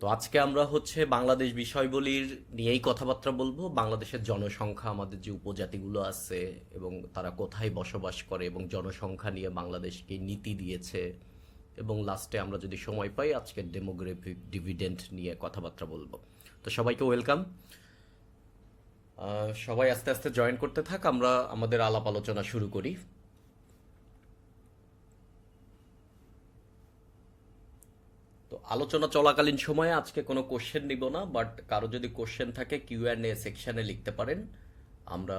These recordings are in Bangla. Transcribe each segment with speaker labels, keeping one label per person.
Speaker 1: তো আজকে আমরা বাংলাদেশ বিষয়বলির নিয়েই কথাবার্তা বলবো। বাংলাদেশের জনসংখ্যা, আমাদের যে উপজাতিগুলো আছে এবং তারা কোথায় বসবাস করে এবং জনসংখ্যা নিয়ে বাংলাদেশকে নীতি দিয়েছে, এবং লাস্টে আমরা যদি সময় পাই আজকের ডেমোগ্রাফিক ডিভিডেন্ড নিয়ে কথাবার্তা বলবো। তো সবাইকে ওয়েলকাম। সবাই আস্তে আস্তে জয়েন করতে থাক, আমরা আমাদের আলাপ আলোচনা শুরু করি। তো আলোচনা চলাকালীন সময়ে আজকে কোনো কোশ্চেন নিব না, বাট কারো যদি কোশ্চেন থাকে কিউ অ্যান্ড এ সেকশনে লিখতে পারেন। আমরা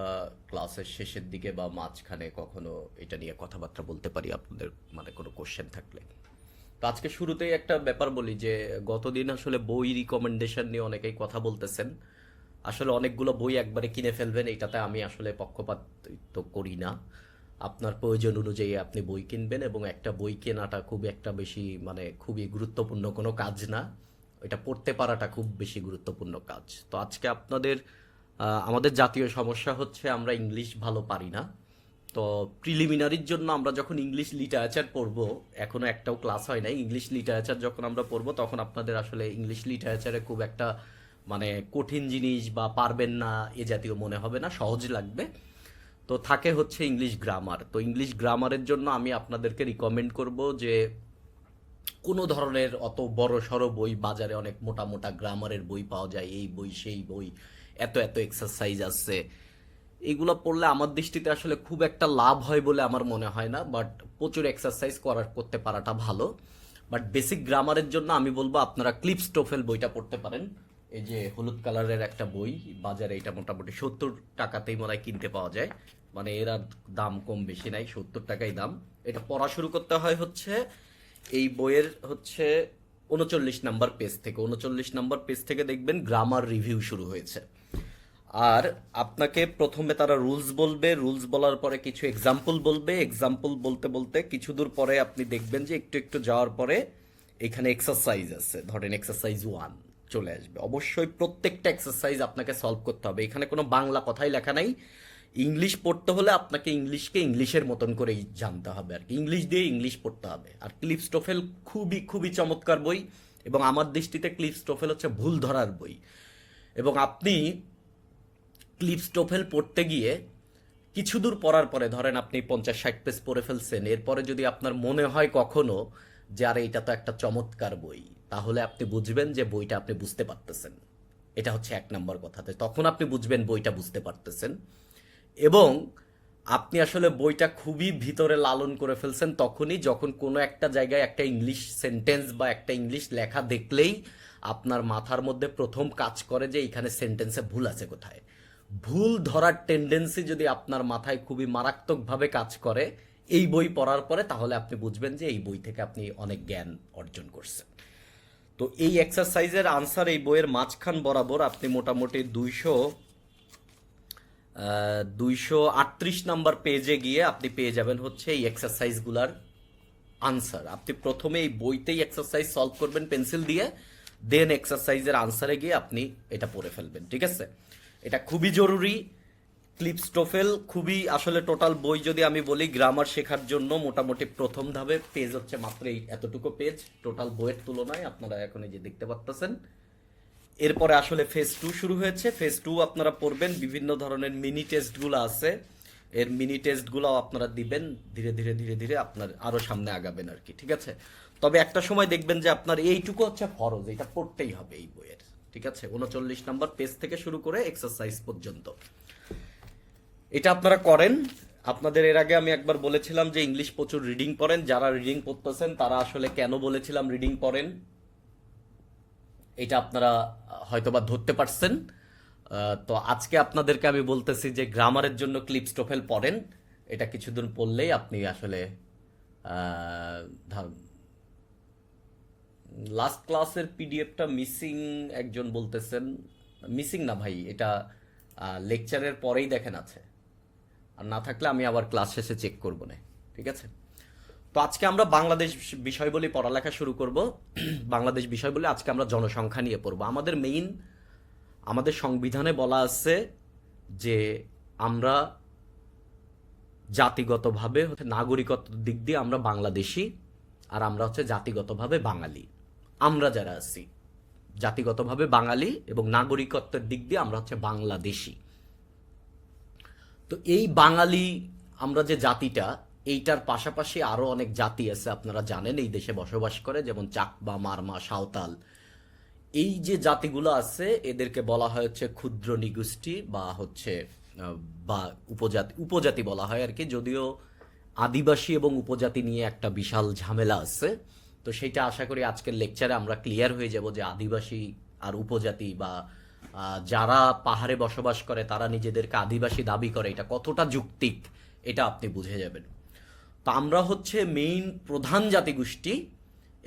Speaker 1: ক্লাসের শেষের দিকে বা মাঝখানে কখনো এটা নিয়ে কথাবার্তা বলতে পারি আপনাদের কোনো কোশ্চেন থাকলে। তো আজকে শুরুতেই একটা ব্যাপার বলি যে গতদিন আসলে বই রিকমেন্ডেশন নিয়ে অনেকেই কথা বলতেছেন। আসলে অনেকগুলো বই একবারে কিনে ফেলবেন, এটাতে আমি আসলে পক্ষপাতিত্ব করি না। আপনার প্রয়োজন অনুযায়ী আপনি বই কিনবেন, এবং একটা বই কেনাটা খুব একটা বেশি খুবই গুরুত্বপূর্ণ কোনো কাজ না। এটা পড়তে পারাটা খুব বেশি গুরুত্বপূর্ণ কাজ। তো আজকে আমাদের জাতীয় সমস্যা হচ্ছে আমরা ইংলিশ ভালো পারি না। তো প্রিলিমিনারির জন্য আমরা যখন ইংলিশ লিটারেচার পড়ব, এখনো একটাও ক্লাস হয় নাই, ইংলিশ লিটারেচার যখন আমরা পড়ব তখন আপনাদের আসলে ইংলিশ লিটারেচারে খুব একটা কঠিন জিনিস বা পারবেন না এ জাতীয় মনে হবে না, সহজ লাগবে। তো থাকে ইংলিশ গ্রামার। তো ইংলিশ গ্রামারের জন্য আমি আপনাদেরকে রিকমেন্ড করব যে কোনো ধরনের অত বড় সড়ো বই, বাজারে অনেক মোটা মোটা গ্রামারের বই পাওয়া যায়, এই বই সেই বই, এত এত এক্সারসাইজ আছে, এগুলো পড়লে আমার দৃষ্টিতে আসলে খুব একটা লাভ হয় বলে আমার মনে হয় না। বাট প্রচুর এক্সারসাইজ করতে পারাটা ভালো। বাট বেসিক গ্রামারের জন্য আমি বলবো আপনারা ক্লিপস টোফেল বইটা পড়তে পারেন। এই যে হলুদ কালারের একটা বই, বাজারে এটা মোটামুটি 70 টাকাতেই মনে হয় কিনতে পাওয়া যায়। এর আর দাম কম বেশি নাই, 70 টাকাই দাম। এটা পড়া শুরু করতে হয় এই বইয়ের 39 নম্বর পেজ থেকে দেখবেন গ্রামার রিভিউ শুরু হয়েছে। আর আপনাকে প্রথমে তারা রুলস বলবে, রুলস বলার পরে কিছু এক্সাম্পল বলবে, এক্সাম্পল বলতে বলতে কিছু দূর পরে আপনি দেখবেন যে একটু একটু যাওয়ার পরে এখানে এক্সারসাইজ আছে, ধরেন এক্সারসাইজ 1 চলে আসবে। অবশ্যই প্রত্যেকটা এক্সারসাইজ আপনাকে সলভ করতে হবে, এখানে কোনো বাংলা কথাই লেখা নাই। ইংলিশ পড়তে হলে আপনাকে ইংলিশকে ইংলিশের মতন করেই জানতে হবে আর কি, ইংলিশ দিয়ে ইংলিশ পড়তে হবে। আর ক্লিপস্টোফেল খুবই খুবই চমৎকার বই, এবং আমার দৃষ্টিতে ক্লিপস্টোফেল হচ্ছে ভুল ধরার বই। এবং আপনি ক্লিপস্টোফেল পড়তে গিয়ে কিছু দূর পড়ার পরে, ধরেন আপনি 50-60 পেজ পড়ে ফেলছেন, এরপরে যদি আপনার মনে হয় কখনো যে আরে এটা তো একটা চমৎকার বই, তাহলে আপনি বুঝবেন যে বইটা আপনি বুঝতে পারতেছেন। এটা হচ্ছে 1 নম্বর কথাতে, তখন আপনি বুঝবেন বইটা বুঝতে পারতেছেন। এবং আপনি আসলে বইটা খুবই ভিতরে লালন করে ফেলছেন তখনই, যখন কোনো একটা জায়গায় একটা ইংলিশ সেন্টেন্স বা একটা ইংলিশ লেখা দেখলেই আপনার মাথার মধ্যে প্রথম কাজ করে যে এখানে সেন্টেন্সে ভুল আছে কোথায়। ভুল ধরার টেন্ডেন্সি যদি আপনার মাথায় খুবই মারাত্মকভাবে কাজ করে এই বই পড়ার পরে, তাহলে আপনি বুঝবেন যে এই বই থেকে আপনি অনেক জ্ঞান অর্জন করছেন। তো এই এক্সারসাইজের আনসার এই বইয়ের মাঝখান বরাবর আপনি মোটামুটি 238 নম্বর পেজে গিয়ে আপনি পেয়ে যাবেন এই এক্সারসাইজগুলার আনসার। আপনি প্রথমে এই বইতেই এক্সারসাইজ সলভ করবেন পেন্সিল দিয়ে, দেন এক্সারসাইজের আনসারে গিয়ে আপনি এটা পড়ে ফেলবেন, ঠিক আছে? এটা খুবই জরুরি। ক্লিপস্টোফেল খুবই আসলে, টোটাল বই যদি আমি বলি গ্রামার শেখার জন্য মোটামুটি প্রথম ধাপে পেজ হচ্ছে মাত্র এই এতটুকু পেজ, টোটাল বইয়ের তুলনায় আপনারা এখন এই যে দেখতে পাচ্ছেন। এরপরে আসলে ফেজ 2 শুরু হয়েছে। ফেজ 2 আপনারা পড়বেন, বিভিন্ন ধরনের মিনি টেস্টগুলো আছে, এর মিনি টেস্টগুলোও আপনারা দিবেন। ধীরে ধীরে ধীরে ধীরে আপনার আরও সামনে আগাবেন আর কি, ঠিক আছে? তবে একটা সময় দেখবেন যে আপনার এইটুকু হচ্ছে ফরজ, এটা পড়তেই হবে এই বইয়ের, ঠিক আছে? 39 নম্বর পেজ থেকে শুরু করে এক্সারসাইজ পর্যন্ত এটা আপনারা করেন। আপনাদের এর আগে আমি একবার বলেছিলাম যে ইংলিশ প্রচুর রিডিং পড়েন। যারা রিডিং পড়তেছেন তারা আসলে কেন বলেছিলাম রিডিং পড়েন, এটা আপনারা হয়তোবা ধরতে পারছেন। তো আজকে আপনাদেরকে আমি বলতেছি যে গ্রামারের জন্য ক্লিপস্টোফেল পড়েন। এটা কিছুদিন পড়লেই আপনি আসলে লাস্ট ক্লাসের পিডিএফটা মিসিং একজন বলতেছেন। মিসিং না ভাই, এটা লেকচারের পরেই দেখেন আছে, আর না থাকলে আমি আবার ক্লাস শেষে চেক করব না, ঠিক আছে? তো আজকে আমরা বাংলাদেশ বিষয় বলে পড়ালেখা শুরু করব। বাংলাদেশ বিষয় বলে আজকে আমরা জনসংখ্যা নিয়ে পড়ব। আমাদের সংবিধানে বলা আছে যে আমরা জাতিগতভাবে নাগরিকত্ব দিক দিয়ে আমরা বাংলাদেশি, আর আমরা জাতিগতভাবে বাঙালি। আমরা যারা আছি জাতিগতভাবে বাঙালি এবং নাগরিকত্বের দিক দিয়ে আমরা হচ্ছে বাংলাদেশি। তো এই বাঙালি আমরা যে জাতিটা, এইটার পাশাপাশি আরো অনেক জাতি আছে আপনারা জানেন এই দেশে বসবাস করে, যেমন চাকমা, মারমা, সাঁওতাল। এই যে জাতিগুলো আছে এদেরকে বলা হয় হচ্ছে ক্ষুদ্র নিগোষ্ঠী বা হচ্ছে বা উপজাতি, উপজাতি বলা হয় আর কি। যদিও আদিবাসী এবং উপজাতি নিয়ে একটা বিশাল ঝামেলা আছে, তো সেটা আশা করি আজকের লেকচারে আমরা ক্লিয়ার হয়ে যাব যে আদিবাসী আর উপজাতি বা যারা পাহাড়ে বসবাস করে তারা নিজেদেরকে আদিবাসী দাবি করে এটা কতটা যৌক্তিক, এটা আপনি বুঝে যাবেন। তো আমরা হচ্ছে মেইন প্রধান জাতিগোষ্ঠী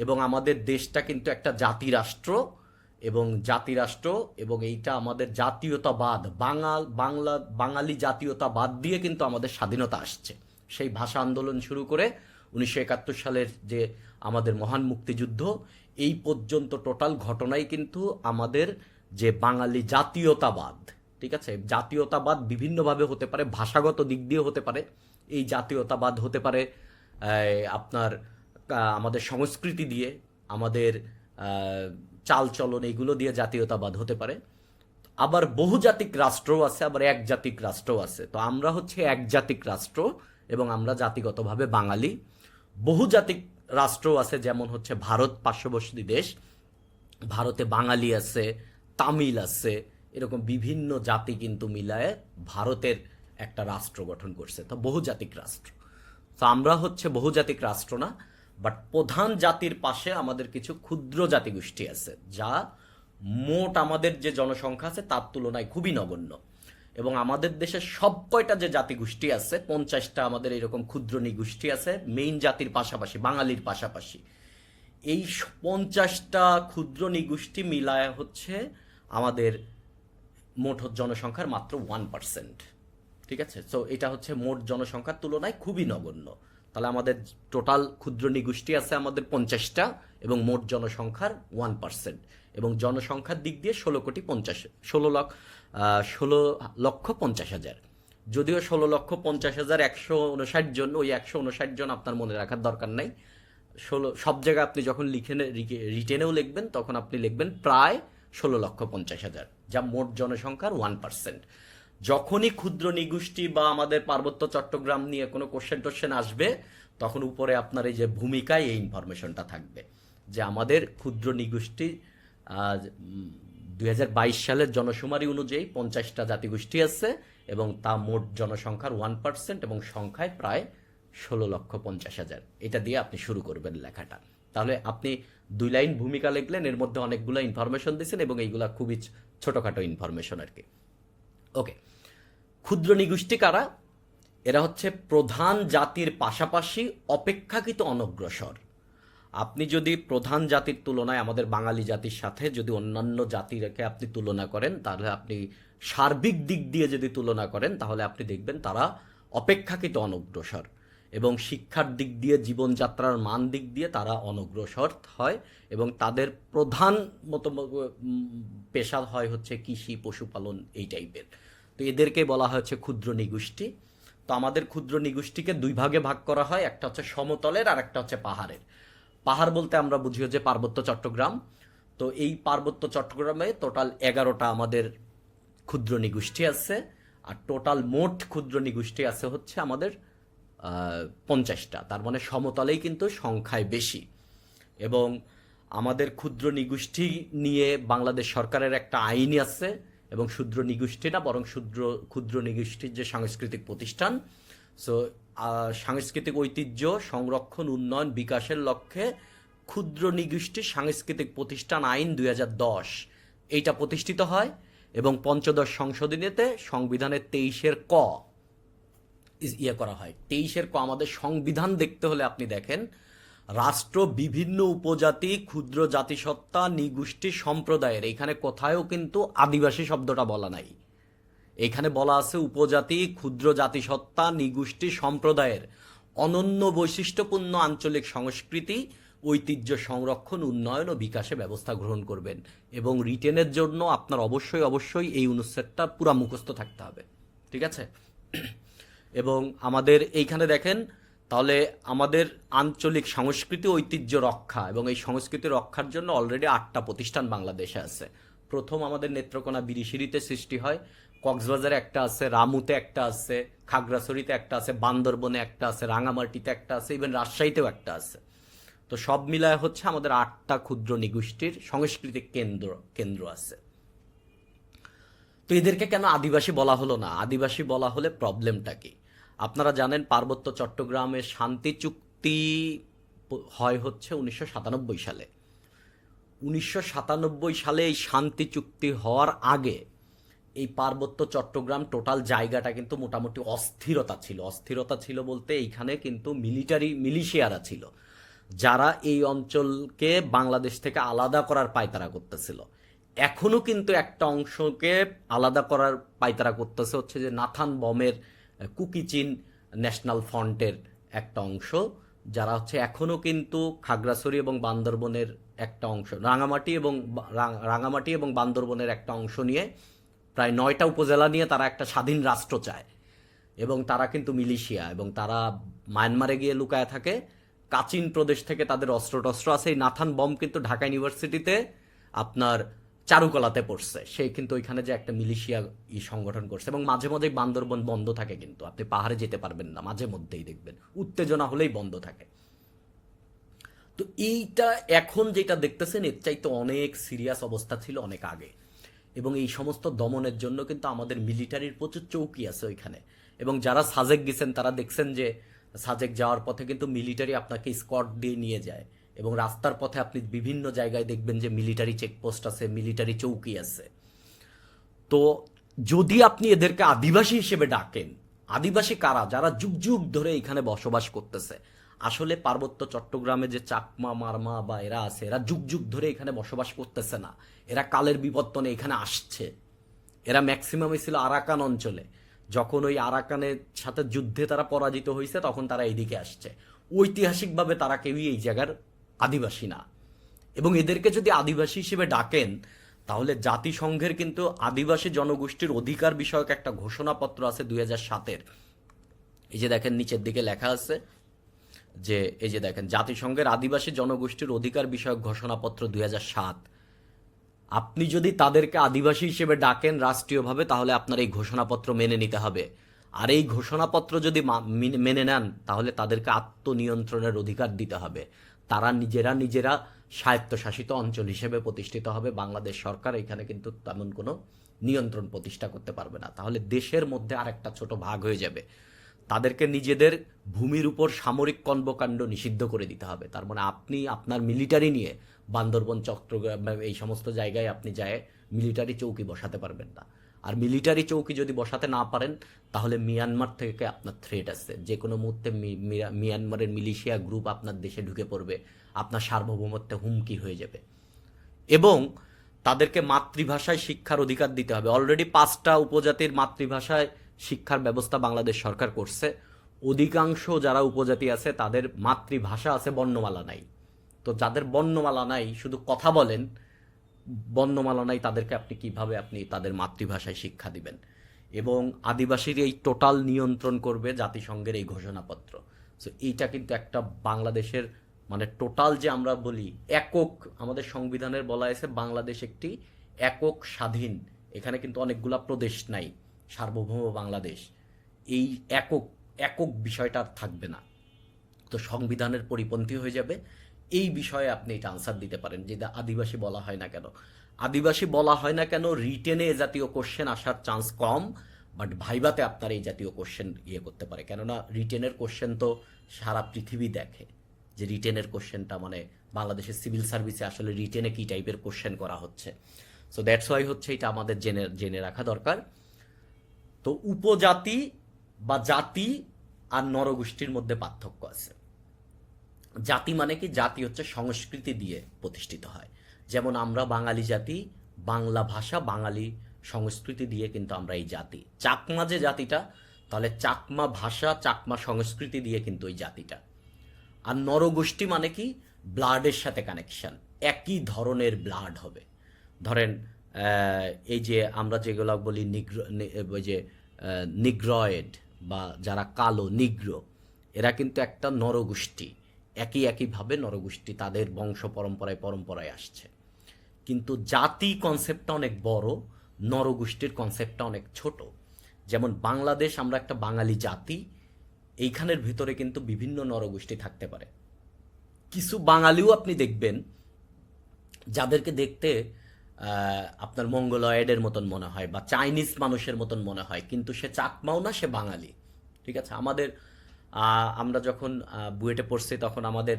Speaker 1: এবং আমাদের দেশটা কিন্তু একটা জাতিরাষ্ট্র এবং জাতিরাষ্ট্র, এবং এইটা আমাদের জাতীয়তাবাদ, বাঙালি জাতীয়তাবাদ দিয়ে কিন্তু আমাদের স্বাধীনতা আসছে। সেই ভাষা আন্দোলন শুরু করে 1971 সালের যে আমাদের মহান মুক্তিযুদ্ধ, এই পর্যন্ত টোটাল ঘটনাই কিন্তু আমাদের যে বাঙালি জাতীয়তাবাদ, ঠিক আছে, জাতীয়তাবাদ বিভিন্নভাবে হতে পারে, ভাষাগত দিক দিয়ে হতে পারে, এই জাতীয়তাবাদ হতে পারে আপনার আমাদের সংস্কৃতি দিয়ে, আমাদের চালচলন, এইগুলো দিয়ে জাতীয়তাবাদ হতে পারে। আবার বহুজাতিক রাষ্ট্রও আছে, আবার একজাতিক রাষ্ট্রও আছে। তো আমরা হচ্ছে একজাতিক রাষ্ট্র এবং আমরা জাতিগতভাবে বাঙালি। বহুজাতিক রাষ্ট্রও আছে, যেমন হচ্ছে ভারত পার্শ্ববর্তী দেশ, ভারতে বাঙালি আছে, তামিল আছে, এরকম বিভিন্ন জাতি কিন্তু মিলায়ে ভারতের একটা রাষ্ট্র গঠন করছে, তো বহুজাতিক রাষ্ট্র। তো আমরা হচ্ছে বহুজাতিক রাষ্ট্র না, বাট প্রধান জাতির পাশে আমাদের কিছু ক্ষুদ্র জাতিগোষ্ঠী আছে, যা মোট আমাদের যে জনসংখ্যা আছে তার তুলনায় খুবই নগণ্য। এবং আমাদের দেশে সব কয়টা যে জাতিগোষ্ঠী আছে, 50টা আমাদের এরকম ক্ষুদ্র নিগোষ্ঠী আছে মেইন জাতির পাশাপাশি, বাঙালির পাশাপাশি। এই 50টা ক্ষুদ্র নিগোষ্ঠী মিলায় হচ্ছে আমাদের মোট জনসংখ্যার মাত্র 1%, ঠিক আছে। সো এটা হচ্ছে মোট জনসংখ্যার তুলনায় খুবই নগণ্য। তাহলে আমাদের টোটাল ক্ষুদ্র নিগোষ্ঠী আছে আমাদের 50টা এবং মোট জনসংখ্যার 1%, এবং জনসংখ্যার দিক দিয়ে 16,50,000। যদিও 16,50,000 159 জন, ওই 159 জন আপনার মনে রাখার দরকার নাই। সব জায়গায় আপনি যখন রিটেনেও লিখবেন তখন আপনি লিখবেন প্রায় 16,50,000, যা মোট জনসংখ্যার 1%। যখনই ক্ষুদ্র নিগোষ্ঠী বা আমাদের পার্বত্য চট্টগ্রাম নিয়ে কোনো কোশ্চেন আসবে, তখন উপরে আপনার এই যে ভূমিকায় এই ইনফরমেশনটা থাকবে যে আমাদের ক্ষুদ্র নিগোষ্ঠী 2022 সালের জনশুমারি অনুযায়ী 50টা জাতিগোষ্ঠী আছে এবং তা মোট জনসংখ্যার 1% এবং সংখ্যায় প্রায় 16,50,000। এটা দিয়ে আপনি শুরু করবেন লেখাটা। তাহলে আপনি 2 লাইন ভূমিকা লিখলেন, এর মধ্যে অনেকগুলো ইনফরমেশন দিয়েছেন এবং এইগুলা খুবই ছোটোখাটো ইনফরমেশন আর কি। ওকে, ক্ষুদ্র নিগোষ্ঠী কারা? এরা হচ্ছে প্রধান জাতির পাশাপাশি অপেক্ষাকৃত অনগ্রসর। আপনি যদি প্রধান জাতির তুলনায় আমাদের বাঙালি জাতির সাথে যদি অন্যান্য জাতিকে আপনি তুলনা করেন, তাহলে আপনি সার্বিক দিক দিয়ে যদি তুলনা করেন, তাহলে আপনি দেখবেন তারা অপেক্ষাকৃত অনগ্রসর, এবং শিক্ষার দিক দিয়ে, জীবনযাত্রার মান দিক দিয়ে তারা অনগ্রসর হয়, এবং তাদের প্রধান পেশা হয় হচ্ছে কৃষি, পশুপালন, এই টাইপের। তো এদেরকে বলা হচ্ছে ক্ষুদ্র নিগোষ্ঠী। তো আমাদের ক্ষুদ্র নিগোষ্ঠীকে 2 ভাগে ভাগ করা হয়, একটা হচ্ছে সমতলের আর একটা হচ্ছে পাহাড়ের। পাহাড় বলতে আমরা বুঝি যে পার্বত্য চট্টগ্রাম। তো এই পার্বত্য চট্টগ্রামে টোটাল 11টা আমাদের ক্ষুদ্র নিগোষ্ঠী আছে, আর টোটাল মোট ক্ষুদ্র নিগোষ্ঠী আছে হচ্ছে আমাদের 50টা। তার মানে সমতলেই কিন্তু সংখ্যায় বেশি। এবং আমাদের ক্ষুদ্র নিগোষ্ঠী নিয়ে বাংলাদেশ সরকারের একটা আইন আছে, এবং ক্ষুদ্র নিগোষ্ঠী না, বরং ক্ষুদ্র নিগোষ্ঠীর যে সাংস্কৃতিক প্রতিষ্ঠান, সো সাংস্কৃতিক ঐতিহ্য সংরক্ষণ, উন্নয়ন, বিকাশের লক্ষ্যে ক্ষুদ্র নিগোষ্ঠী সাংস্কৃতিক প্রতিষ্ঠান আইন 2010 এইটা প্রতিষ্ঠিত হয়, এবং পঞ্চদশ সংশোধনীতে সংবিধানের 23-এর ক করা হয়। 23-এর ক, আমাদের সংবিধান দেখতে হলে আপনি দেখেন, রাষ্ট্র বিভিন্ন উপজাতি, ক্ষুদ্র জাতিসত্তা, নিগোষ্ঠী, সম্প্রদায়ের, এখানে কোথায়ও কিন্তু আদিবাসী শব্দটা বলা নাই। এখানে বলা আছে উপজাতি, ক্ষুদ্র জাতিসত্তা, নিগোষ্ঠী, সম্প্রদায়ের অনন্য বৈশিষ্ট্যপূর্ণ আঞ্চলিক সংস্কৃতি, ঐতিহ্য সংরক্ষণ, উন্নয়ন ও বিকাশে ব্যবস্থা গ্রহণ করবেন। এবং রিটেনের জন্য আপনার অবশ্যই এই অনুচ্ছেদটা পুরা মুখস্থ থাকতে হবে, ঠিক আছে। এবং আমাদের এইখানে দেখেন তাহলে আমাদের আঞ্চলিক সংস্কৃতি ঐতিহ্য রক্ষা এবং এই সংস্কৃতি রক্ষার জন্য অলরেডি 8টা প্রতিষ্ঠান বাংলাদেশে আছে। প্রথম আমাদের নেত্রকোনা বিরিশিরিতে সৃষ্টি হয়, কক্সবাজারে একটা আছে, রামুতে একটা আছে, খাগড়াছড়িতে একটা আছে, বান্দরবনে একটা আছে, রাঙামাটিতে একটা আছে, ইভেন রাজশাহীতেও একটা আছে। তো সব মিলায় হচ্ছে আমাদের 8টা ক্ষুদ্র নিগোষ্ঠীর সাংস্কৃতিক কেন্দ্র কেন্দ্র আছে। তো এদেরকে কেন আদিবাসী বলা হলো না? আদিবাসী বলা হলে প্রবলেমটা কি? আপনারা জানেন পার্বত্য চট্টগ্রামে শান্তি চুক্তি হয় হচ্ছে 1997 সালে। 1997 সালে এই শান্তি চুক্তি হওয়ার আগে এই পার্বত্য চট্টগ্রাম টোটাল জায়গাটা কিন্তু মোটামুটি অস্থিরতা ছিল। অস্থিরতা ছিল বলতে এইখানে কিন্তু মিলিশিয়ারা ছিল, যারা এই অঞ্চলকে বাংলাদেশ থেকে আলাদা করার পায়তারা করতেছিল। এখনো কিন্তু একটা অংশকে আলাদা করার পায়তারা করতেছে, হচ্ছে যে নাথান বমের কুকিচিন ন্যাশনাল ফ্রন্টের একটা অংশ, যারা হচ্ছে এখনো কিন্তু খাগড়াছড়ি এবং বান্দরবনের একটা অংশ, রাঙামাটি এবং বান্দরবনের একটা অংশ নিয়ে প্রায় 9টা উপজেলা নিয়ে তারা একটা স্বাধীন রাষ্ট্র চায়। এবং তারা কিন্তু মিলিশিয়া, এবং তারা মায়ানমারে গিয়ে লুকায় থাকে। কাচিন প্রদেশ থেকে তাদের অস্ত্র টস্ত্র আছে। এই নাথান বম কিন্তু ঢাকা ইউনিভার্সিটিতে আপনার চারুকলাতে পড়ছে। সে কিন্তু ওইখানে যে একটা মিলিশিয়া সংগঠন করছে, এবং মাঝে মাঝেই বান্দরবন বন্ধ থাকে, কিন্তু আপনি পাহাড়ে যেতে পারবেন না, মাঝে মধ্যেই দেখবেন উত্তেজনা হলেই বন্ধ থাকে। তো এইটা এখন যেটা দেখতেছেন এর চাইতে অনেক সিরিয়াস অবস্থা ছিল অনেক আগে। এবং এই সমস্ত দমনের জন্য কিন্তু আমাদের মিলিটারির প্রচুর চৌকি আছে ওইখানে। এবং যারা সাজেক গেছেন তারা দেখছেন যে সাজেক যাওয়ার পথে কিন্তু মিলিটারি আপনাকে স্কট দিয়ে নিয়ে যায়, এবং রাস্তার পথে আপনি বিভিন্ন জায়গায় দেখবেন যে মিলিটারি চেকপোস্ট আছে, মিলিটারি চৌকি আছে। তো যদি আপনি এদেরকে আদিবাসী হিসেবে ডাকেন, আদিবাসী কারা? যারা যুগ যুগ ধরে এখানে বসবাস করতেছে। আসলে পার্বত্য চট্টগ্রামে যে চাকমা, মারমা বা এরা আছে, এরা যুগ যুগ ধরে এখানে বসবাস করতেছে না, এরা কালের বিবর্তনে এখানে আসছে। এরা ম্যাক্সিমামই ছিল আরাকান অঞ্চলে। যখন ওই আরাকানের সাথে যুদ্ধে তারা পরাজিত হয়েছে তখন তারা এইদিকে আসছে। ঐতিহাসিকভাবে তারা কেউই এই জায়গার আদিবাসী না। এবং এদেরকে যদি আদিবাসী হিসেবে ডাকেন, তাহলে জাতিসংঘের কিন্তু আদিবাসী জনগোষ্ঠীর অধিকার বিষয়ক একটা ঘোষণাপত্র আছে 2007-এর। এই যে দেখেন নিচের দিকে লেখা আছে যে, এই যে দেখেন, জাতিসংঘের আদিবাসী জনগোষ্ঠীর অধিকার বিষয়ক ঘোষণাপত্র 2007। আপনি যদি তাদেরকে আদিবাসী হিসেবে ডাকেন রাষ্ট্রীয়ভাবে, তাহলে আপনার এই ঘোষণাপত্র মেনে নিতে হবে। আর এই ঘোষণাপত্র যদি মেনে নেন, তাহলে তাদেরকে আত্মনিয়ন্ত্রণের অধিকার দিতে হবে। তারা নিজেরা স্বায়ত্তশাসিত অঞ্চল হিসেবে প্রতিষ্ঠিত হবে। বাংলাদেশ সরকার এখানে কিন্তু তেমন কোনো নিয়ন্ত্রণ প্রতিষ্ঠা করতে পারবে না। তাহলে দেশের মধ্যে আর একটা ছোট ভাগ হয়ে যাবে। তাদেরকে নিজেদের ভূমির উপর সামরিক কর্মকাণ্ড নিষিদ্ধ করে দিতে হবে। তার মানে আপনি আপনার মিলিটারি নিয়ে বান্দরবন, চট্টগ্রাম এই সমস্ত জায়গায় আপনি যায় মিলিটারি চৌকি বসাতে পারবেন না। আর মিলিটারি চৌকি যদি বসাতে না পারেন, তাহলে মিয়ানমার থেকে আপনার থ্রেট আছে। যে কোনো মুহূর্তে মিয়ানমারের মিলিশিয়া গ্রুপ আপনার দেশে ঢুকে পড়বে, আপনার সার্বভৌমত্বে হুমকি হয়ে যাবে। এবং তাদেরকে মাতৃভাষায় শিক্ষার অধিকার দিতে হবে। অলরেডি 5টা উপজাতির মাতৃভাষায় শিক্ষার ব্যবস্থা বাংলাদেশ সরকার করছে। অধিকাংশ যারা উপজাতি আছে তাদের মাতৃভাষা আছে, বর্ণমালা নাই। তো যাদের বর্ণমালা নাই, শুধু কথা বলেন, বর্ণমালা নাই, তাদেরকে আপনি কিভাবে তাদের মাতৃভাষায় শিক্ষা দিবেন? এবং আদিবাসীর এই টোটাল নিয়ন্ত্রণ করবে জাতিসংঘের এই ঘোষণাপত্র। সো এইটা কিন্তু একটা বাংলাদেশের মানে টোটাল যে আমরা বলি একক, আমাদের সংবিধানের বলা আছে বাংলাদেশ একটি একক স্বাধীন, এখানে কিন্তু অনেকগুলা প্রদেশ নাই, সার্বভৌম বাংলাদেশ। এই একক একক বিষয়টা আর থাকবে না। তো সংবিধানের পরিপন্থী হয়ে যাবে। এই বিষয়ে আপনি এটা আনসার দিতে পারেন যে আদিবাসী বলা হয় না কেন। আদিবাসী বলা হয় না কেন, রিটেনে এ জাতীয় কোশ্চেন আসার চান্স কম, বাট ভাইভাতে আপনার এই জাতীয় কোশ্চেন করতে পারে। কেননা রিটেনের কোশ্চেন তো সারা পৃথিবী দেখে যে রিটেনের কোশ্চেনটা মানে বাংলাদেশের সিভিল সার্ভিসে আসলে রিটেনে কী টাইপের কোশ্চেন করা হচ্ছে। সো দ্যাটস ওয়াই হচ্ছে এটা আমাদের জেনে রাখা দরকার। তো উপজাতি বা জাতি আর নরগোষ্ঠীর মধ্যে পার্থক্য আছে। জাতি মানে কি? জাতি হচ্ছে সংস্কৃতি দিয়ে প্রতিষ্ঠিত হয়। যেমন আমরা বাঙালি জাতি, বাংলা ভাষা, বাঙালি সংস্কৃতি দিয়ে কিন্তু আমরা এই জাতি। চাকমা যে জাতিটা, তাহলে চাকমা ভাষা, চাকমা সংস্কৃতি দিয়ে কিন্তু ওই জাতিটা। আর নরগোষ্ঠী মানে কি? ব্লাডের সাথে কানেকশন, একই ধরনের ব্লাড হবে। ধরেন এই যে আমরা যেগুলো বলি ওই যে নিগ্রয়েড বা যারা কালো, নিগ্রো, এরা কিন্তু একটা নরগোষ্ঠী, একইভাবে নরগোষ্ঠী, তাদের বংশ পরম্পরায় পরম্পরায় আসছে। কিন্তু জাতি কনসেপ্টটা অনেক বড়, নরগোষ্ঠীর কনসেপ্টটা অনেক ছোট। যেমন বাংলাদেশ, আমরা একটা বাঙালি জাতি, এইখানের ভিতরে কিন্তু বিভিন্ন নরগোষ্ঠী থাকতে পারে। কিছু বাঙালিও আপনি দেখবেন যাদেরকে দেখতে আপনার মঙ্গলয়েডের মতন মনে হয় বা চাইনিজ মানুষের মতন মনে হয়, কিন্তু সে চাকমাও না, সে বাঙালি। ঠিক আছে, আমাদের আমরা যখন বুয়েটে পড়ছি তখন আমাদের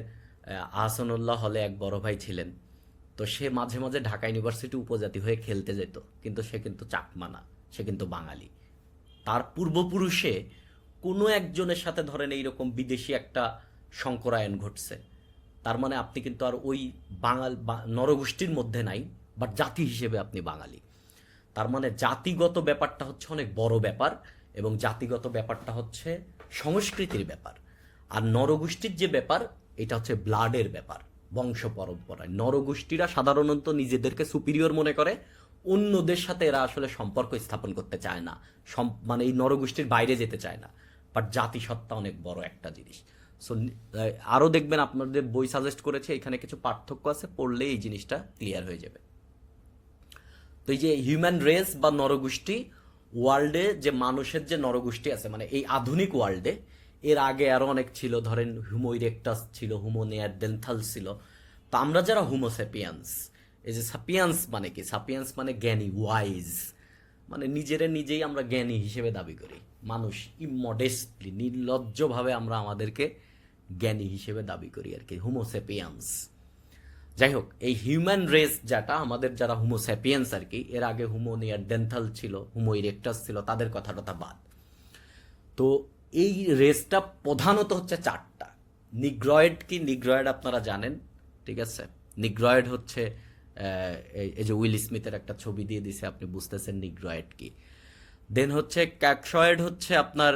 Speaker 1: আহসানুল্লাহ হলে এক বড় ভাই ছিলেন। তো সে মাঝে মাঝে ঢাকা ইউনিভার্সিটি উপজাতি হয়ে খেলতে যেত, কিন্তু সে কিন্তু চাকমা না, সে কিন্তু বাঙালি। তার পূর্বপুরুষে কোনো একজনের সাথে ধরেন এইরকম বিদেশি একটা সংকরায়ন ঘটছে, তার মানে আপনি কিন্তু আর ওই নরগোষ্ঠীর মধ্যে নাই, বাট জাতি হিসেবে আপনি বাঙালি। তার মানে জাতিগত ব্যাপারটা হচ্ছে অনেক বড় ব্যাপার, এবং জাতিগত ব্যাপারটা হচ্ছে সংস্কৃতির ব্যাপার। আর নরগোষ্ঠীর যে ব্যাপার, এটা হচ্ছে ব্লাডের ব্যাপার, বংশ পরম্পরায়। নরগোষ্ঠীরা সাধারণত নিজেদেরকে সুপিরিয়র মনে করে, অন্যদের সাথে এরা আসলে সম্পর্ক স্থাপন করতে চায় না, মানে এই নরগোষ্ঠীর বাইরে যেতে চায় না। বাট জাতিসত্তা অনেক বড় একটা জিনিস। সো আরও দেখবেন, আপনাদের বই সাজেস্ট করেছে, এখানে কিছু পার্থক্য আছে, পড়লে এই জিনিসটা ক্লিয়ার হয়ে যাবে। তো এই যে হিউম্যান রেস বা নরগোষ্ঠী, ওয়ার্ল্ডে যে মানুষের যে নরগোষ্ঠী আছে, মানে এই আধুনিক ওয়ার্ল্ডে, এর আগে আরও অনেক ছিল, ধরেন হুমো ইরেক্টাস ছিল, হুমো নেয়ারডেন্থাল ছিল। তো আমরা যারা হুমো স্যাপিয়ান্স, এই যে সাপিয়ান্স মানে কি, সাপিয়ান্স মানে জ্ঞানী, ওয়াইজ, মানে নিজেই আমরা জ্ঞানী হিসেবে দাবি করি। মানুষ ইমমডেস্টলি, নির্লজ্জভাবে আমরা আমাদেরকে জ্ঞানী হিসেবে দাবি করি আর কি, হুমোসেপিয়ান্স। যাই হোক, এই হিউম্যান রেস যেটা আমাদের, যারা হুমোস্যাপিয়েন্স আর কি, এর আগে হুমো নিয়ারডেন্থাল ছিল, হুমো ইরেক্টাস ছিল, তাদের কথাটা বাদ। তো এই রেসটা প্রধানত হচ্ছে চারটা। নিগ্রয়েড কি, নিগ্রয়েড আপনারা জানেন, ঠিক আছে। নিগ্রয়েড হচ্ছে এই যে উইল স্মিথের একটা ছবি দিয়ে দিছে, আপনি বুঝতেছেন নিগ্রয়েড কি। দেন হচ্ছে ক্যাকশয়েড, হচ্ছে আপনার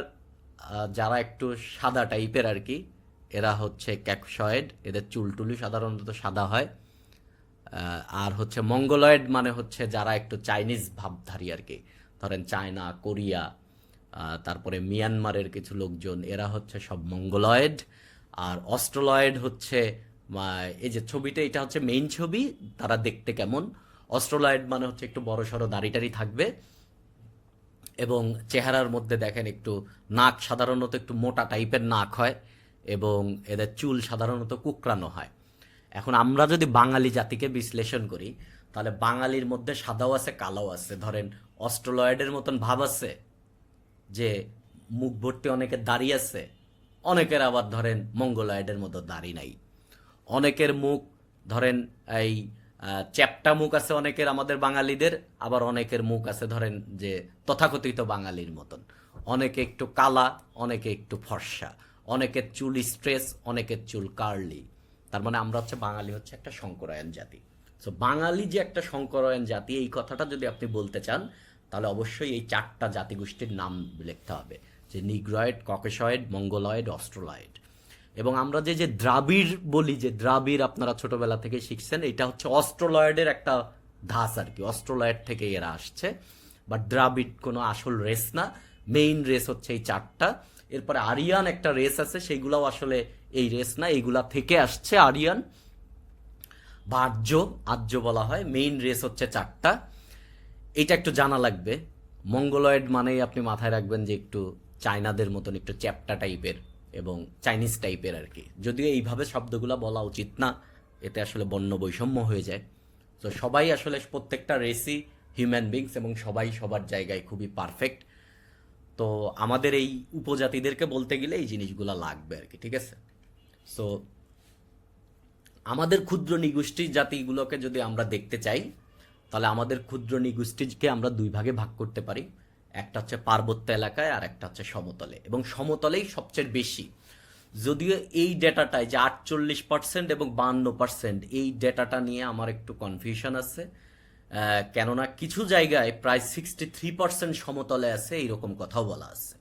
Speaker 1: যারা একটু সাদা টাইপের আর কি, এরা হচ্ছে ক্যাকশয়েড, এদের চুলটুলি সাধারণত সাদা হয়। আর হচ্ছে মঙ্গলয়েড, মানে হচ্ছে যারা একটু চাইনিজ ভাবধারী আর কি, ধরেন চায়না, কোরিয়া, তারপরে মিয়ানমারের কিছু লোকজন, এরা হচ্ছে সব মঙ্গলয়েড। আর অস্ট্রোলয়েড হচ্ছে, এই যে ছবিটা, এটা হচ্ছে মেইন ছবি, তারা দেখতে কেমন। অস্ট্রোলয়েড মানে হচ্ছে একটু বড় সড়ো দাড়ি টাড়ি থাকবে, এবং চেহারার মধ্যে দেখেন একটু নাক সাধারণত একটু মোটা টাইপের নাক হয়, এবং এদের চুল সাধারণত কুকরানো হয়। এখন আমরা যদি বাঙালি জাতিকে বিশ্লেষণ করি, তাহলে বাঙালির মধ্যে সাদাও আছে, কালোও আছে। ধরেন অস্ট্রোলয়েডের মতন ভাব আছে, যে মুখ ভর্তি অনেকের দাড়ি আছে, অনেকের আবার ধরেন মঙ্গলয়েডের মতো দাড়ি নাই। অনেকের মুখ ধরেন এই চ্যাপ্টা মুখ আছে অনেকের, আমাদের বাঙালিদের, আবার অনেকের মুখ আছে ধরেন যে তথাকথিত বাঙালির মতন। অনেকে একটু কালা, অনেকে একটু ফর্সা, অনেকের চুল স্ট্রেস, অনেকের চুল কার্লি। তার মানে আমরা হচ্ছে বাঙালি হচ্ছে একটা সংকরায়ন জাতি। সো বাঙালি যে একটা সংকরায়ন জাতি, এই কথাটা যদি আপনি বলতে চান, তাহলে অবশ্যই এই চারটা জাতিগোষ্ঠীর নাম লিখতে হবে, যে নিগ্রয়েড, ককেশয়েড, মঙ্গলয়েড, অস্ট্রোলয়েড। এবং আমরা যে যে দ্রাবিড় বলি, যে দ্রাবিড় আপনারা ছোটবেলা থেকে শিখছেন, এটা হচ্ছে অস্ট্রোলয়েডের একটা ধাঁচ আর কি, অস্ট্রোলয়েড থেকে এরা আসছে। বাট দ্রাবিড় কোনো আসল রেস না, মেইন রেস হচ্ছে এই চারটা। এরপরে আরিয়ান একটা রেস আছে, সেইগুলাও আসলে এই রেস না, এইগুলা থেকে আসছে আরিয়ান বা আর্য বলা হয়। মেইন রেস হচ্ছে চারটা, এইটা একটু জানা লাগবে। মঙ্গলয়েড মানেই আপনি মাথায় রাখবেন যে একটু চায়নাদের মতন একটু চ্যাপ্টা টাইপের এবং চাইনিজ টাইপের আর কি। যদিও এইভাবে শব্দগুলো বলা উচিত না, এতে আসলে বর্ণ বৈষম্য হয়ে যায়। তো সবাই আসলে, প্রত্যেকটা রেসই হিউম্যান বিংস, এবং সবাই সবার জায়গায় খুবই পারফেক্ট। তো আমাদের এই উপজাতিদেরকে বলতে গেলে এই জিনিসগুলো লাগবে আর কি, ঠিক আছে। সো আমাদের ক্ষুদ্র নিগোষ্ঠী জাতিগুলোকে যদি আমরা দেখতে চাই, তাহলে আমাদের ক্ষুদ্র নিগোষ্ঠীকে আমরা দুই ভাগে ভাগ করতে পারি। একটা হচ্ছে পার্বত্য এলাকায়, আর একটা হচ্ছে সমতলে, এবং সমতলেই সবচেয়ে বেশি। যদিও এই ডেটাটায় যে 48% এবং 52%, এই ডেটাটা নিয়ে আমার একটু কনফিউশন আছে। কেননা কিছু জায়গায় প্রায় 63% সমতলে আছে, এইরকম কথাও বলা আছে।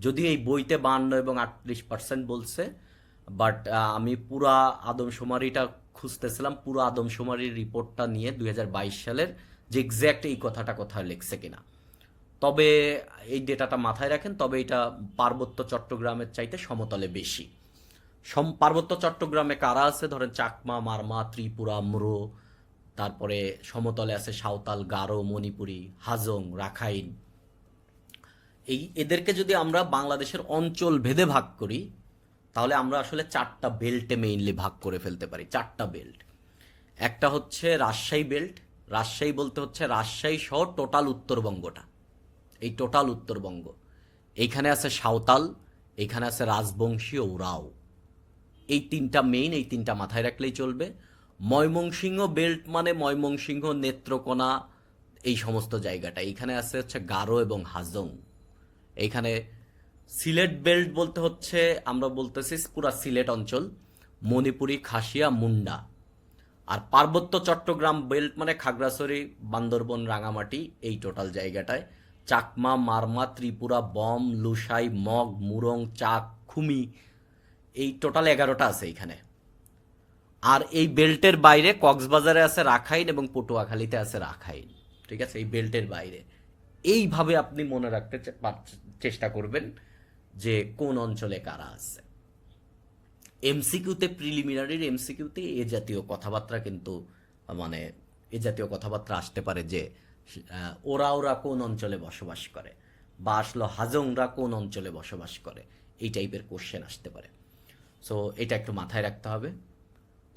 Speaker 1: যদিও এই বইতে 52 এবং 38% বলছে, বাট আমি পুরা আদমশুমারিটা খুঁজতেছিলাম, পুরো আদমশুমারির রিপোর্টটা নিয়ে 2022 সালের, যে এক্স্যাক্ট এই কথাটা কোথায় লিখছে কিনা। তবে এই ডেটাটা মাথায় রাখেন, তবে এটা পার্বত্য চট্টগ্রামের চাইতে সমতলে বেশি। পার্বত্য চট্টগ্রামে কারা আছে, ধরেন চাকমা, মারমা, ত্রিপুরা, ম্রো, তারপরে সমতলে আছে সাঁওতাল, গারো, মণিপুরী, হাজং, রাখাইন। এদেরকে যদি আমরা বাংলাদেশের অঞ্চল ভেদে ভাগ করি, তাহলে আমরা আসলে 4টা বেল্টে মেইনলি ভাগ করে ফেলতে পারি। 4টা বেল্ট। একটা হচ্ছে রাজশাহী বেল্ট। রাজশাহী বলতে হচ্ছে রাজশাহী সহ টোটাল উত্তরবঙ্গটা, এই টোটাল উত্তরবঙ্গ। এইখানে আছে সাঁওতাল, এইখানে আছে রাজবংশী, ওরাও। এই 3টা মেইন, এই 3টা মাথায় রাখলেই চলবে। ময়মনসিংহ বেল্ট মানে ময়মনসিংহ, নেত্রকোনা, এই সমস্ত জায়গাটা। এইখানে আছে হচ্ছে গারো এবং হাজং। এইখানে সিলেট বেল্ট বলতে হচ্ছে, আমরা বলতেছি পুরা সিলেট অঞ্চল, মণিপুরী, খাসিয়া, মুন্ডা। আর পার্বত্য চট্টগ্রাম বেল্ট মানে খাগড়াছড়ি, বান্দরবন, রাঙামাটি, এই টোটাল জায়গাটায় চাকমা, মারমা, ত্রিপুরা, বম, লুসাই, মগ, মুরং, চাক, খুমি, এই টোটাল 11টা আছে এইখানে। আর এই বেল্টের বাইরে কক্সবাজারে আছে রাখাইন এবং পটুয়াখালীতে আছে রাখাইন। ঠিক আছে, এই বেল্টের বাইরে। এইভাবে আপনি মনে রাখতে চেষ্টা করবেন যে কোন অঞ্চলে কারা আছে। এমসিকিউতে, প্রিলিমিনারির এমসিকিউতে এ জাতীয় কথাবার্তা কিন্তু, মানে এ জাতীয় কথাবার্তা আসতে পারে যে ওরা কোন অঞ্চলে বসবাস করে, বা আসলো হাজংরা কোন অঞ্চলে বসবাস করে, এই টাইপের কোশ্চেন আসতে পারে। সো এটা একটু মাথায় রাখতে হবে।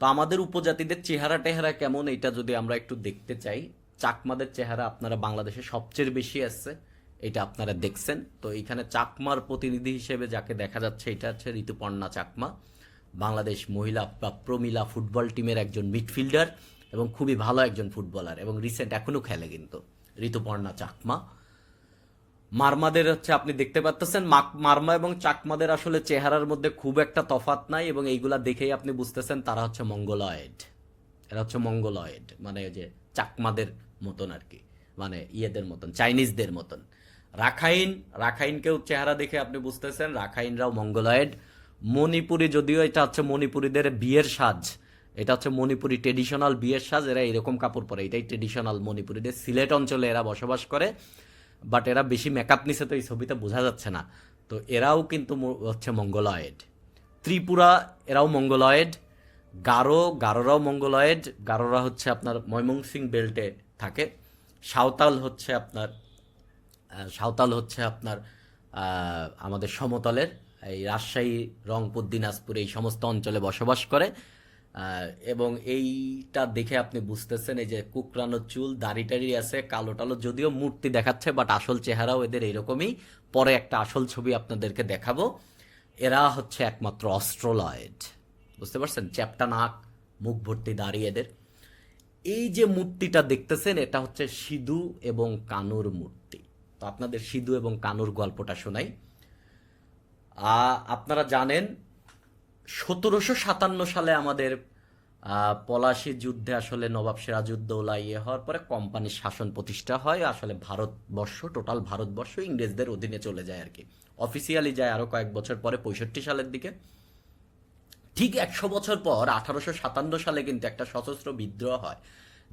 Speaker 1: তো আমাদের উপজাতিদের চেহারা টেহারা কেমন, এটা যদি আমরা একটু দেখতে চাই, চাকমাদের চেহারা আপনারা বাংলাদেশে সবচেয়ে বেশি আসছে, এটা আপনারা দেখছেন। তো এইখানে চাকমার প্রতিনিধি হিসেবে যাকে দেখা যাচ্ছে, এটা হচ্ছে ঋতুপর্ণা চাকমা, বাংলাদেশ মহিলা বা প্রমিলা ফুটবল টিমের একজন মিডফিল্ডার এবং খুবই ভালো একজন ফুটবলার, এবং রিসেন্ট এখনও খেলে কিন্তু ঋতুপর্ণা চাকমা। মারমাদের হচ্ছে আপনি দেখতে পাচ্ছেন, মারমা এবং চাকমাদের আসলে চেহারার মধ্যে খুব একটা তফাৎ নাই, এবং এইগুলা দেখেই আপনি বুঝতেছেন তারা হচ্ছে মঙ্গলয়েড। এরা হচ্ছে মঙ্গলয়েড, মানে যে চাকমাদের মতন আর কি, মানে ইয়েদের মতন, চাইনিজদের মতন। রাখাইনকেও চেহারা দেখে আপনি বুঝতেছেন রাখাইনরাও মঙ্গলয়েড। মণিপুরি, যদিও এটা হচ্ছে মণিপুরীদের বিয়ের সাজ, এটা হচ্ছে মণিপুরি ট্রেডিশনাল বিয়ের সাজ, এরা এরকম কাপড় পরে, এটাই ট্রেডিশনাল মণিপুরীদের। সিলেট অঞ্চলে এরা বসবাস করে, বাট এরা বেশি মেকআপ নিছে তো এই ছবিতে বোঝা যাচ্ছে না। তো এরাও কিন্তু হচ্ছে মঙ্গলয়েড। ত্রিপুরা, এরাও মঙ্গলয়েড। গারোরাও মঙ্গলয়েড। গারোরা হচ্ছে আপনার ময়মনসিং বেল্টে থাকে। সাঁওতাল হচ্ছে আপনার আমাদের সমতলের এই রাজশাহী, রংপুর, দিনাজপুর, এই সমস্ত অঞ্চলে বসবাস করে। এবং এইটা দেখে আপনি বুঝতেছেন এই যে কুকরানো চুল, দাড়ি টাড়ি আছে, কালো টালো, যদিও মূর্তি দেখাচ্ছে, বাট আসল চেহারাও এদের এইরকমই। পরে একটা আসল ছবি আপনাদেরকে দেখাবো। এরা হচ্ছে একমাত্র অস্ট্রোলয়েড, বুঝতে পারছেন? চ্যাপ্টা নাক, মুখ ভর্তি দাড়ি এদের। এই যে মূর্তিটা দেখতেছেন, এটা হচ্ছে সিধু এবং কানুর মূর্তি। তো আপনাদের সিধু এবং কানুর গল্পটা শোনাই। আপনারা জানেন 1757 সালে আমাদের পলাশী যুদ্ধে আসলে নবাব সিরাজউদ্দৌলা হওয়ার পরে কোম্পানির শাসন প্রতিষ্ঠা হয়। আসলে ভারতবর্ষ, টোটাল ভারতবর্ষ ইংরেজদের অধীনে চলে যায় আর কি। অফিসিয়ালি যায় আরো কয়েক বছর পরে, 65 সালের দিকে। ঠিক 100 বছর পর 1857 সালে কিন্তু একটা সশস্ত্র বিদ্রোহ হয়,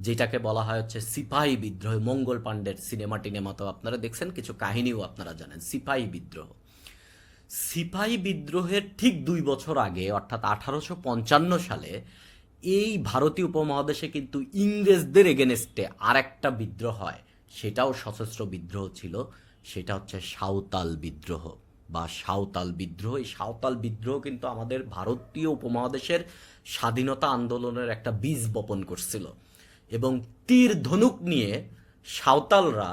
Speaker 1: যেটাকে বলা হয় হচ্ছে সিপাহী বিদ্রোহ। মঙ্গল পাণ্ডের সিনেমা টিনেমা তো আপনারা দেখছেন, কিছু কাহিনীও আপনারা জানেন। সিপাহী বিদ্রোহের ঠিক 2 বছর আগে, অর্থাৎ 1855 সালে, এই ভারতীয় উপমহাদেশে কিন্তু ইংরেজদের এগেনস্টে আর একটা বিদ্রোহ হয়। সেটাও সশস্ত্র বিদ্রোহ ছিল, সেটা হচ্ছে সাঁওতাল বিদ্রোহ বা সাঁওতাল বিদ্রোহ। এই সাঁওতাল বিদ্রোহ কিন্তু আমাদের ভারতীয় উপমহাদেশের স্বাধীনতা আন্দোলনের একটা বীজ বপন করছিল, এবং তীর ধনুক নিয়ে সাঁওতালরা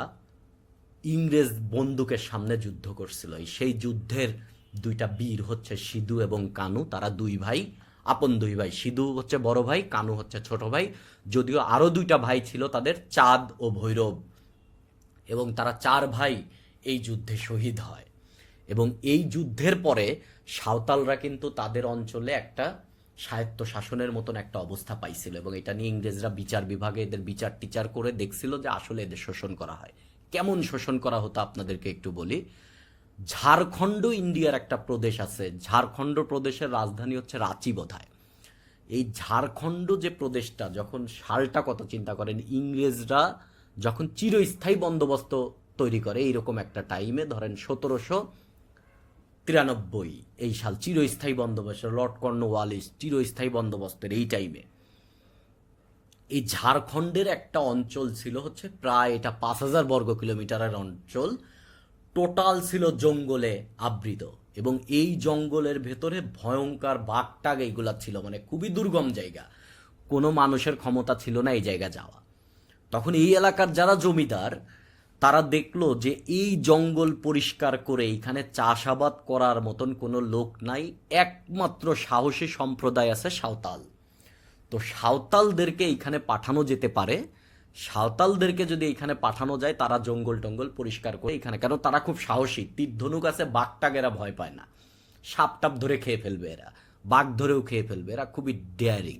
Speaker 1: ইংরেজ বন্দুকের সামনে যুদ্ধ করছিল। সেই যুদ্ধের 2টা বীর হচ্ছে সিধু এবং কানু। তারা 2 ভাই, আপন 2 ভাই। সিধু হচ্ছে বড় ভাই, কানু হচ্ছে ছোট ভাই। যদিও আরো 2টা ভাই ছিল তাদের, চাঁদ ও ভৈরব, এবং তারা 4 ভাই এই যুদ্ধে শহীদ হয়। এবং এই যুদ্ধের পরে সাঁওতালরা কিন্তু তাদের অঞ্চলে একটা স্বায়ত্ত শাসনের মতন একটা অবস্থা পাইছিল, এবং এটা নিয়ে ইংরেজরা বিচার বিভাগে এদের বিচার টিচার করে দেখছিল যে আসলে এদের শোষণ করা হয়। কেমন শোষণ করা হতো আপনাদেরকে একটু বলি। ঝাড়খণ্ড ইন্ডিয়ার একটা প্রদেশ আছে, ঝাড়খণ্ড প্রদেশের রাজধানী হচ্ছে রাঁচি বোধহয়। এই ঝাড়খণ্ড যে প্রদেশটা, যখন সালটা কত চিন্তা করেন, ইংরেজরা যখন চিরস্থায়ী বন্দোবস্ত তৈরি করে এইরকম একটা টাইমে, ধরেন 1793 এই সাল, চিরস্থায়ী বন্দোবস্ত, লর্ড কর্নওয়ালিস চিরস্থায়ী বন্দোবস্তের এই টাইমে এই ঝাড়খণ্ডের একটা অঞ্চল ছিল হচ্ছে প্রায় এটা 5,000 বর্গ কিলোমিটারের অঞ্চল, টোটাল ছিল জঙ্গলে আবৃত, এবং এই জঙ্গলের ভেতরে ভয়ঙ্কর বাঘটাগ এইগুলা ছিল, মানে খুবই দুর্গম জায়গা, কোনো মানুষের ক্ষমতা ছিল না এই জায়গা যাওয়া। তখন এই এলাকার যারা জমিদার তারা দেখলো যে এই জঙ্গল পরিষ্কার করে এখানে চাষাবাদ করার মতন কোনো লোক নাই, একমাত্র সাহসী সম্প্রদায় আছে সাঁওতাল। তো সাঁওতালদেরকে এখানে পাঠানো যেতে পারে, সাঁওতালদেরকে যদি এখানে পাঠানো যায় তারা জঙ্গল টঙ্গল পরিষ্কার করে এখানে, কেন তারা খুব সাহসী, তীর ধনুক আছে, বাঘটাকে এরা ভয় পায় না, সাপ টাপ ধরে খেয়ে ফেলবে এরা, বাঘ ধরেও খেয়ে ফেলবে, এরা খুবই ডেয়ারিং।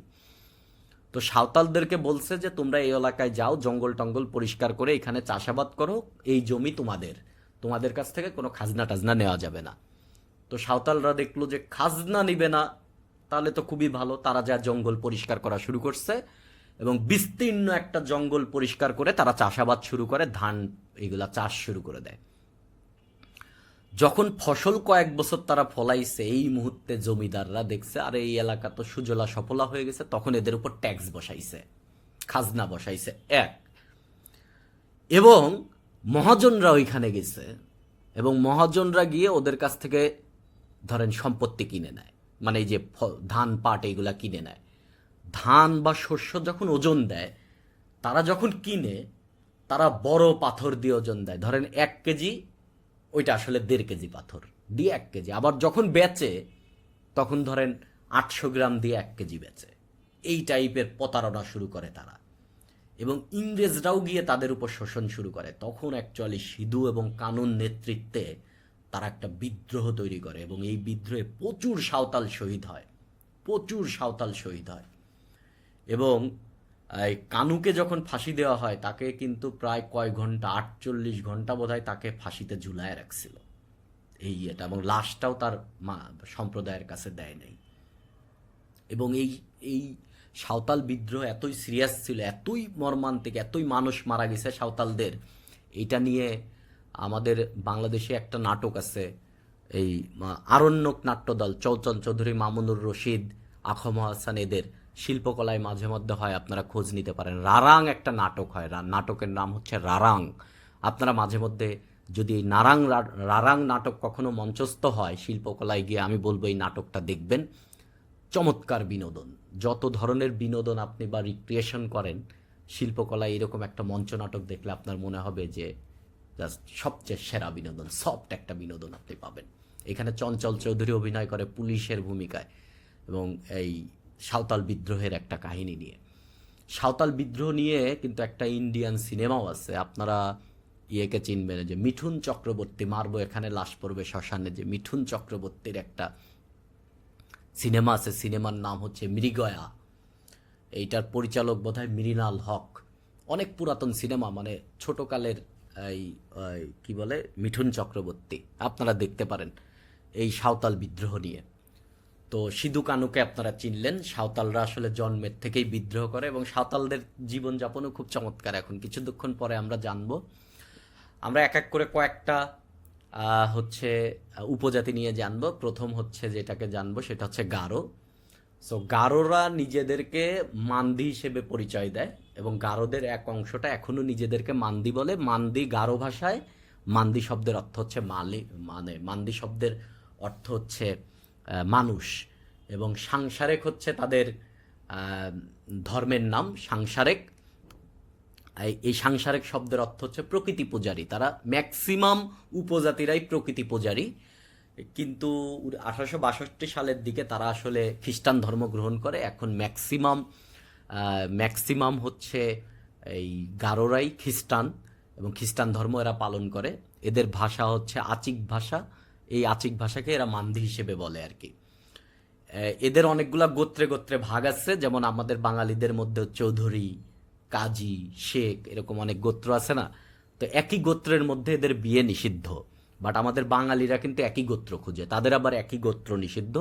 Speaker 1: তো সাঁওতালদেরকে বলছে যে তোমরা এই এলাকায় যাও, জঙ্গল টঙ্গল পরিষ্কার করে এখানে চাষাবাদ করো, এই জমি তোমাদের, তোমাদের কাছ থেকে কোনো খাজনা টাজনা নেওয়া যাবে না। তো সাঁওতালরা দেখলো যে খাজনা নিবে না, তাহলে তো খুবই ভালো, তারা যা জঙ্গল পরিষ্কার করা শুরু করছে এবং বিস্তীর্ণ একটা জঙ্গল পরিষ্কার করে তারা চাষাবাদ শুরু করে, ধান এগুলা চাষ শুরু করে দেয়। যখন ফসল কয়েক বছর তারা ফলাইছে, এই মুহূর্তে জমিদাররা দেখছে আরে এই এলাকা তো সুজলা সফলা হয়ে গেছে, তখন এদের উপর ট্যাক্স বসাইছে, খাজনা বসাইছে এক। এবং মহাজনরা ওইখানে গেছে, এবং মহাজনরা গিয়ে ওদের কাছ থেকে ধরেন সম্পত্তি কিনে নেয়, মানে এই যে ধান পাট এইগুলা কিনে নেয়। ধান বা শস্য যখন ওজন দেয়, তারা যখন কিনে তারা বড় পাথর দিয়ে ওজন দেয়, ধরেন 1 কেজি, ওইটা আসলে 1.5 কেজি পাথর দিয়ে 1 কেজি। আবার যখন বেচে তখন ধরেন 800 গ্রাম দিয়ে 1 কেজি বেচে। এই টাইপের প্রতারণা শুরু করে তারা, এবং ইংরেজরাও গিয়ে তাদের উপর শোষণ শুরু করে। তখন অ্যাকচুয়ালি সিধু এবং কানুন নেতৃত্বে তারা একটা বিদ্রোহ তৈরি করে, এবং এই বিদ্রোহে প্রচুর সাঁওতাল শহীদ হয়, প্রচুর সাঁওতাল শহীদ হয়। এবং এই কানুকে যখন ফাঁসি দেওয়া হয় তাকে কিন্তু প্রায় কয় ঘন্টা, 48 ঘন্টা বোধহয় তাকে ফাঁসিতে ঝুলায় রাখছিল এই এটা, এবং লাশটাও তার সম্প্রদায়ের কাছে দেয় নাই। এবং এই এই সাঁওতাল বিদ্রোহ এতই সিরিয়াস ছিল, এতই মর্মান্তিক, এতই মানুষ মারা গেছে সাঁওতালদের, এটা নিয়ে আমাদের বাংলাদেশে একটা নাটক আছে, এই আরণ্যক নাট্যদল, চৌচন চৌধুরী, মামুনুর রশিদ, আখম হাসান, এদের শিল্পকলায় মাঝে মধ্যে হয়, আপনারা খোঁজ নিতে পারেন। রারাং একটা নাটক হয়, নাটকের নাম হচ্ছে রারাং। আপনারা মাঝে মধ্যে যদি এই রারাং নাটক কখনো মঞ্চস্থ হয় শিল্পকলায় গিয়ে, আমি বলবো এই নাটকটা দেখবেন, চমৎকার বিনোদন। যত ধরনের বিনোদন আপনি বা রিক্রিয়েশন করেন শিল্পকলায়, এরকম একটা মঞ্চ নাটক দেখলে আপনার মনে হবে যে জাস্ট সবচেয়ে সেরা বিনোদন, সফট একটা বিনোদন আপনি পাবেন। এখানে চঞ্চল চৌধুরী অভিনয় করে পুলিশের ভূমিকায়, এবং এই সাঁওতাল বিদ্রোহের একটা কাহিনী নিয়ে। সাঁওতাল বিদ্রোহ নিয়ে কিন্তু একটা ইন্ডিয়ান সিনেমাও আছে, আপনারা ইয়েকে চিনবেন, যে মিঠুন চক্রবর্তী, মারবো এখানে লাশ পড়বে শ্মশানে, যে মিঠুন চক্রবর্তীর একটা সিনেমা আছে, সিনেমার নাম হচ্ছে মৃগয়া। এইটার পরিচালক বোধহয় মৃণাল হক, অনেক পুরাতন সিনেমা, মানে ছোটকালের এই কি বলে মিঠুন চক্রবর্তী, আপনারা দেখতে পারেন এই সাঁওতাল বিদ্রোহ নিয়ে। তো সিধু কানুকে আপনারা চিনলেন, সাঁওতালরা আসলে জন্মের থেকেই বিদ্রোহ করে, এবং সাঁওতালদের জীবনযাপনও খুব চমৎকার। এখন কিছুক্ষণ পরে আমরা জানবো, আমরা এক এক করে কয়েকটা হচ্ছে উপজাতি নিয়ে জানবো। প্রথম হচ্ছে যেটাকে জানবো সেটা হচ্ছে গারো। সো গারোরা নিজেদেরকে মান্দি হিসেবে পরিচয় দেয়, এবং গারোদের এক অংশটা এখনো নিজেদেরকে মান্দি বলে। মান্দি গারো ভাষায় মান্দি শব্দের অর্থ হচ্ছে মান্দি শব্দের অর্থ হচ্ছে মানুষ, এবং সাংসারেক হচ্ছে তাদের ধর্মের নাম, সাংসারেক। এই সাংসারিক শব্দের অর্থ হচ্ছে প্রকৃতি পূজারী। তারা ম্যাক্সিমাম উপজাতিরাই প্রকৃতি পূজারী, কিন্তু 1862 সালের দিকে তারা আসলে খ্রিস্টান ধর্ম গ্রহণ করে। এখন ম্যাক্সিমাম হচ্ছে এই গারোরাই খ্রিস্টান, এবং খ্রিস্টান ধর্ম এরা পালন করে। এদের ভাষা হচ্ছে আচিক ভাষা, এই আচিক ভাষাকে এরা মান্দি হিসেবে বলে আর কি। এদের অনেকগুলা গোত্রে গোত্রে ভাগ আছে, যেমন আমাদের বাঙালিদের মধ্যে চৌধুরী, কাজী, শেখ, এরকম অনেক গোত্র আছে না। তো একই গোত্রের মধ্যে এদের বিয়ে নিষিদ্ধ, বাট আমাদের বাঙালিরা কিন্তু একই গোত্র খুঁজে, তাদের আবার একই গোত্র নিষিদ্ধ।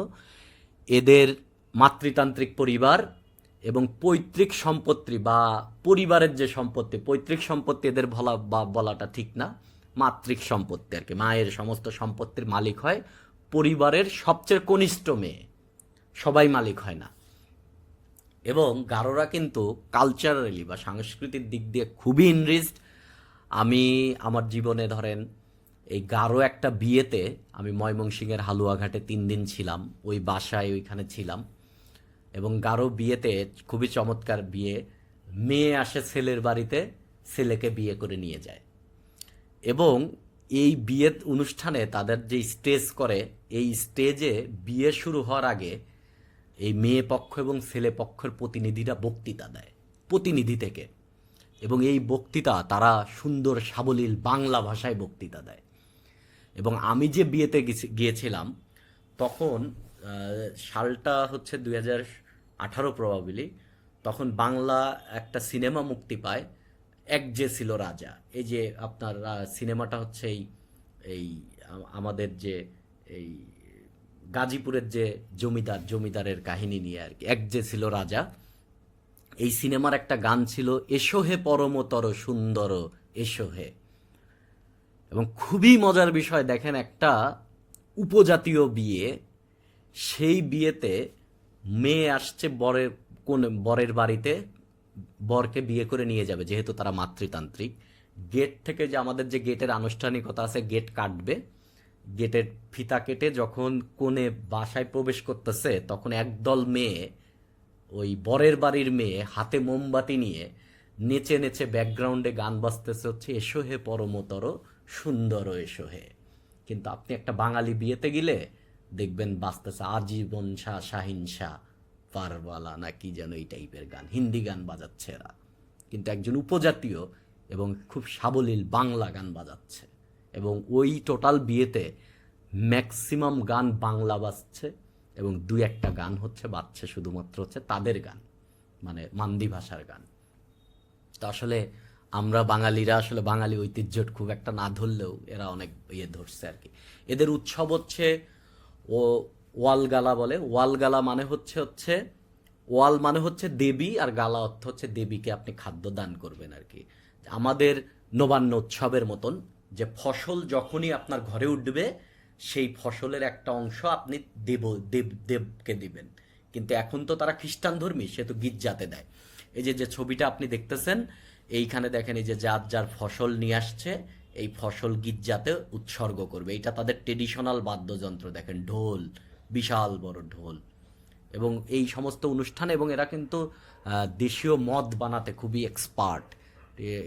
Speaker 1: এদের মাতৃতান্ত্রিক পরিবার এবং পৈতৃক সম্পত্তি বা পরিবারের যে সম্পত্তি, পৈতৃক সম্পত্তি এদের বলাটা ঠিক না, মাতৃক সম্পত্তি আর কি, মায়ের সমস্ত সম্পত্তির মালিক হয় পরিবারের সবচেয়ে কনিষ্ঠ মেয়ে, সবাই মালিক হয় না। এবং গারোরা কিন্তু কালচারালি বা সাংস্কৃতিক দিক দিয়ে খুবই ইনরিচড। আমি আমার জীবনে ধরেন এই গারো একটা বিয়েতে, আমি ময়মনসিংহের হালুয়াঘাটে 3 দিন ছিলাম, ওই বাসায় ওইখানে ছিলাম। এবং গারো বিয়েতে খুবই চমৎকার বিয়ে, মেয়ে আসে ছেলের বাড়িতে, ছেলেকে বিয়ে করে নিয়ে যায়। এবং এই বিয়ের অনুষ্ঠানে তাদের যে স্টেজ করে, এই স্টেজে বিয়ে শুরু হওয়ার আগে এই মেয়ে পক্ষ এবং ছেলে পক্ষের প্রতিনিধিরা বক্তৃতা দেয়, প্রতিনিধি থেকে। এবং এই বক্তৃতা তারা সুন্দর সাবলীল বাংলা ভাষায় বক্তৃতা দেয়। এবং আমি যে বিয়েতে গিয়েছিলাম তখন সালটা হচ্ছে 2018 প্রবাবিলি, তখন বাংলা একটা সিনেমা মুক্তি পায়, এক যে ছিল রাজা। এই যে আপনার সিনেমাটা হচ্ছে এই এই আমাদের যে এই গাজীপুরের যে জমিদারের কাহিনী নিয়ে আর কি, এক যে ছিল রাজা। এই সিনেমার একটা গান ছিল, এসো হে পরমতর সুন্দর এসো হে। এবং খুবই মজার বিষয়, দেখেন একটা উপজাতীয় বিয়ে, সেই বিয়েতে মেয়ে আসছে বরের বাড়িতে, বরকে বিয়ে করে নিয়ে যাবে, যেহেতু তারা মাতৃতান্ত্রিক। গেট থেকে যে আমাদের যে গেটের আনুষ্ঠানিকতা আছে, গেট কাটবে, গেটের ফিতা কেটে যখন কোণে বাসায় প্রবেশ করতেছে, তখন একদল মেয়ে, ওই বরের বাড়ির মেয়ে, হাতে মোমবাতি নিয়ে নেচে নেচে ব্যাকগ্রাউন্ডে গান বাজতেছে হচ্ছে এসো হে পরমতর সুন্দর এসো হে। কিন্তু আপনি একটা বাঙালি বিয়েতে গেলে দেখবেন বাজতেছে আজীবন শাহ শাহিন শাহ পারওয়ালা না কি যেন এই টাইপের গান, হিন্দি গান বাজাচ্ছে এরা। কিন্তু একজন উপজাতীয় এবং খুব সাবলীল বাংলা গান বাজাচ্ছে। এবং ওই টোটাল বিয়েতে ম্যাক্সিমাম গান বাংলা বাজছে, এবং 2-1টা গান হচ্ছে বাজছে শুধুমাত্র হচ্ছে তাদের গান, মানে মান্দি ভাষার গান। তো আসলে আমরা বাঙালিরা আসলে বাঙালি ঐতিহ্য খুব একটা না ধরলেও এরা অনেক ধরছে আর কি। এদের উৎসব হচ্ছে ও ওয়ালগালা বলে। ওয়ালগালা মানে হচ্ছে ওয়াল মানে হচ্ছে দেবী, আর গালা অর্থ হচ্ছে দেবীকে আপনি খাদ্য দান করবেন আর কি। আমাদের নবান্ন উৎসবের মতন, যে ফসল যখনই আপনার ঘরে উঠবে সেই ফসলের একটা অংশ আপনি দেবকে দিবেন। কিন্তু এখন তো তারা খ্রিস্টান ধর্মী, সে তো গির্জাতে দেয়। এই যে ছবিটা আপনি দেখতেছেন, এইখানে দেখেন এই যে যার ফসল নিয়ে আসছে, এই ফসল গির্জাতে উৎসর্গ করবে। এটা তাদের ট্রেডিশনাল বাদ্যযন্ত্র, দেখেন ঢোল, বিশাল বড় ঢোল। এবং এই সমস্ত অনুষ্ঠানে, এবং এরা কিন্তু দেশীয় মদ বানাতে খুবই এক্সপার্ট,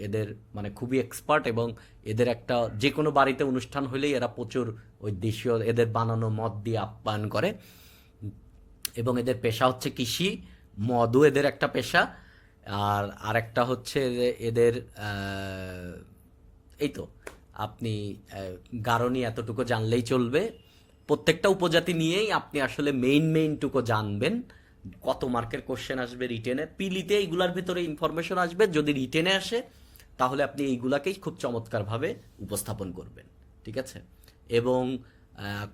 Speaker 1: এদের মানে খুবই এক্সপার্ট। এবং এদের একটা যে কোনো বাড়িতে অনুষ্ঠান হলেই এরা প্রচুর ওই দেশীয় এদের বানানো মদ দিয়ে আপ্যায়ন করে। এবং এদের পেশা হচ্ছে কৃষি, মদও এদের একটা পেশা। আর একটা হচ্ছে এদের এই তো আপনি গারো নিয়ে এতটুকু জানলেই চলবে। প্রত্যেকটা উপজাতি নিয়েই আপনি আসলে মেইনটুকু জানবেন। কত মার্কের কোশ্চেন আসবে রিটেনে, পিলিতে এইগুলার ভিতরে ইনফরমেশন আসবে। যদি রিটেনে আসে তাহলে আপনি এইগুলাকেই খুব চমৎকারভাবে উপস্থাপন করবেন, ঠিক আছে। এবং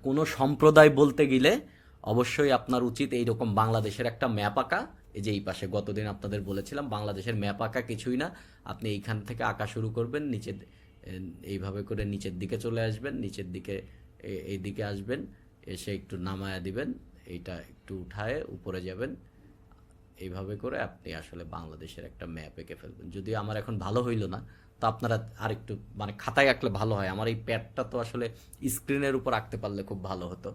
Speaker 1: কোনো সম্প্রদায় বলতে গেলে অবশ্যই আপনার উচিত এইরকম বাংলাদেশের একটা ম্যাপ আঁকা। এই যে এই পাশে গতদিন আপনাদের বলেছিলাম, বাংলাদেশের ম্যাপ আঁকা কিছুই না, আপনি এইখান থেকে আঁকা শুরু করবেন, নিচে এইভাবে করে নিচের দিকে চলে আসবেন, নিচের দিকে এইদিকে আসবেন, এসে একটু নামায়া দিবেন, এইটা একটু উঠায় উপরে যাবেন, এইভাবে করে আপনি আসলে বাংলাদেশের একটা ম্যাপ এঁকে ফেলবেন। যদিও আমার এখন ভালো হইল না, তো আপনারা আরেকটু মানে খাতায় আঁকলে ভালো হয়। আমার এই প্যাডটা তো আসলে স্ক্রিনের উপর আঁকতে পারলে খুব ভালো হতো।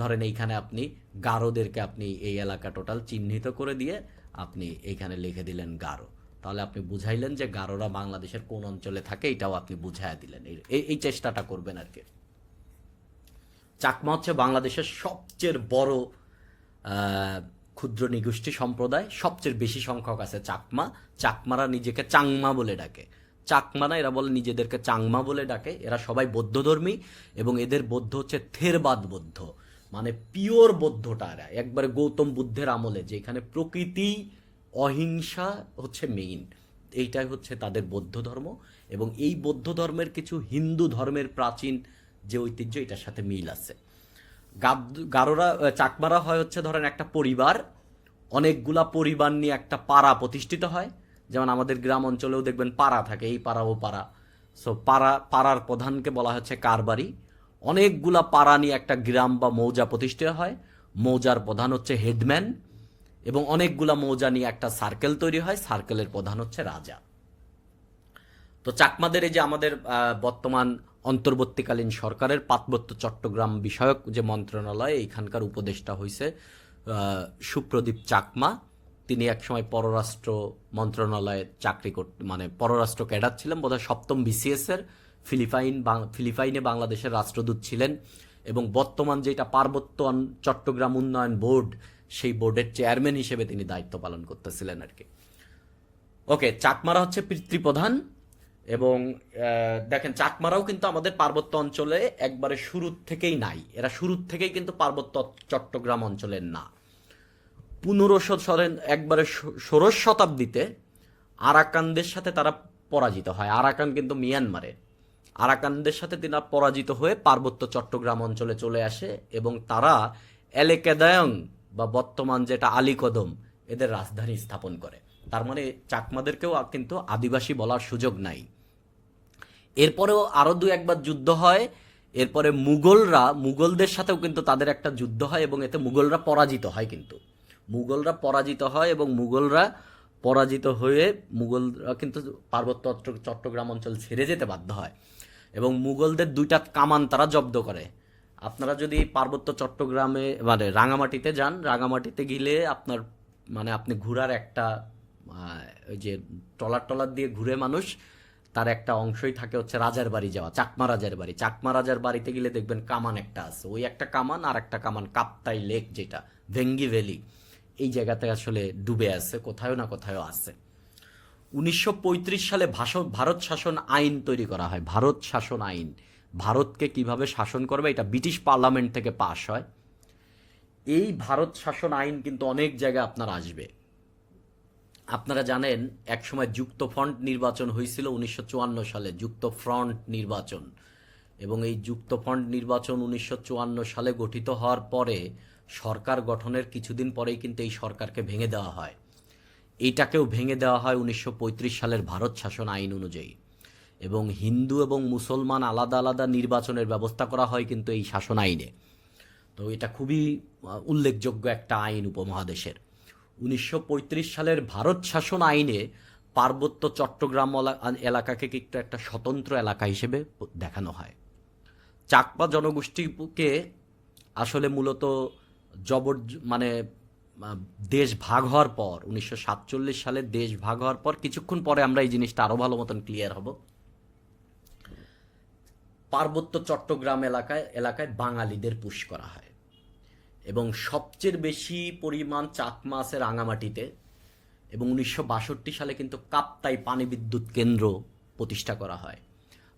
Speaker 1: ধরেন এইখানে আপনি গারোদেরকে আপনি এই এলাকা টোটাল চিহ্নিত করে দিয়ে আপনি এইখানে লিখে দিলেন গারো, তাহলে আপনি বুঝাইলেন যে গারোরা বাংলাদেশের কোন অঞ্চলে থাকে, এটাও আপনি বুঝাইয়া দিলেন। এই চেষ্টাটা করবেন আর কি। চাকমা হচ্ছে বাংলাদেশের সবচেয়ে বড় ক্ষুদ্র নিগোষ্ঠী সম্প্রদায়, সবচেয়ে বেশি সংখ্যক আছে চাকমা। চাকমারা নিজেকে চাংমা বলে ডাকে, চাকমা না, এরা বলে নিজেদেরকে চাংমা বলে ডাকে। এরা সবাই বৌদ্ধধর্মী, এবং এদের বৌদ্ধ হচ্ছে থেরবাদ বৌদ্ধ, মানে পিওর বৌদ্ধটা। এরা একবারে গৌতম বুদ্ধের আমলে, যেখানে প্রকৃতি অহিংসা হচ্ছে মেইন, এইটাই হচ্ছে তাদের বৌদ্ধ ধর্ম। এবং এই বৌদ্ধ ধর্মের কিছু হিন্দু ধর্মের প্রাচীন যে ঐতিহ্য, এটার সাথে মিল আছে। গারোরা চাকমারা হয় হচ্ছে ধরেন একটা পরিবার, অনেকগুলা পরিবার নিয়ে একটা পাড়া প্রতিষ্ঠিত হয়। যেমন আমাদের গ্রাম অঞ্চলেও দেখবেন পাড়া থাকে, এই পাড়া ও পাড়া। সো পাড়ার প্রধানকে বলা হচ্ছে কারবারি। অনেকগুলা পাড়া নিয়ে একটা গ্রাম বা মৌজা প্রতিষ্ঠিত হয়। মৌজার প্রধান হচ্ছে হেডম্যান, এবং অনেকগুলা মৌজা নিয়ে একটা সার্কেল তৈরি হয়, সার্কেলের প্রধান হচ্ছে রাজা। তো চাকমাদের এই যে আমাদের বর্তমান অন্তর্বর্তীকালীন সরকারের পার্বত্য চট্টগ্রাম বিষয়ক যে মন্ত্রণালয়, এইখানকার উপদেষ্টা হয়েছে সুপ্রদীপ চাকমা। তিনি একসময় পররাষ্ট্র মন্ত্রণালয়ে চাকরি করতে, মানে পররাষ্ট্র ক্যাডার ছিলেন, বোধহয় সপ্তম বিসিএস এর। ফিলিপাইনে বাংলাদেশের রাষ্ট্রদূত ছিলেন, এবং বর্তমান যেটা পার্বত্য চট্টগ্রাম উন্নয়ন বোর্ড, সেই বোর্ডের চেয়ারম্যান হিসেবে তিনি দায়িত্ব পালন করতেছিলেন আর কি। ওকে, চাকমারা হচ্ছে পিতৃপ্রধান। এবং দেখেন, চাকমারাও কিন্তু আমাদের পার্বত্য অঞ্চলে একবারে শুরুর থেকেই নাই। এরা শুরুর থেকেই কিন্তু পার্বত্য চট্টগ্রাম অঞ্চলের না। 1500 একবারে ষোড়শ শতাব্দীতে আরাকানদের সাথে তারা পরাজিত হয়। আরাকান কিন্তু মিয়ানমারের। আরাকানদের সাথে তারা পরাজিত হয়ে পার্বত্য চট্টগ্রাম অঞ্চলে চলে আসে, এবং তারা এলেকেদায়ং বা বর্তমান যেটা আলীকদম, এদের রাজধানী স্থাপন করে। তার মানে চাকমাদেরকেও কিন্তু আদিবাসী বলার সুযোগ নাই। এরপরেও আরো দু একবার যুদ্ধ হয়। এরপরে মুঘলদের সাথেও কিন্তু তাদের একটা যুদ্ধ হয়, এবং এতে মুঘলরা পরাজিত হয়। কিন্তু মুঘলরা পরাজিত হয়, এবং মুঘলরা পরাজিত হয়ে মুঘলরা কিন্তু পার্বত্য চট্টগ্রাম অঞ্চল ছেড়ে যেতে বাধ্য হয়, এবং মুঘলদের 2টা কামান তারা জব্দ করে। আপনারা যদি পার্বত্য চট্টগ্রামে মানে রাঙামাটিতে যান, রাঙামাটিতে গেলে আপনার মানে আপনি ঘোরার একটা ওই যে টলার দিয়ে ঘুরে মানুষ, তার একটা অংশই থাকে হচ্ছে রাজার বাড়ি যাওয়া, চাকমা রাজার বাড়ি। চাকমা রাজার বাড়িতে গেলে দেখবেন কামান একটা আছে, ওই একটা কামান, আর একটা কামান কাপ্তাই লেক, যেটা ভেঙ্গি ভ্যালি, এই জায়গাতে আসলে ডুবে আছে, কোথাও না কোথাও আছে। 1935 সালে ভারত শাসন আইন তৈরি করা হয়। ভারত শাসন আইন, ভারতকে কিভাবে শাসন করবে, এটা ব্রিটিশ পার্লামেন্ট থেকে পাশ হয়। এই ভারত শাসন আইন কিন্তু অনেক জায়গায় আপনার আসবে। আপনারা জানেন একসময় যুক্তফ্রন্ট নির্বাচন হয়েছিল 1954 সালে, যুক্তফ্রন্ট নির্বাচন। এবং এই যুক্তফ্রন্ট নির্বাচন 1954 সালে গঠিত হওয়ার পরে সরকার গঠনের কিছুদিন পরেই কিন্তু এই সরকারকে ভেঙে দেওয়া হয়। এইটাকেও ভেঙে দেওয়া হয় 1935 সালের ভারত শাসন আইন অনুযায়ী। এবং হিন্দু এবং মুসলমান আলাদা আলাদা নির্বাচনের ব্যবস্থা করা হয় কিন্তু এই শাসন আইনে। তো এটা খুবই উল্লেখযোগ্য একটা আইন উপমহাদেশের। 1935 সালের ভারত শাসন আইনে পার্বত্য চট্টগ্রাম এলাকাকে কিন্তু একটা স্বতন্ত্র এলাকা হিসেবে দেখানো হয়। চাকমা জনগোষ্ঠীকে আসলে মূলত মানে দেশ ভাগ হওয়ার পর, 1947 সালে দেশ ভাগ হওয়ার পর কিছুক্ষণ পরে আমরা এই জিনিসটা আরো ভালো মতন ক্লিয়ার হব। পার্বত্য চট্টগ্রাম এলাকায় বাঙালিদের পুশ করা হয়, এবং সবচেয়ে বেশি পরিমাণ চাকমা আছে রাঙামাটিতে। এবং 1962 সালে কিন্তু কাপ্তাই পানি বিদ্যুৎ কেন্দ্র প্রতিষ্ঠা করা হয়।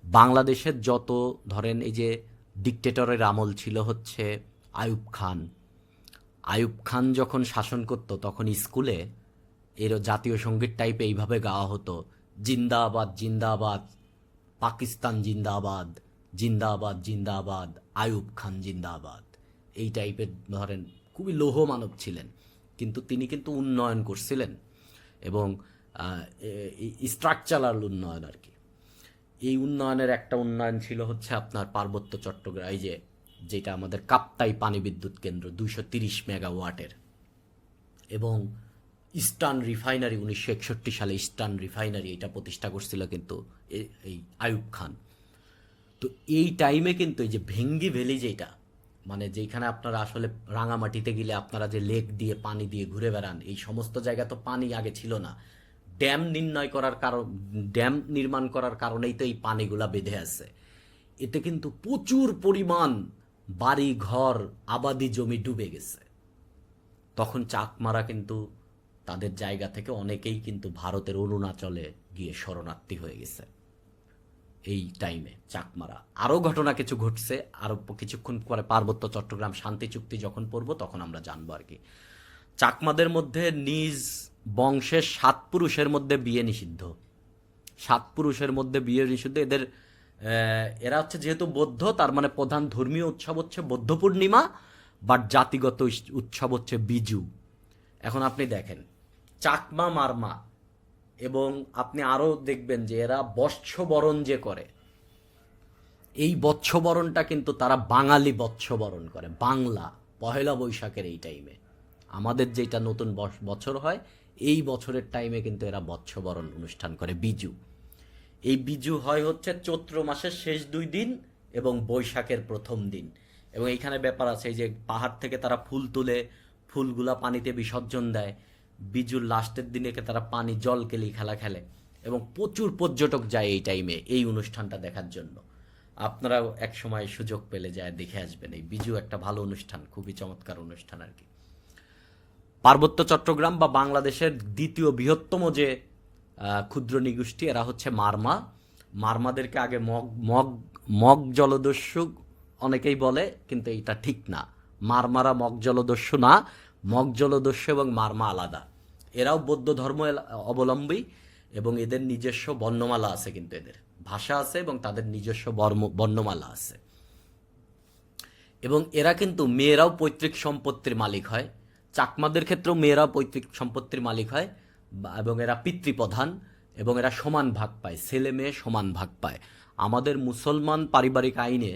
Speaker 1: বাংলাদেশের যত ধরেন এই যে ডিকটেটরের আমল ছিল হচ্ছে আইয়ুব খান যখন শাসন করত, তখন স্কুলে এর জাতীয় সঙ্গীত টাইপে এইভাবে গাওয়া হতো, জিন্দাবাদ জিন্দাবাদ পাকিস্তান জিন্দাবাদ, জিন্দাবাদ জিন্দাবাদ আইয়ুব খান জিন্দাবাদ। এই টাইপের ধরেন খুবই লৌহ মানব ছিলেন, কিন্তু তিনি কিন্তু উন্নয়ন করছিলেন, এবং স্ট্রাকচারাল উন্নয়ন আর কি। এই উন্নয়নের একটা উন্নয়ন ছিল হচ্ছে আপনার পার্বত্য চট্টগ্রাম, এই যেটা আমাদের কাপ্তাই পানি বিদ্যুৎ কেন্দ্র 230 মেগাওয়াটের, এবং ইস্টার্ন রিফাইনারি 1961 সালে ইস্টার্ন রিফাইনারি এটা প্রতিষ্ঠা করছিল কিন্তু এই আইয়ুব খান। তো এই টাইমে কিন্তু এই যে ভেঙ্গি ভ্যালি, যেটা মানে যেখানে আপনারা আসলে রাঙামাটিতে গেলে আপনারা যে লেক দিয়ে পানি দিয়ে ঘুরে বেড়ান, এই সমস্ত জায়গা তো পানি আগে ছিল না। ড্যাম নির্মাণ করার কারণেই তো এই পানিগুলা বেঁধে আছে। এতে কিন্তু প্রচুর পরিমাণ বাড়ি ঘর আবাদি জমি ডুবে গেছে। তখন চাকমারা কিন্তু তাদের জায়গা থেকে অনেকেই কিন্তু ভারতের অরুণাচলে গিয়ে শরণার্থী হয়ে গেছে এই টাইমে চাকমারা। আরও ঘটনা কিছু ঘটছে, আরও কিছুক্ষণ পরে পার্বত্য চট্টগ্রাম শান্তি চুক্তি যখন পড়ব তখন আমরা জানবো আর কি। চাকমাদের মধ্যে নিজ বংশের 7 পুরুষের মধ্যে বিয়ে নিষিদ্ধ। 7 পুরুষের মধ্যে বিয়ে নিষিদ্ধ। এরা হচ্ছে যেহেতু বৌদ্ধ, তার মানে প্রধান ধর্মীয় উৎসব হচ্ছে বৌদ্ধ পূর্ণিমা, বাট জাতিগত উৎসব হচ্ছে বিজু। এখন আপনি দেখেন, চাকমা মারমা এবং আপনি আরও দেখবেন যে এরা বৎসবরণ যে করে, এই বৎসবরণটা কিন্তু তারা বাঙালি বৎসবরণ করে, বাংলা পহেলা বৈশাখের এই টাইমে। আমাদের যেটা নতুন বছর হয় এই বছরের টাইমে কিন্তু এরা বৎসবরণ অনুষ্ঠান করে, বিজু। এই বিজু হয় হচ্ছে চৈত্র মাসের শেষ 2 দিন এবং বৈশাখের প্রথম দিন। এবং এইখানে ব্যাপার আছে, এই যে পাহাড় থেকে তারা ফুল তুলে ফুলগুলা পানিতে বিসর্জন দেয়, বিজুর লাস্টের দিনে তারা পানি জল কেলি খেলা খেলে এবং প্রচুর পর্যটক যায় এই টাইমে এই অনুষ্ঠানটা দেখার জন্য। আপনারাও এক সময় সুযোগ পেলে যায় দেখে আসবেন, এই বিজু একটা ভালো অনুষ্ঠান, খুবই চমৎকার অনুষ্ঠান আর কি। পার্বত্য চট্টগ্রাম বা বাংলাদেশের দ্বিতীয় বৃহত্তম যে ক্ষুদ্র নৃগোষ্ঠী, এরা হচ্ছে মারমা। মারমাদেরকে আগে মগ মগ মগ জলদস্যু অনেকেই বলে, কিন্তু এটা ঠিক না। মারমারা মগ জলদস্যু না, মগ জলদস্যু এবং মারমা আলাদা। এরাও বৌদ্ধ ধর্ম অবলম্বী এবং এদের নিজস্ব বর্ণমালা আছে, কিন্তু এদের ভাষা আছে এবং তাদের নিজস্ব বর্ণমালা আছে। এবং এরা কিন্তু মেয়েরাও পৈতৃক সম্পত্তির মালিক হয়। চাকমাদের ক্ষেত্রেও মেয়েরা পৈতৃক সম্পত্তির মালিক হয় এবং এরা পিতৃপ্রধান এবং এরা সমান ভাগ পায়, ছেলে মেয়ে সমান ভাগ পায়। আমাদের মুসলমান পারিবারিক আইনে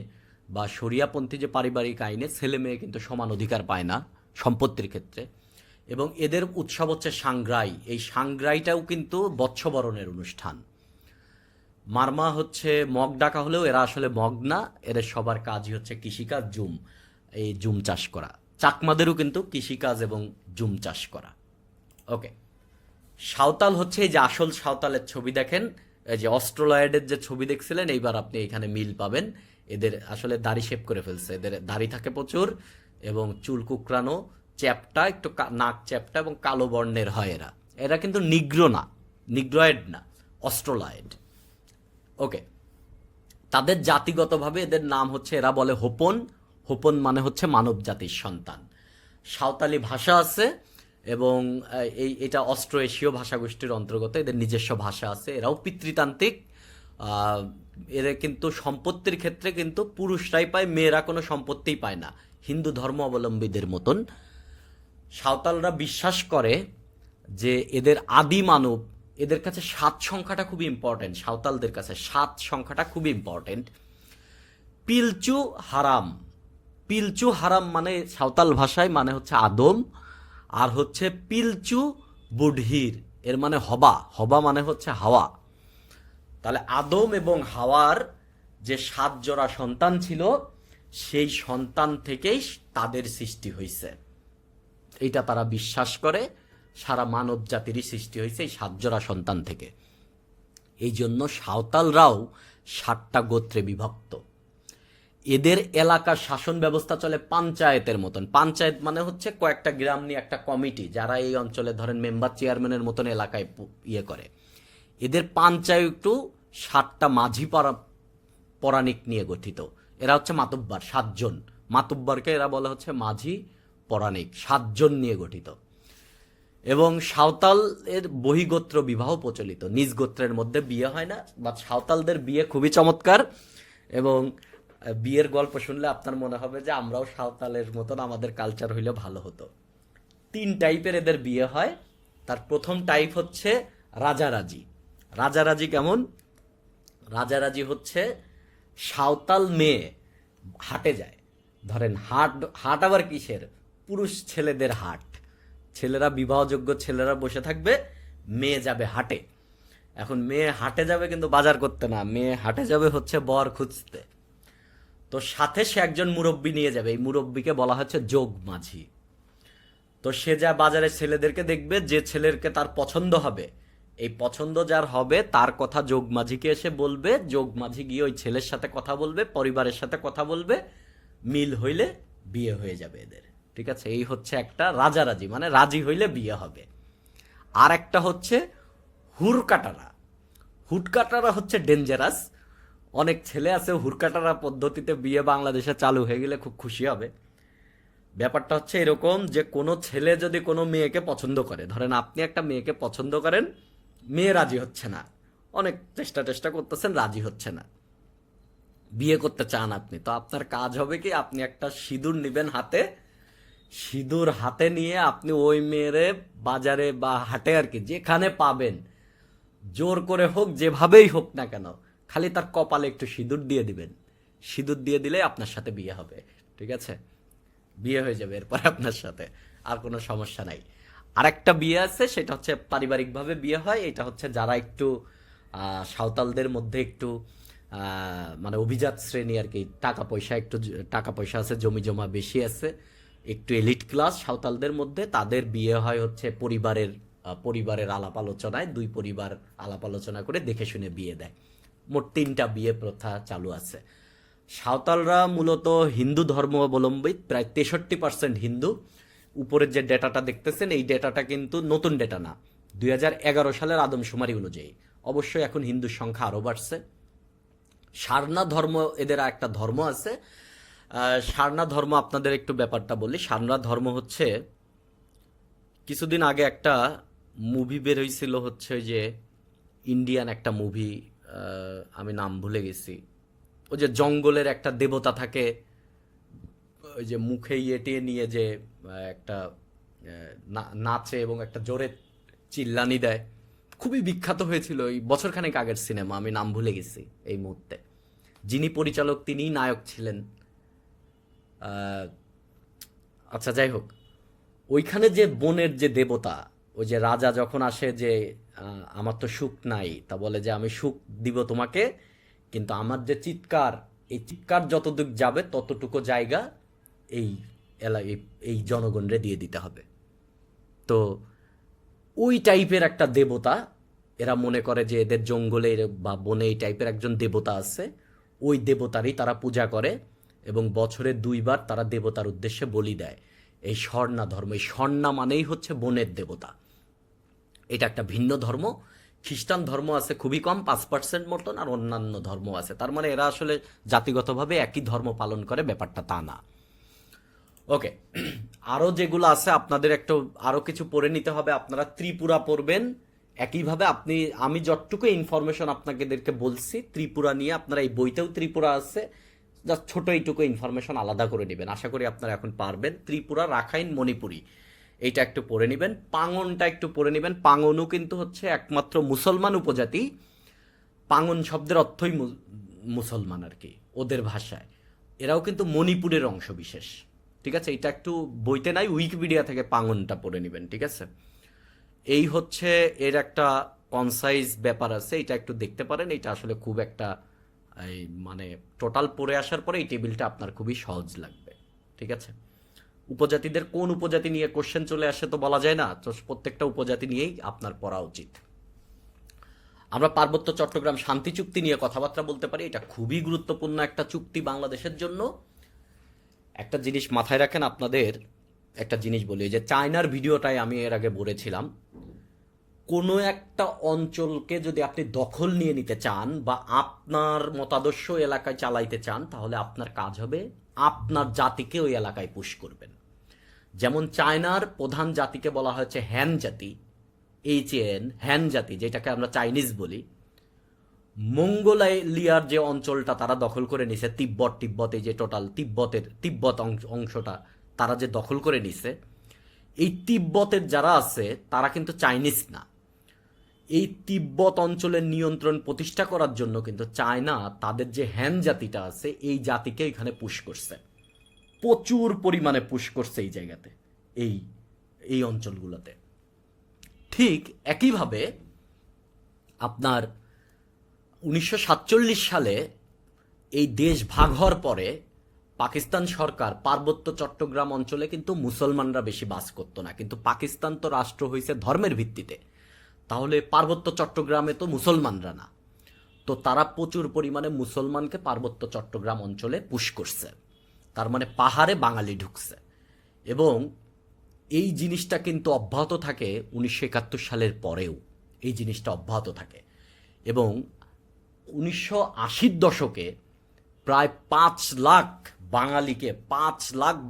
Speaker 1: বা শরিয়াপন্থী যে পারিবারিক আইনে ছেলে মেয়ে কিন্তু সমান অধিকার পায় না সম্পত্তির ক্ষেত্রে। এবং এদের উৎসব হচ্ছে সাংগ্রাই। এই সাংগ্রাইটাও কিন্তু বৎসবরণের অনুষ্ঠান। মারমা হচ্ছে মগ ডাকা হলেও এরা আসলে মগ না, এদের সবার কাজই হচ্ছে কৃষিকাজ, এই জুম চাষ করা। চাকমাদেরও কিন্তু কৃষিকাজ এবং জুম চাষ করা। ওকে, সাঁওতাল হচ্ছে এই যে আসল সাঁওতালের ছবি দেখেন, এই যে অস্ট্রোলয়েডের যে ছবি দেখছিলেন, এইবার আপনি এখানে মিল পাবেন। এদের আসলে দাড়ি শেপ করে ফেলছে, এদের দাড়ি থাকে প্রচুর এবং চুল কুকরানো, চ্যাপটা একটু নাক চ্যাপটা এবং কালো বর্ণের হয় এরা। এরা কিন্তু নিগ্রো না, নিগ্রয়েড না, অস্ট্রোলয়েড। ওকে, তাদের জাতিগতভাবে এদের নাম হচ্ছে, এরা বলে হোপন। হোপন মানে হচ্ছে মানব জাতির সন্তান। সাঁওতালি ভাষা আছে এবং এটা অস্ট্রো এশীয় ভাষাগোষ্ঠীর অন্তর্গত, এদের নিজস্ব ভাষা আছে। এরাও পিতৃতান্ত্রিক। এরা কিন্তু সম্পত্তির ক্ষেত্রে কিন্তু পুরুষরাই পায়, মেয়েরা কোনো সম্পত্তিই পায় না, হিন্দু ধর্ম অবলম্বীদের মতন। সাঁওতালরা বিশ্বাস করে যে এদের আদি মানব, এদের কাছে 7 সংখ্যাটা খুবই ইম্পর্টেন্ট। সাঁওতালদের কাছে 7 সংখ্যাটা খুবই ইম্পর্টেন্ট। পিলচু হারাম, পিলচু হারাম মানে সাঁওতাল ভাষায় মানে হচ্ছে আদম, আর হচ্ছে পিলচু বুঢ়ীর, এর মানে হবা, হবা মানে হচ্ছে হাওয়া। তাহলে আদম এবং হাওয়ার যে 7 জোড়া সন্তান ছিল, সেই সন্তান থেকেই তাদের সৃষ্টি হয়েছে, এইটা তারা বিশ্বাস করে। সারা মানব জাতিরই সৃষ্টি হয়েছে এই 7 জোড়া সন্তান থেকে। এই জন্য সাঁওতালরাও 7টা গোত্রে বিভক্ত। এদের এলাকার শাসন ব্যবস্থা চলে পঞ্চায়েতের মতন। পঞ্চায়েত মানে হচ্ছে কয়েকটা গ্রাম নিয়ে একটা কমিটি, যারা এই অঞ্চলে ধরেন মেম্বার চেয়ারম্যানের মতন এলাকায় ইয়ে করে। এদের পঞ্চায়েতও 7টা মাঝি পৌরাণিক নিয়ে গঠিত। এরা হচ্ছে মাতব্বার, 7 জন। মাতব্বরকে এরা বলা হচ্ছে মাঝি পৌরাণিক, 7 জন নিয়ে গঠিত। এবং সাঁওতাল এর বহিগোত্র বিবাহ প্রচলিত, নিজ গোত্রের মধ্যে বিয়ে হয় না। বা সাঁওতালদের বিয়ে খুবই চমৎকার এবং বিয়ের গল্প শুনলে আপনার মনে হবে যে আমরাও সাঁওতালের মতন আমাদের কালচার হইলে ভালো হতো। 3 টাইপের এদের বিয়ে হয়। তার প্রথম টাইপ হচ্ছে রাজারাজি। রাজারাজি কেমন? রাজারাজি হচ্ছে সাঁওতাল মেয়ে হাটে যায়, ধরেন হাট, হাট আবার কিসের? পুরুষ ছেলেদের হাট। ছেলেরা, বিবাহযোগ্য ছেলেরা বসে থাকবে, মেয়ে যাবে হাটে। এখন মেয়ে হাটে যাবে কিন্তু বাজার করতে না, মেয়ে হাটে যাবে হচ্ছে বর খুঁজতে। তো সাথে সে একজন মুরব্বী নিয়ে যাবে, এই মুরব্বীকে বলা হচ্ছে যোগ মাঝি। তো সে যা বাজারে ছেলেদেরকে দেখবে, যে ছেলেরকে তার পছন্দ হবে, এই পছন্দ যার হবে তার কথা যোগ মাঝিকে এসে বলবে। যোগ মাঝি গিয়ে ওই ছেলের সাথে কথা বলবে, পরিবারের সাথে কথা বলবে, মিল হইলে বিয়ে হয়ে যাবে এদের। ঠিক আছে, এই হচ্ছে একটা রাজারাজি, মানে রাজি হইলে বিয়ে হবে। আর একটা হচ্ছে হুরকাটারা। হুটকাটারা হচ্ছে ডেঞ্জারাস। অনেক ছেলে আছে হুরকাটারা পদ্ধতিতে বিয়ে বাংলাদেশে চালু হয়ে গেলে খুব খুশি হবে। ব্যাপারটা হচ্ছে এরকম যে কোনো ছেলে যদি কোনো মেয়েকে পছন্দ করে, ধরেন আপনি একটা মেয়েকে পছন্দ করেন, মেয়ে রাজি হচ্ছে না, অনেক চেষ্টা করতেছেন, রাজি হচ্ছে না, বিয়ে করতে চান আপনি, তো আপনার কাজ হবে কি, আপনি একটা সিঁদুর নিবেন হাতে, সিঁদুর হাতে নিয়ে আপনি ওই মেয়েরে বাজারে বা হাটে আর কি যেখানে পাবেন জোর করে হোক, যেভাবেই হোক না কেন, খালি তার কপালে একটু সিঁদুর দিয়ে দিবেন। সিঁদুর দিয়ে দিলে আপনার সাথে বিয়ে হবে, ঠিক আছে? বিয়ে হয়ে যাবে এরপর আপনার সাথে, আর কোনো সমস্যা নাই। আরেকটা বিয়ে আছে, সেটা হচ্ছে পারিবারিকভাবে বিয়ে হয়। এটা হচ্ছে যারা একটু সাঁওতালদের মধ্যে একটু মানে অভিজাত শ্রেণী আর কি, টাকা পয়সা একটু টাকা পয়সা আছে, জমি জমা বেশি আছে, একটু এলিট ক্লাস সাঁওতালদের মধ্যে, তাদের বিয়ে হয় হচ্ছে পরিবারের আলাপ আলোচনায়। দুই পরিবার আলাপ আলোচনা করে দেখে শুনে বিয়ে দেয়। মোট 3টা বিয়ে প্রথা চালু আছে। সাঁওতালরা মূলত হিন্দু ধর্মাবলম্বী, প্রায় 63% হিন্দু। উপরের যে ডেটাটা দেখতেছেন, এই ডেটাটা কিন্তু নতুন ডেটা না, 2011 সালের আদমশুমারি অনুযায়ী। অবশ্যই এখন হিন্দুর সংখ্যা আরও বাড়ছে। সারনা ধর্ম এদের একটা ধর্ম আছে। সারনা ধর্ম আপনাদের একটু ব্যাপারটা বলি। সারনা ধর্ম হচ্ছে, কিছুদিন আগে একটা মুভি বের হয়েছিল, হচ্ছে ওই যে ইন্ডিয়ান একটা মুভি, আমি নাম ভুলে গেছি। ওই যে জঙ্গলের একটা দেবতা থাকে, ওই যে মুখে ইয়েটিয়ে নিয়ে যে একটা নাচে এবং একটা জোরে চিল্লানি দেয়, খুবই বিখ্যাত হয়েছিল। ওই বছরখানেক আগের সিনেমা, আমি নাম ভুলে গেছি এই মুহূর্তে। যিনি পরিচালক তিনিই নায়ক ছিলেন। আচ্ছা, যাই হোক, ওইখানে যে বনের যে দেবতা, ওই যে রাজা যখন আসে যে আমার তো সুখ নাই, তা বলে যে আমি সুখ দিব তোমাকে, কিন্তু আমার যে চিৎকার, এই চিৎকার যতটুক যাবে ততটুকু জায়গা এই এই জনগণরে দিয়ে দিতে হবে। তো ওই টাইপের একটা দেবতা, এরা মনে করে যে এদের জঙ্গলে বা বনে এই টাইপের একজন দেবতা আছে, ওই দেবতারই তারা পূজা করে এবং বছরে 2বার তারা দেবতার উদ্দেশ্যে বলি দেয়। এই স্বর্ণা ধর্ম, এই স্বর্ণা মানেই হচ্ছে বনের দেবতা। এটা একটা ভিন্ন ধর্ম। খ্রিস্টান ধর্ম আছে খুবই কম, 5% মতন, আর অন্যান্য ধর্ম আছে। তার মানে এরা আসলে জাতিগতভাবে একই ধর্ম পালন করে, ব্যাপারটা তা না। ওকে, আরও যেগুলো আছে আপনাদের একটু আরও কিছু পড়ে নিতে হবে। আপনারা ত্রিপুরা পড়বেন একইভাবে। আমি যতটুকু ইনফরমেশন আপনাদেরকে বলছি ত্রিপুরা নিয়ে, আপনারা এই বইতেও ত্রিপুরা আছে, জাস্ট ছোট এইটুকু ইনফরমেশন আলাদা করে নেবেন। আশা করি আপনারা এখন পারবেন। ত্রিপুরা, রাখাইন, মণিপুরি, এইটা একটু পড়ে নেবেন। পাঙ্গনটা একটু পড়ে নেবেন। পাঙ্গনও কিন্তু হচ্ছে একমাত্র মুসলমান উপজাতি। পাঙ্গন শব্দের অর্থই মুসলমান আর কি ওদের ভাষায়। এরাও কিন্তু মণিপুরের অংশ বিশেষ, ঠিক আছে? এটা একটু বইতে নাই, উইকিপিডিয়া থেকে পাঙ্গনটা পড়ে নেবেন, ঠিক আছে? এই হচ্ছে এর একটা কনসাইজ ব্যাপার আছে, এটা একটু দেখতে পারেন। এটা আসলে খুব একটা এই মানে টোটাল পড়ে আসার পরে এই টেবিলটা আপনার খুবই সহজ লাগবে, ঠিক আছে? উপজাতিদের কোন উপজাতি নিয়ে কোশ্চেন চলে আসে তো বলা যায় না, তো প্রত্যেকটা উপজাতি নিয়েই আপনার পড়া উচিত। আমরা পার্বত্য চট্টগ্রাম শান্তি চুক্তি নিয়ে কথাবার্তা বলতে পারি। এটা খুবই গুরুত্বপূর্ণ একটা চুক্তি বাংলাদেশের জন্য। একটা জিনিস মাথায় রাখেন, আপনাদের একটা জিনিস বলি, যে চায়নার ভিডিওটাই আমি এর আগে বলেছিলাম, কোনো একটা অঞ্চলকে যদি আপনি দখল নিয়ে নিতে চান বা আপনার মতাদর্শ এলাকায় চালাইতে চান, তাহলে আপনার কাজ হবে আপনার জাতিকে ওই এলাকায় পুশ করবেন। যেমন চায়নার প্রধান জাতিকে বলা হয়েছে হ্যান জাতি, HAN, হ্যান জাতি, যেটাকে আমরা চাইনিজ বলি। মঙ্গোলিয়ার যে অঞ্চলটা তারা দখল করে নিছে, তিব্বত, এই যে টোটাল তিব্বত অংশটা তারা যে দখল করে নিছে, এই তিব্বতের যারা আছে তারা কিন্তু চাইনিজ না। এই তিব্বত অঞ্চলের নিয়ন্ত্রণ প্রতিষ্ঠা করার জন্য কিন্তু চায়না তাদের যে হ্যান জাতিটা আছে, এই জাতিকে এখানে পুশ করছে, প্রচুর পরিমাণে পুশ করছে এই জায়গাতে, এই অঞ্চলগুলোতে। ঠিক একইভাবে আপনার 1947 সালে এই দেশ ভাগ হওয়ার পরে পাকিস্তান সরকার পার্বত্য চট্টগ্রাম অঞ্চলে কিন্তু মুসলমানরা বেশি বাস করতো না, কিন্তু পাকিস্তান তো রাষ্ট্র হয়েছে ধর্মের ভিত্তিতে, তাহলে পার্বত্য চট্টগ্রামে তো মুসলমানরা না, তো তারা প্রচুর পরিমাণে মুসলমানকে পার্বত্য চট্টগ্রাম অঞ্চলে পুশ করছে। তার মানে পাহাড়ে বাঙালি ঢুকছে। এবং এই জিনিসটা কিন্তু অব্যাহত থাকে 1971 সালের পরেও, এই জিনিসটা অব্যাহত থাকে। এবং 1980-র দশকে প্রায় 5 লাখ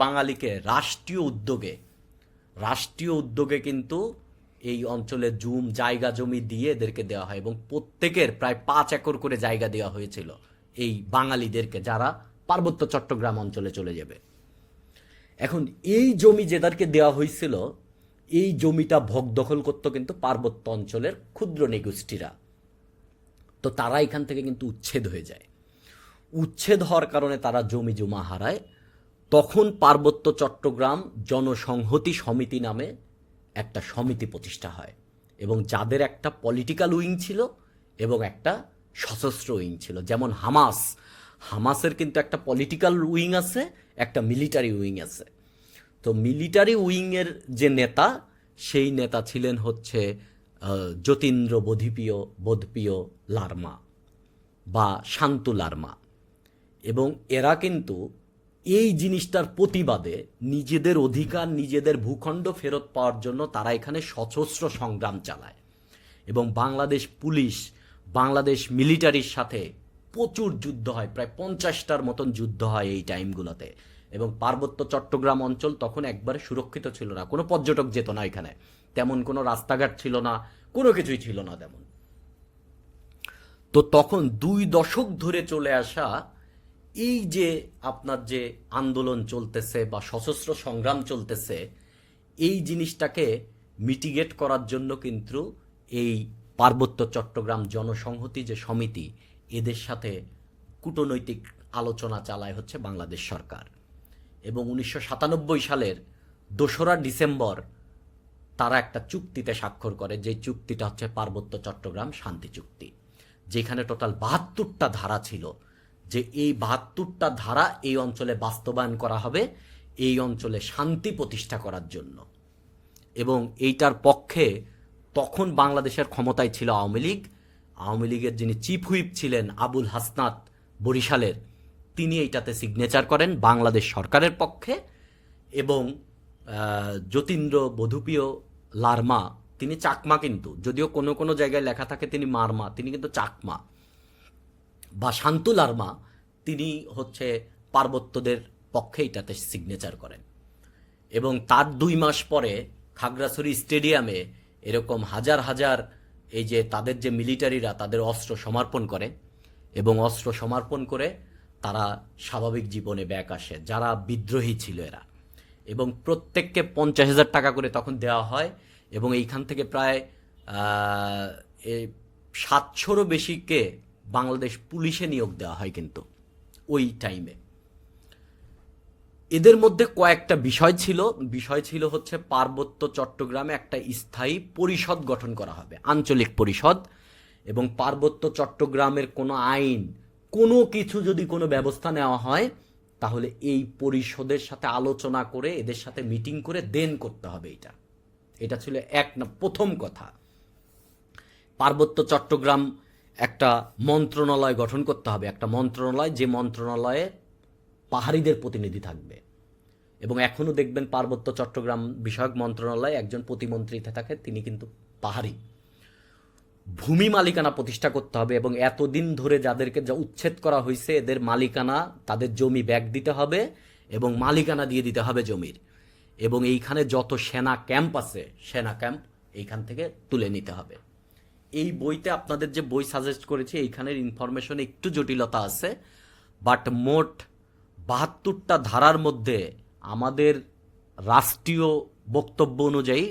Speaker 1: বাঙালিকে রাষ্ট্রীয় উদ্যোগে কিন্তু এই অঞ্চলে জায়গা জমি দিয়ে এদেরকে দেওয়া হয়, এবং প্রত্যেকের প্রায় 5 একর করে জায়গা দেওয়া হয়েছিল এই বাঙালিদেরকে, যারা পার্বত্য চট্টগ্রাম অঞ্চলে চলে যাবে। এখন এই জমি যাদেরকে দেওয়া হয়েছিল, এই জমিটা ভোগ দখল করতো কিন্তু পার্বত্য অঞ্চলের ক্ষুদ্র নৃগোষ্ঠীরা। তো তারা এখান থেকে কিন্তু উচ্ছেদ হয়ে যায়। উচ্ছেদ হওয়ার কারণে তারা জমি জমা হারায়। তখন পার্বত্য চট্টগ্রাম জনসংহতি সমিতি নামে একটা সমিতি প্রতিষ্ঠা হয়, এবং যাদের একটা পলিটিক্যাল উইং ছিল এবং একটা সশস্ত্র উইং ছিল। যেমন হামাসের কিন্তু একটা পলিটিক্যাল উইং আছে, একটা মিলিটারি উইং আছে। তো মিলিটারি উইংয়ের যে নেতা, সেই নেতা ছিলেন হচ্ছে যতীন্দ্র বোধপিয় লারমা বা শান্তু লারমা। এবং এরা কিন্তু এই জিনিসটার প্রতিবাদে নিজেদের অধিকার, নিজেদের ভূখণ্ড ফেরত পাওয়ার জন্য তারা এখানে সশস্ত্র সংগ্রাম চালায়। এবং বাংলাদেশ পুলিশ, বাংলাদেশ মিলিটারির সাথে প্রচুর যুদ্ধ হয়, প্রায় 50টার মতন যুদ্ধ হয় এই টাইমগুলোতে। এবং পার্বত্য চট্টগ্রাম অঞ্চল তখন একবারে সুরক্ষিত ছিল না, কোনো পর্যটক যেত না এখানে, তেমন কোনো রাস্তাঘাট ছিল না, কোনো কিছুই ছিল না তেমন। তো তখন 2 দশক ধরে চলে আসা এই যে আপনার যে আন্দোলন চলতেছে বা সশস্ত্র সংগ্রাম চলতেছে, এই জিনিসটাকে মিটিগেট করার জন্য কিন্তু এই পার্বত্য চট্টগ্রাম জনসংহতি যে সমিতি, এদের সাথে কূটনৈতিক আলোচনা চালায় হচ্ছে বাংলাদেশ সরকার। এবং 1997 সালের 2রা ডিসেম্বর তারা একটা চুক্তিতে স্বাক্ষর করে, যে চুক্তিটা হচ্ছে পার্বত্য চট্টগ্রাম শান্তি চুক্তি, যেখানে টোটাল 72টা ধারা ছিল, যে এই 72টা ধারা এই অঞ্চলে বাস্তবায়ন করা হবে এই অঞ্চলে শান্তি প্রতিষ্ঠা করার জন্য। এবং এইটার পক্ষে তখন বাংলাদেশের ক্ষমতায় ছিল আওয়ামী লীগ। আওয়ামী লীগের যিনি চিফ হুইপ ছিলেন আবুল হাসনাত বরিশালের, তিনি এইটাতে সিগনেচার করেন বাংলাদেশ সরকারের পক্ষে। এবং যতীন্দ্র বোধপিয় লারমা, তিনি চাকমা, কিন্তু যদিও কোনো কোনো জায়গায় লেখা থাকে তিনি মারমা, তিনি কিন্তু চাকমা। বা শান্তু লারমা, তিনি হচ্ছে পার্বত্যদের পক্ষে এটাতে সিগনেচার করেন। এবং তার 2 মাস পরে খাগড়াছড়ি স্টেডিয়ামে এরকম হাজার হাজার এই যে তাদের যে মিলিটারিরা তাদের অস্ত্র সমর্পণ করে, এবং অস্ত্র সমর্পণ করে তারা স্বাভাবিক জীবনে ব্যাক আসে, যারা বিদ্রোহী ছিল এরা। এবং প্রত্যেককে 50,000 টাকা করে তখন দেওয়া হয়। এবং এইখান থেকে প্রায় 700রও বেশিকে বাংলাদেশ পুলিশে নিয়োগ দেওয়া হয় কিন্তু ওই টাইমে। এদের মধ্যে কয়েকটা বিষয় ছিল হচ্ছে পার্বত্য চট্টগ্রামে একটা স্থায়ী পরিষদ গঠন করা হবে, আঞ্চলিক পরিষদ। এবং পার্বত্য চট্টগ্রামের কোনো আইন, কোনো কিছু যদি কোনো ব্যবস্থা নেওয়া হয়, তাহলে এই পরিষদের সাথে আলোচনা করে, এদের সাথে মিটিং করে দেন করতে হবে। এটা ছিল প্রথম কথা। পার্বত্য চট্টগ্রাম একটা মন্ত্রণালয় গঠন করতে হবে, একটা মন্ত্রণালয়, যে মন্ত্রণালয়ে পাহাড়িদের প্রতিনিধি থাকবে। এবং এখনও দেখবেন পার্বত্য চট্টগ্রাম বিষয়ক মন্ত্রণালয়ে একজন প্রতিমন্ত্রীতে থাকে, তিনি কিন্তু পাহাড়ি। ভূমি মালিকানা প্রতিষ্ঠা করতে হবে, এবং এতদিন ধরে যাদেরকে যা উচ্ছেদ করা হয়েছে এদের মালিকানা, তাদের জমি ব্যাক দিতে হবে এবং মালিকানা দিয়ে দিতে হবে জমির। এবং এইখানে যত সেনা ক্যাম্প আছে, সেনা ক্যাম্প এইখান থেকে তুলে নিতে হবে। এই বইতে আপনাদের যে বই সাজেস্ট করেছি, এইখানের ইনফরমেশন একটু জটিলতা আছে, বাট মোট 72টা ধারার মধ্যে আমাদের রাষ্ট্রীয় বক্তব্য অনুযায়ী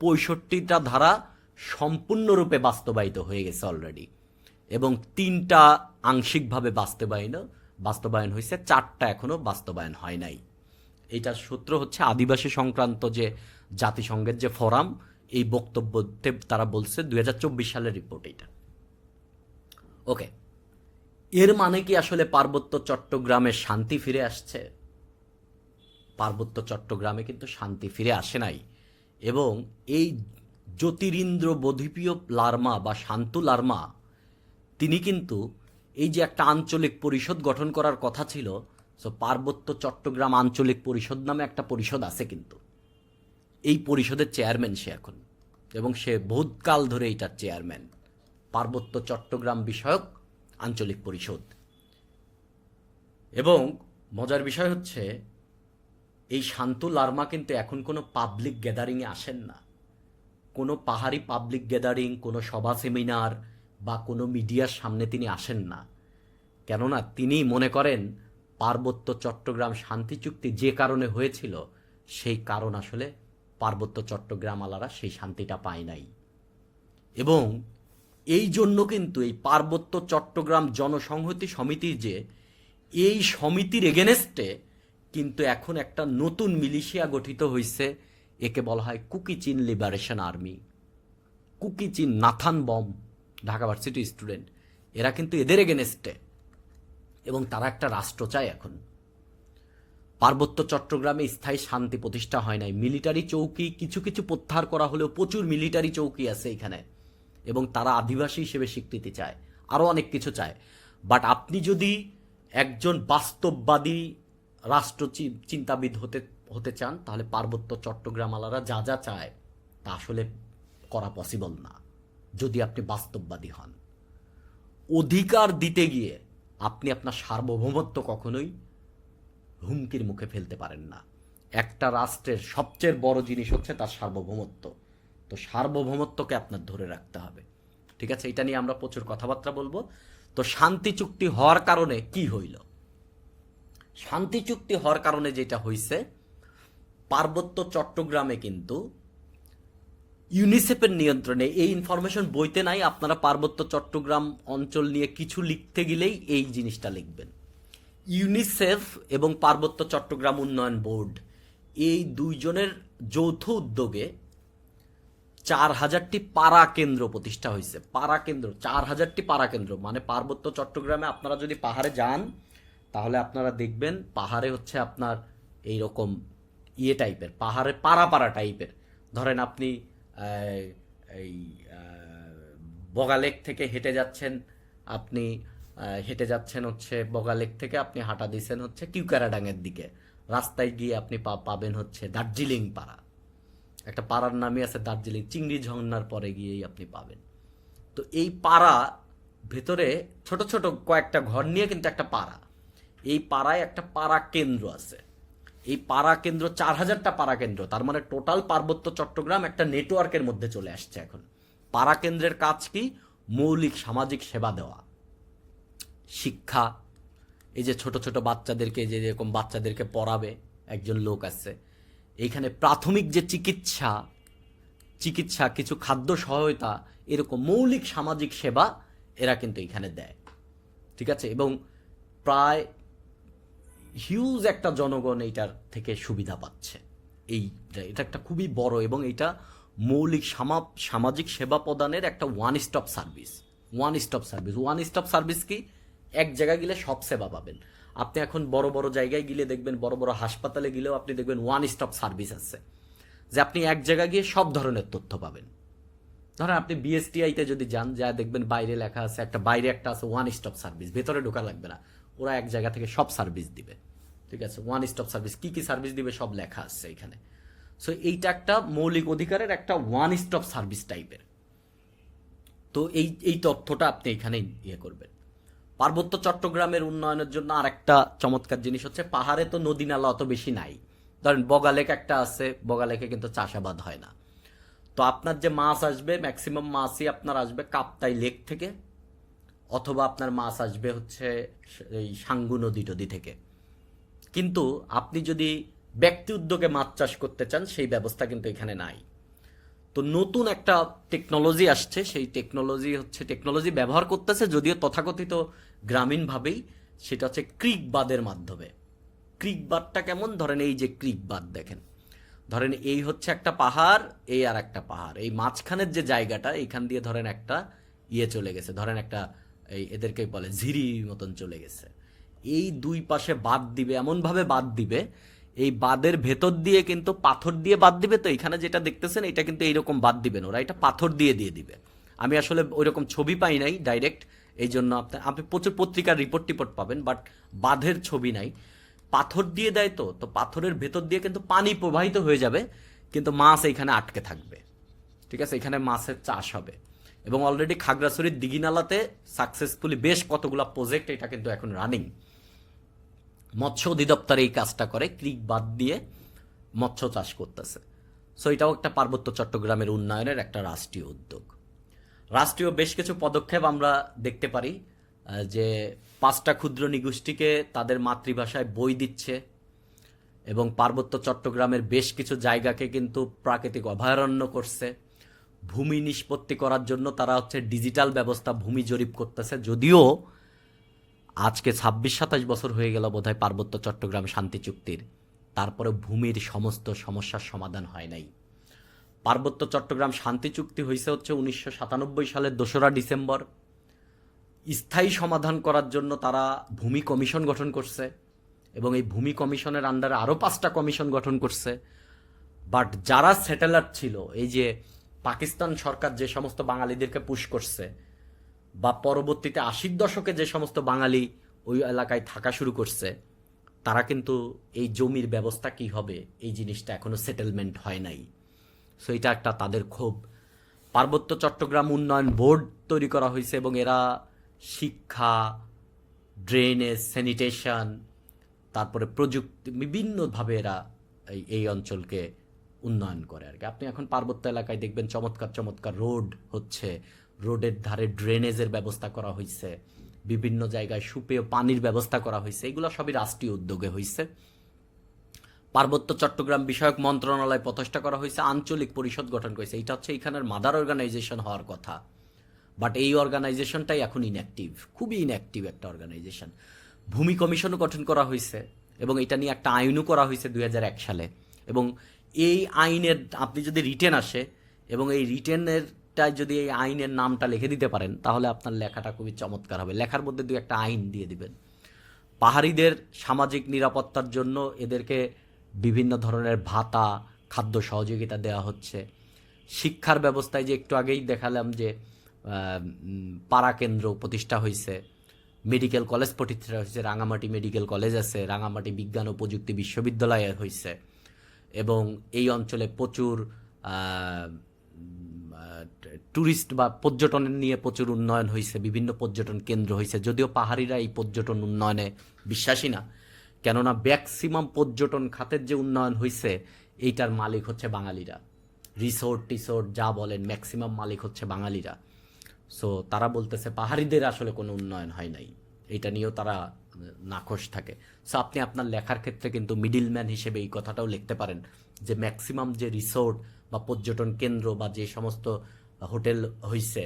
Speaker 1: 65টা ধারা সম্পূর্ণরূপে বাস্তবায়িত হয়ে গেছে অলরেডি, এবং 3টা আংশিকভাবে বাস্তবায়ন হয়েছে, 4টা এখনো বাস্তবায়ন হয় নাই। এইটার সূত্র হচ্ছে আদিবাসী সংক্রান্ত যে জাতিসংঘের যে ফোরাম, এই বক্তব্যতে তারা বলছে 2024 সালের রিপোর্ট এটা। ওকে, এর মানে কি আসলে পার্বত্য চট্টগ্রামে শান্তি ফিরে আসছে? পার্বত্য চট্টগ্রামে কিন্তু শান্তি ফিরে আসে নাই। এবং এই জ্যোতিরিন্দ্র বোধপিয় লারমা বা শান্তু লারমা, তিনি কিন্তু এই যে একটা আঞ্চলিক পরিষদ গঠন করার কথা ছিল, সো পার্বত্য চট্টগ্রাম আঞ্চলিক পরিষদ নামে একটা পরিষদ আছে, কিন্তু এই পরিষদের চেয়ারম্যান সে এখন, এবং সে বহুকাল ধরে এইটার চেয়ারম্যান, পার্বত্য চট্টগ্রাম বিষয়ক আঞ্চলিক পরিষদ। এবং মজার বিষয় হচ্ছে এই শান্তু লারমা কিন্তু এখন কোনো পাবলিক গ্যাদারিংয়ে আসেন না, কোনো পাহাড়ি পাবলিক গ্যাদারিং, কোনো সভা সেমিনার বা কোনো মিডিয়ার সামনে তিনি আসেন না। কেননা তিনি মনে করেন পার্বত্য চট্টগ্রাম শান্তি চুক্তি যে কারণে হয়েছিল, সেই কারণ আসলে পার্বত্য চট্টগ্রামালারা সেই শান্তিটা পায় নাই। এবং এই জন্য কিন্তু এই পার্বত্য চট্টগ্রাম জনসংহতি সমিতির যে এই সমিতির এগেনেস্টে কিন্তু এখন একটা নতুন মিলিশিয়া গঠিত হয়েছে, একে বলা হয় Kuki Chin liberation army. Kuki Chin, Nathan Bawm, Dhaka varsity student, এরা কিন্তু এদের এগেনেস্টে, এবং তারা একটা রাষ্ট্র চায় এখন। পার্বত্য চট্টগ্রামে স্থায়ী শান্তি প্রতিষ্ঠা হয় নাই, মিলিটারি চৌকি কিছু কিছু প্রত্যাহার করা হলেও প্রচুর মিলিটারি চৌকি আছে এখানে, এবং তারা আদিবাসী হিসেবে স্বীকৃতি চায়, আরও অনেক কিছু চায়। বাট আপনি যদি একজন বাস্তববাদী রাষ্ট্র চিন্তাবিদ হতে চান, তাহলে পার্বত্য চট্টগ্রামালারা যা যা চায় তা আসলে করা পসিবল না যদি আপনি বাস্তববাদী হন। অধিকার দিতে গিয়ে আপনি আপনার সার্বভৌমত্ব কখনোই হুমকির মুখে ফেলতে পারেন না। একটা রাষ্ট্রের সবচেয়ে বড় জিনিস হচ্ছে তার সার্বভৌমত্ব। তো সার্বভৌমত্বকে আপনার ধরে রাখতে হবে, ঠিক আছে? এটা নিয়ে আমরা প্রচুর কথাবার্তা বলবো। তো শান্তি চুক্তি হওয়ার কারণে কি হইল? শান্তি চুক্তি হওয়ার কারণে যেটা হইছে, পার্বত্য চট্টগ্রামে কিন্তু ইউনিসেফের নিয়ন্ত্রণে, এই ইনফরমেশন বইতে নাই, আপনারা পার্বত্য চট্টগ্রাম অঞ্চল নিয়ে কিছু লিখতে গেলেই এই জিনিসটা লিখবেন। ইউনিসেফ এবং পার্বত্য চট্টগ্রাম উন্নয়ন বোর্ড, এই দুইজনের যৌথ উদ্যোগে 4000টি পাড়া কেন্দ্র প্রতিষ্ঠা হয়েছে। পাড়া কেন্দ্র, 4000টি পাড়া কেন্দ্র, মানে পার্বত্য চট্টগ্রামে আপনারা যদি পাহাড়ে যান তাহলে আপনারা দেখবেন পাহাড়ে হচ্ছে আপনার এইরকম ইয়ে টাইপের, পাহাড়ে পাড়া পাড়া টাইপের। ধরেন আপনি এই বগালেক থেকে হেঁটে যাচ্ছেন, আপনি হেঁটে যাচ্ছেন হচ্ছে বগালেক থেকে আপনি হাঁটা দিয়েছেন হচ্ছে কিউকারাডাঙ্গের দিকে, রাস্তায় গিয়ে আপনি পাবেন হচ্ছে দার্জিলিং পাড়া, একটা পাড়ার নামই আছে দার্জিলিং, চিংড়ি ঝর্ণার পরে গিয়েই আপনি পাবেন। তো এই পাড়া ভেতরে ছোট ছোট কয়েকটা ঘর নিয়ে কিন্তু একটা পাড়া, এই পাড়ায় একটা পাড়া কেন্দ্র আছে। এই পাড়া কেন্দ্র 4000টা পাড়া কেন্দ্র, তার মানে টোটাল পার্বত্য চট্টগ্রাম একটা নেটওয়ার্কের মধ্যে চলে আসছে এখন। পাড়া কেন্দ্রের কাজ কি? মৌলিক সামাজিক সেবা দেওয়া, শিক্ষা, এই যে ছোট ছোট বাচ্চাদেরকে, যে যেরকম বাচ্চাদেরকে পড়াবে একজন লোক আছে এইখানে, প্রাথমিক যে চিকিৎসা, কিছু খাদ্য সহায়তা, এরকম মৌলিক সামাজিক সেবা এরা কিন্তু এখানে দেয়, ঠিক আছে? এবং প্রায় হিউজ একটা জনগণ এইটার থেকে সুবিধা পাচ্ছে। এটা একটা খুবই বড়, এবং এটা মৌলিক সামাজিক সেবা প্রদানের একটা ওয়ান স্টপ সার্ভিস কি? এক জায়গায় গেলে সব সেবা পাবেন। আপনি এখন বড় বড় জায়গায় গেলে দেখবেন, বড় বড় হাসপাতালে গেলেও আপনি দেখবেন ওয়ান স্টপ সার্ভিস আছে, যে আপনি এক জায়গায় গিয়ে সব ধরনের তথ্য পাবেন। ধরেন আপনি বিএসটিআইতে যদি যান, যা দেখবেন বাইরে লেখা আছে, বাইরে একটা আছে ওয়ান স্টপ সার্ভিস, ভেতরে ঢোকা লাগবে না, ওরা এক জায়গা থেকে সব সার্ভিস দিবে, ঠিক আছে? ওয়ান স্টপ সার্ভিস, কি কি সার্ভিস দিবে সব লেখা আছে এখানে। সো এইটা একটা মৌলিক অধিকারের একটা ওয়ান স্টপ সার্ভিস টাইপের। তো এই তথ্যটা আপনি এখানে ইয়ে করবেন। পার্বত্য চট্টগ্রামের উন্নয়নের জন্য আর একটা চমৎকার জিনিস হচ্ছে, পাহাড়ে তো নদী নালা অত বেশি নাই। ধরেন বগালেক একটা আছে, বগালেকে কিন্তু চাষাবাদ হয় না। তো আপনার যে মাছ আসবে, ম্যাক্সিমাম মাছই আপনার আসবে কাপ্তাই লেক থেকে, অথবা আপনার মাছ আসবে হচ্ছে এই সাঙ্গু নদী টদী থেকে। কিন্তু আপনি যদি ব্যক্তি উদ্যোগে মাছ চাষ করতে চান, সেই ব্যবস্থা কিন্তু এখানে নাই। তো নতুন একটা টেকনোলজি আসছে, সেই টেকনোলজি ব্যবহার করতেছে, যদিও তথাকথিত গ্রামীণভাবেই, সেটা হচ্ছে ক্রিক বাঁধের মাধ্যমে। ক্রিক বাঁধটা কেমন? ধরেন এই যে ক্রিক বাঁধ দেখেন, ধরেন এই হচ্ছে একটা পাহাড়, এই আর একটা পাহাড়, এই মাঝখানের যে জায়গাটা, এইখান দিয়ে ধরেন একটা ইয়ে চলে গেছে, ধরেন একটা এই এদেরকে বলে ঝিরি মতন চলে গেছে। এই দুই পাশে বাঁধ দিবে, এমনভাবে বাঁধ দিবে, এই বাঁধের ভেতর দিয়ে কিন্তু পাথর দিয়ে বাঁধ দিবে। তো এখানে যেটা দেখতেছেন এটা কিন্তু এইরকম বাঁধ দিবেন ওরা, এটা পাথর দিয়ে দিবে। আমি আসলে ওইরকম ছবি পাই নাই ডাইরেক্ট, এই জন্য আপনি প্রচুর পত্রিকার রিপোর্ট পাবেন, বাট বাঁধের ছবি নাই। পাথর দিয়ে দেয়, তো পাথরের ভেতর দিয়ে কিন্তু পানি প্রবাহিত হয়ে যাবে, কিন্তু মাছ এইখানে আটকে থাকবে, ঠিক আছে? এখানে মাছের চাষ হবে। এবং অলরেডি খাগড়াছড়ির দিঘিনালাতে সাকসেসফুলি বেশ কতগুলো প্রজেক্ট এটা কিন্তু এখন রানিং। মৎস্য অধিদপ্তর এই কাজটা করে, ক্রিক বাদ দিয়ে মৎস্য চাষ করতেছে। সো এটাও একটা পার্বত্য চট্টগ্রামের উন্নয়নের একটা রাষ্ট্রীয় উদ্যোগ। রাষ্ট্রীয় বেশ কিছু পদক্ষেপ আমরা দেখতে পারি, যে 5টা ক্ষুদ্র নিগোষ্ঠীকে তাদের মাতৃভাষায় বই দিচ্ছে, এবং পার্বত্য চট্টগ্রামের বেশ কিছু জায়গাকে কিন্তু প্রাকৃতিক অভয়ারণ্য করছে। ভূমি নিষ্পত্তি করার জন্য তারা হচ্ছে ডিজিটাল ব্যবস্থা ভূমি জরিপ করতেছে, যদিও আজকে 26-27 বছর হয়ে গেল বোধহয় পার্বত্য চট্টগ্রাম শান্তি চুক্তির, তারপরে ভূমির সমস্ত সমস্যার সমাধান হয় নাই। পার্বত্য চট্টগ্রাম শান্তি চুক্তি হয়েছে হচ্ছে 1997 সালের 2রা ডিসেম্বর। স্থায়ী সমাধান করার জন্য তারা ভূমি কমিশন গঠন করছে এবং এই ভূমি কমিশনের আন্ডারে আরও 5টা কমিশন গঠন করছে। বাট যারা সেটেলার ছিল, এই যে পাকিস্তান সরকার যে সমস্ত বাঙালিদেরকে পুশ করছে, বা পরবর্তীতে 80-র দশকে যে সমস্ত বাঙালি ওই এলাকায় থাকা শুরু করছে, তারা কিন্তু এই জমির ব্যবস্থা কি হবে এই জিনিসটা এখনো সেটেলমেন্ট হয় নাই। সো এটা একটা তাদের ক্ষোভ। পার্বত্য চট্টগ্রাম উন্নয়ন বোর্ড তৈরি করা হয়েছে এবং এরা শিক্ষা, ড্রেনেজ, স্যানিটেশন, তারপরে প্রযুক্তি, বিভিন্নভাবে এরা এই অঞ্চলকে উন্নয়ন করে আর কি। আপনি এখন পার্বত্য এলাকায় দেখবেন চমৎকার চমৎকার রোড হচ্ছে, রোডের ধারে ড্রেনেজের ব্যবস্থা করা হয়েছে, বিভিন্ন জায়গায় সুপেয় পানির ব্যবস্থা করা হয়েছে। এগুলো সবই রাষ্ট্রীয় উদ্যোগে হয়েছে। পার্বত্য চট্টগ্রাম বিষয়ক মন্ত্রণালয় প্রতিষ্ঠা করা হয়েছে, আঞ্চলিক পরিষদ গঠন করেছে। এটা হচ্ছে এখানের মাদার অর্গানাইজেশন হওয়ার কথা, বাট এই অর্গানাইজেশনটাই এখন ইনঅ্যাক্টিভ, খুবই ইনঅ্যাক্টিভ একটা অর্গানাইজেশন। ভূমি কমিশনও গঠন করা হয়েছে এবং এটা নিয়ে একটা আইনও করা হয়েছে 2001 সালে। এবং এই আইনের আপনি যদি রিটেন আসে এবং এই রিটেনেরটায় যদি এই আইনের নামটা লিখে দিতে পারেন, তাহলে আপনার লেখাটা খুবই চমৎকার হবে। লেখার মধ্যে একটা আইন দিয়ে দিবেন। পাহাড়িদের সামাজিক নিরাপত্তার জন্য এদেরকে বিভিন্ন ধরনের ভাতা, খাদ্য সহযোগিতা দেওয়া হচ্ছে। শিক্ষার ব্যবস্থায় যে একটু আগেই দেখালাম যে পাড়া কেন্দ্র প্রতিষ্ঠা হয়েছে, মেডিকেল কলেজ প্রতিষ্ঠা হয়েছে, রাঙামাটি মেডিকেল কলেজ আছে, রাঙামাটি বিজ্ঞান ও প্রযুক্তি বিশ্ববিদ্যালয় হয়েছে এবং এই অঞ্চলে প্রচুর ট্যুরিস্ট বা পর্যটনের নিয়ে প্রচুর উন্নয়ন হয়েছে, বিভিন্ন পর্যটন কেন্দ্র হয়েছে। যদিও পাহাড়িরা এই পর্যটন উন্নয়নে বিশ্বাসী না, কেননা ম্যাক্সিমাম পর্যটন খাতের যে উন্নয়ন হয়েছে এইটার মালিক হচ্ছে বাঙালিরা। রিসোর্ট টিসোর্ট যা বলেন ম্যাক্সিমাম মালিক হচ্ছে বাঙালিরা। সো তারা বলতেছে পাহাড়িদের আসলে কোনো উন্নয়ন হয় নাই, এটা নিয়েও তারা নাখোশ থাকে। সো আপনি আপনার লেখার ক্ষেত্রে কিন্তু মিডিলম্যান হিসেবে এই কথাটাও লিখতে পারেন যে ম্যাক্সিমাম যে রিসোর্ট বা পর্যটন কেন্দ্র বা যে সমস্ত হোটেল হয়েছে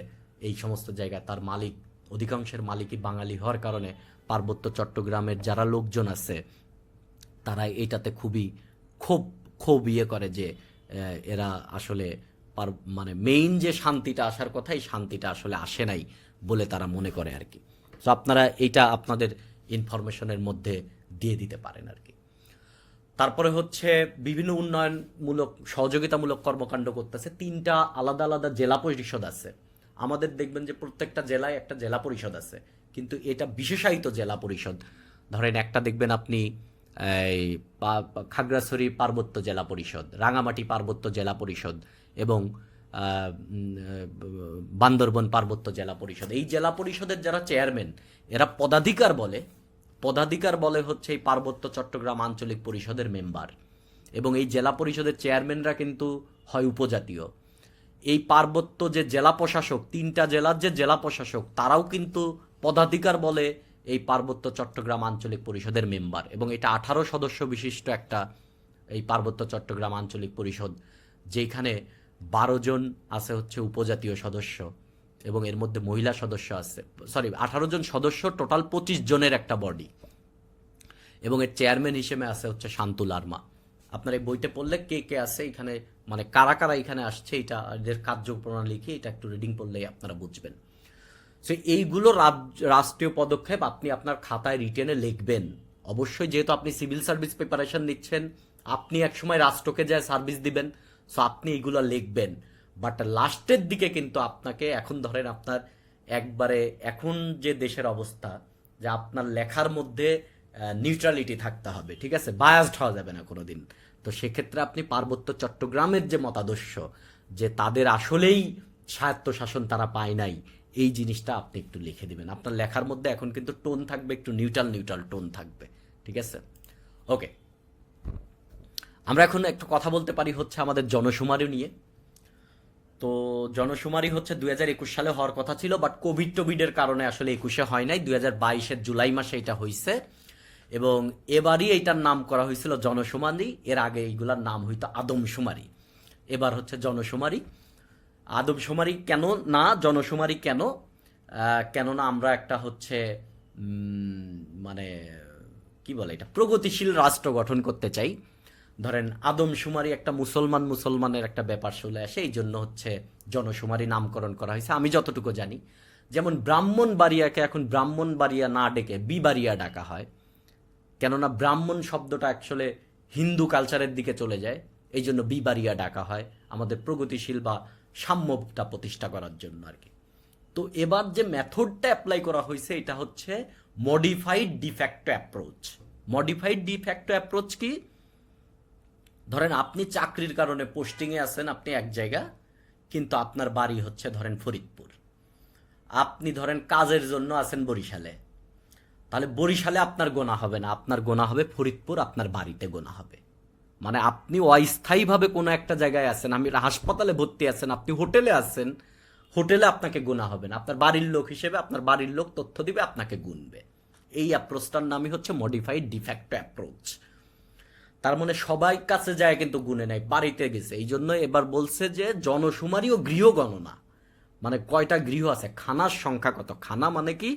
Speaker 1: এই সমস্ত জায়গায় তার মালিক, অধিকাংশের মালিকই বাঙালি হওয়ার কারণে পার্বত্য চট্টগ্রামের যারা লোকজন আছে তারা এইটাতে খুবই ক্ষোভ ইয়ে করে যে এরা আসলে মানে মেইন যে শান্তিটা আসার কথা এই শান্তিটা আসলে আসে নাই বলে তারা মনে করে আর কি। তো আপনারা এইটা আপনাদের ইনফরমেশনের মধ্যে দিয়ে দিতে পারেন আর কি। তারপরে হচ্ছে বিভিন্ন উন্নয়নমূলক সহযোগিতামূলক কর্মকাণ্ড করতেছে। 3টা আলাদা আলাদা জেলা পরিষদ আছে। আমাদের দেখবেন যে প্রত্যেকটা জেলায় একটা জেলা পরিষদ আছে, কিন্তু এটা বিশেষায়িত জেলা পরিষদ। ধরেন একটা দেখবেন আপনি এই খাগড়াছড়ি পার্বত্য জেলা পরিষদ, রাঙামাটি পার্বত্য জেলা পরিষদ এবং বান্দরবন পার্বত্য জেলা পরিষদ। এই জেলা পরিষদের যারা চেয়ারম্যান এরা পদাধিকার বলে হচ্ছে এই পার্বত্য চট্টগ্রাম আঞ্চলিক পরিষদের মেম্বার, এবং এই জেলা পরিষদের চেয়ারম্যানরা কিন্তু হয় উপজাতীয়। এই পার্বত্য যে জেলা প্রশাসক, 3টা জেলার যে জেলা প্রশাসক তারাও কিন্তু পদাধিকার বলে এই পার্বত্য চট্টগ্রাম আঞ্চলিক পরিষদের মেম্বার। এবং এটা 18 সদস্য বিশিষ্ট একটা এই পার্বত্য চট্টগ্রাম আঞ্চলিক পরিষদ, যেখানে 12 জন আছে হচ্ছে উপজাতীয় সদস্য এবং এর মধ্যে মহিলা সদস্য আছে। 18 জন সদস্য, টোটাল 25 জনের একটা বডি। এবং এর চেয়ারম্যান হিসেবে আছে হচ্ছে শান্তুল আরমা। আপনার এই বইতে পড়লে কে কে আছে এখানে, মানে কারা কারা এখানে আসছে, এটা এদের কার্যপ্রণালী কি, এটা একটু রিডিং পড়লেই আপনারা বুঝবেন। সো এইগুলো রাষ্ট্রীয় পদক্ষেপ আপনি আপনার খাতায় রিটেনে লিখবেন অবশ্যই। যেহেতু আপনি সিভিল সার্ভিস প্রিপারেশন নিচ্ছেন, আপনি একসময় রাষ্ট্রকে যায় সার্ভিস দিবেন, সো আপনি এইগুলো লিখবেন। বাট লাস্টের দিকে কিন্তু আপনাকে, এখন ধরেন আপনার একবারে এখন যে দেশের অবস্থা, যে আপনার লেখার মধ্যে নিউট্রালিটি থাকতে হবে, ঠিক আছে, বায়াসড হওয়া যাবে না কোনোদিন। তো সেক্ষেত্রে আপনি পার্বত্য চট্টগ্রামের যে মতাদর্শ, যে তাদের আসলেই স্বায়ত্তশাসন তারা পায় নাই, এই জিনিসটা আপনি একটু লিখে দিবেন। আপনার লেখার মধ্যে এখন কিন্তু টোন থাকবে একটু নিউট্রাল টোন থাকবে, ঠিক আছে। ওকে, আমরা এখন একটু কথা বলতে পারি হচ্ছে আমাদের জনশুমারি নিয়ে। তো জনশুমারি হচ্ছে 2021 সালে হওয়ার কথা ছিল, বাট কোভিডের কারণে আসলে 21-এ হয় নাই, 2022-এর জুলাই মাসে এটা হয়েছে। এবং এবারই এইটার নাম করা হয়েছিল জনশুমারি, এর আগে এইগুলার নাম হইতো আদমশুমারি, এবার হচ্ছে জনশুমারি। আদমশুমারি কেন না, জনশুমারি কেন? কেননা আমরা একটা হচ্ছে মানে কি বলে এটা, প্রগতিশীল রাষ্ট্র গঠন করতে চাই। ধরেন আদমশুমারি একটা মুসলমানের একটা ব্যাপার চলে আসে, এই জন্য হচ্ছে জনশুমারি নামকরণ করা হয়েছে আমি যতটুকু জানি। যেমন ব্রাহ্মণবাড়িয়াকে এখন ব্রাহ্মণবাড়িয়া না ডেকে বিবাড়িয়া ডাকা হয়, কেননা ব্রাহ্মণ শব্দটা অ্যাকচুয়ালি হিন্দু কালচারের দিকে চলে যায়, এই জন্য বিবাড়িয়া ডাকা হয় আমাদের প্রগতিশীল বা সাম্যটা প্রতিষ্ঠা করার জন্য আর কি। তো এবার যে মেথডটা অ্যাপ্লাই করা হয়েছে এটা হচ্ছে modified de facto approach. Modified de facto approach কি? ধরেন আপনি চাকরির কারণে পোস্টিংয়ে আছেন আপনি এক জায়গা, কিন্তু আপনার বাড়ি হচ্ছে ধরেন ফরিদপুর। আপনি ধরেন কাজের জন্য আছেন বরিশালে, তাহলে বরিশালে আপনার গোনা হবে না, আপনার গোনা হবে ফরিদপুর, আপনার বাড়িতে গোনা হবে। মানে আপনি অস্থায়ীভাবে কোনো একটা জায়গায় আছেন, আমি হাসপাতালে ভর্তি আছেন, আপনি হোটেলে আছেন, হোটেলে আপনাকে গোনা হবে না, আপনার বাড়ির লোক হিসেবে আপনার বাড়ির লোক তথ্য দিবে, আপনাকে গুনবে। এই অ্যাপ্রোচটার নামই হচ্ছে মডিফাইড ডিফ্যাক্টো অ্যাপ্রোচ। তার মানে সবাই কাছে যায় কিন্তু গুনে নেয়, বাড়িতে গেছে। এই জন্য এবার বলছে যে জনশুমারি ও গৃহ গণনা, মানে কয়টা গৃহ আছে, খানার সংখ্যা কত, খানা মানে কি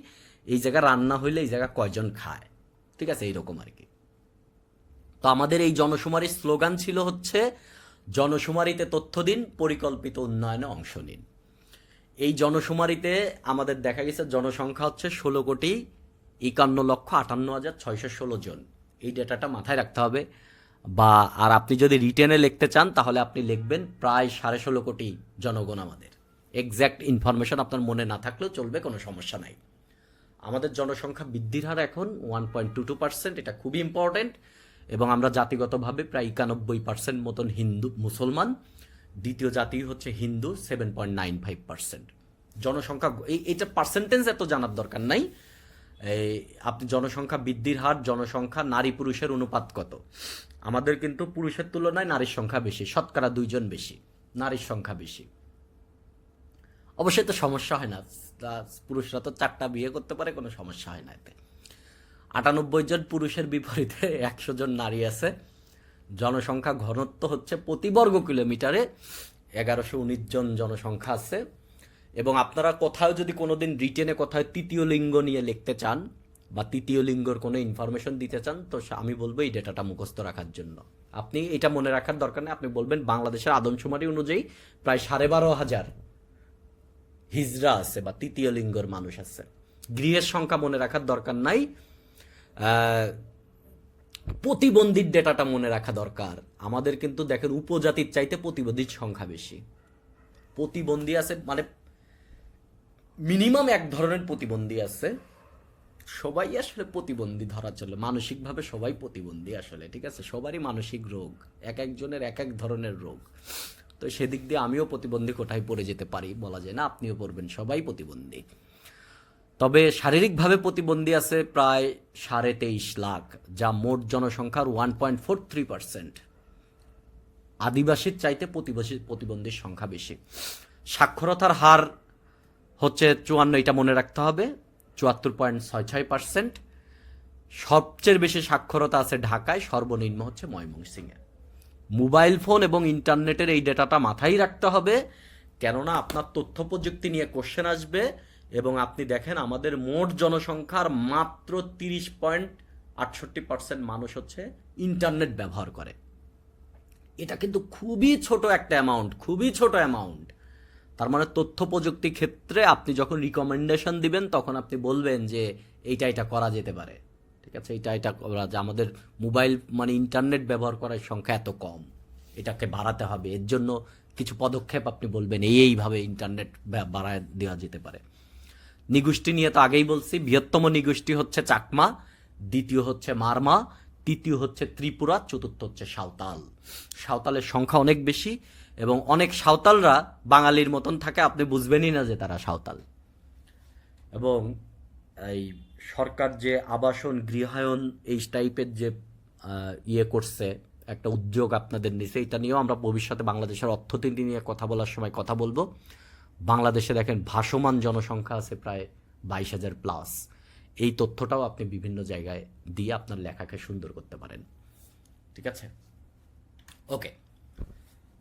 Speaker 1: এই জায়গা রান্না হইলে এই জায়গা কয়জন খায়, ঠিক আছে, এইরকম আর কি। তো আমাদের এই জনশুমারির স্লোগান ছিল হচ্ছে জনশুমারিতে তথ্য দিন, পরিকল্পিত উন্নয়নে অংশ নিন। এই জনশুমারিতে আমাদের দেখা গেছে জনসংখ্যা হচ্ছে 16,51,58,616 জন। এই ডেটাটা মাথায় রাখতে হবে। বা আর আপনি যদি রিটেনে লিখতে চান তাহলে আপনি লিখবেন প্রায় 16.5 কোটি জনগণ আমাদের। এক্স্যাক্ট ইনফরমেশন আপনার মনে না থাকলেও চলবে, কোনো সমস্যা নাই। আমাদের জনসংখ্যা বৃদ্ধির হার এখন 1.22%, এটা খুবই ইম্পর্টেন্ট। এবং আমরা জাতিগতভাবে প্রায় 91% মতন হিন্দু মুসলমান, দ্বিতীয় জাতি হচ্ছে হিন্দু 7.95%। জনসংখ্যা এইটা পার্সেন্টেজ এত জানার দরকার নাই। এই আপনি জনসংখ্যা বৃদ্ধির হার, জনসংখ্যা নারী পুরুষের অনুপাত কত, আমাদের কিন্তু পুরুষের তুলনায় নারীর সংখ্যা বেশি, শতকরা 2 জন বেশি, নারীর সংখ্যা বেশি। অবশ্যই তো সমস্যা হয় না, পুরুষরা তো 4টা বিয়ে করতে পারে, কোনো সমস্যা হয় না এতে। 98 জন পুরুষের বিপরীতে 100 জন নারী আছে। জনসংখ্যা ঘনত্ব হচ্ছে প্রতি বর্গ কিলোমিটারে 1119 জন জনসংখ্যা আছে। এবং আপনারা কোথাও যদি কোনোদিন রিটেনে কোথাও তৃতীয় লিঙ্গ নিয়ে লিখতে চান বা তৃতীয় লিঙ্গর কোনো ইনফরমেশন দিতে চান, তো আমি বলবো এই ডেটাটা মুখস্থ রাখার জন্য। আপনি এটা মনে রাখার দরকার নেই, আপনি বলবেন বাংলাদেশের আদমশুমারি অনুযায়ী প্রায় 12,500 হিজড়া আছে বা তৃতীয় লিঙ্গর মানুষ আছে। গৃহের সংখ্যা মনে রাখার দরকার নাই, প্রতিবন্ধীর ডেটাটা মনে রাখা দরকার। আমাদের কিন্তু দেখেন উপজাতির চাইতে প্রতিবন্ধীর সংখ্যা বেশি। প্রতিবন্ধী আছে মানে মিনিমাম এক ধরনের প্রতিবন্ধী আছে, সবাই আসলে প্রতিবন্ধী ধরা চলে, মানসিকভাবে সবাই প্রতিবন্ধী আসলে, ঠিক আছে, সবারই মানসিক রোগ, এক একজনের এক এক ধরনের রোগ। তো সেদিক দিয়ে আমিও প্রতিবন্ধী কোঠায় পড়ে যেতে পারি, বলা যায় না আপনিও পড়বেন, সবাই প্রতিবন্ধী। তবে শারীরিকভাবে প্রতিবন্ধী আছে প্রায় 23.5 লাখ, যা মোট জনসংখ্যার 1.43%। আদিবাসীর চাইতে প্রতিবন্ধীর সংখ্যা বেশি। সাক্ষরতার হার হচ্ছে 54, এটা মনে রাখতে হবে, 74.66%। সবচেয়ে বেশি সাক্ষরতা আছে ঢাকায়, সর্বনিম্ন হচ্ছে ময়মনসিংহে। মোবাইল ফোন এবং ইন্টারনেটের এই ডেটাটা মাথায় রাখতে হবে, কেননা আপনার তথ্য প্রযুক্তি নিয়ে কোশ্চেন আসবে। এবং আপনি দেখেন আমাদের মোট জনসংখ্যার মাত্র 30.68% মানুষ হচ্ছে ইন্টারনেট ব্যবহার করে। এটা কিন্তু খুবই ছোট একটা অ্যামাউন্ট, খুবই ছোট অ্যামাউন্ট। তার মানে তথ্য প্রযুক্তি ক্ষেত্রে আপনি যখন রিকমেন্ডেশন দিবেন তখন আপনি বলবেন যে এটা করা যেতে পারে, ঠিক আছে, এটা করা, যে আমাদের মোবাইল মানে ইন্টারনেট ব্যবহার করার সংখ্যা এত কম, এটাকে বাড়াতে হবে, এর জন্য কিছু পদক্ষেপ আপনি বলবেন এইভাবে ইন্টারনেট বাড়ায় দেওয়া যেতে পারে। নিগোষ্ঠী নিয়ে তো আগেই বলছি, বৃহত্তম নিগোষ্ঠী হচ্ছে চাকমা, দ্বিতীয় হচ্ছে মারমা, তৃতীয় হচ্ছে ত্রিপুরা, চতুর্থ হচ্ছে সাঁওতাল। সাঁওতালের সংখ্যা অনেক বেশি এবং অনেক সাঁওতালরা বাঙালির মতন থাকে, আপনি বুঝবেনই না যে তারা সাঁওতাল। এবং এই সরকার যে আবাসন গৃহায়ন এই টাইপের যে করছে, একটা উদ্যোগ আপনাদের নিচে, এটা নিয়েও আমরা ভবিষ্যতে বাংলাদেশের অর্থনীতি নিয়ে কথা বলার সময় কথা বলবো। বাংলাদেশে দেখেন ভাসমান জনসংখ্যা আছে প্রায় 22,000 প্লাস। এই তথ্যটাও আপনি বিভিন্ন জায়গায় দিয়ে আপনার লেখাকে সুন্দর করতে পারেন। ঠিক আছে, ওকে।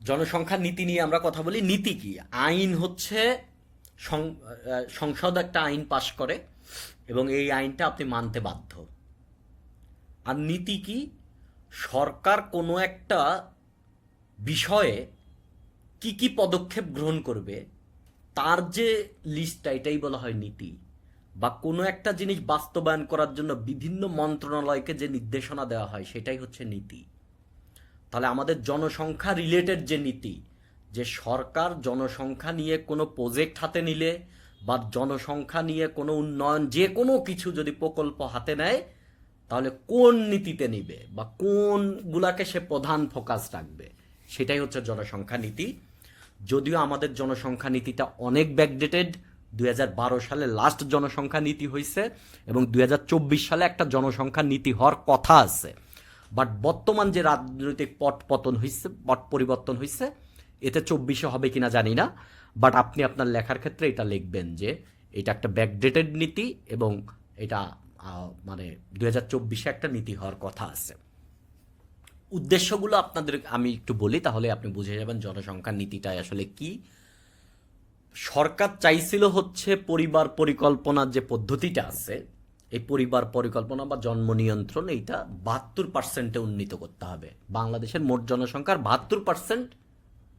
Speaker 1: জনসংখ্যা নীতি নিয়ে আমরা কথা বলি। নীতি কি? আইন হচ্ছে সংসদ একটা আইন পাশ করে এবং এই আইনটা আপনি মানতে বাধ্য। আর নীতি কি? সরকার কোনো একটা বিষয়ে কি কি পদক্ষেপ গ্রহণ করবে তার যে লিস্টটা, এটাই বলা হয় নীতি। বা কোনো একটা জিনিস বাস্তবায়ন করার জন্য বিভিন্ন মন্ত্রণালয়কে যে নির্দেশনা দেওয়া হয় সেটাই হচ্ছে নীতি। তাহলে আমাদের জনসংখ্যা রিলেটেড যে নীতি, যে সরকার জনসংখ্যা নিয়ে কোনো প্রজেক্ট হাতে নিলে বা জনসংখ্যা নিয়ে কোনো উন্নয়ন যে কোনো কিছু যদি প্রকল্প হাতে নেয়, তাহলে কোন নীতিতে নিবে বা কোনগুলাকে সে প্রধান ফোকাস রাখবে, সেটাই হচ্ছে জনসংখ্যা নীতি। যদিও আমাদের জনসংখ্যা নীতিটা অনেক ব্যাকডেটেড, 2012 সালে লাস্ট জনসংখ্যা নীতি হয়েছে এবং 2024 সালে একটা জনসংখ্যা নীতি হওয়ার কথা আছে। বাট বর্তমান যে রাজনৈতিক পট পরিবর্তন হয়েছে, এতে 24-এ হবে কিনা জানি না। বাট আপনি আপনার লেখার ক্ষেত্রে এটা লিখবেন যে এটা একটা ব্যাকডেটেড নীতি এবং এটা মানে 2024-এ একটা নীতি হওয়ার কথা আছে। উদ্দেশ্যগুলো আপনাদের আমি একটু বলি, তাহলে আপনি বুঝে যাবেন জনসংখ্যা নীতিটা আসলে কি। সরকার চাইছিল হচ্ছে পরিবার পরিকল্পনার যে পদ্ধতিটা আছে, এই পরিবার পরিকল্পনা বা জন্ম নিয়ন্ত্রণ, এইটা 72%-এ উন্নীত করতে হবে। বাংলাদেশের মোট জনসংখ্যার 72%,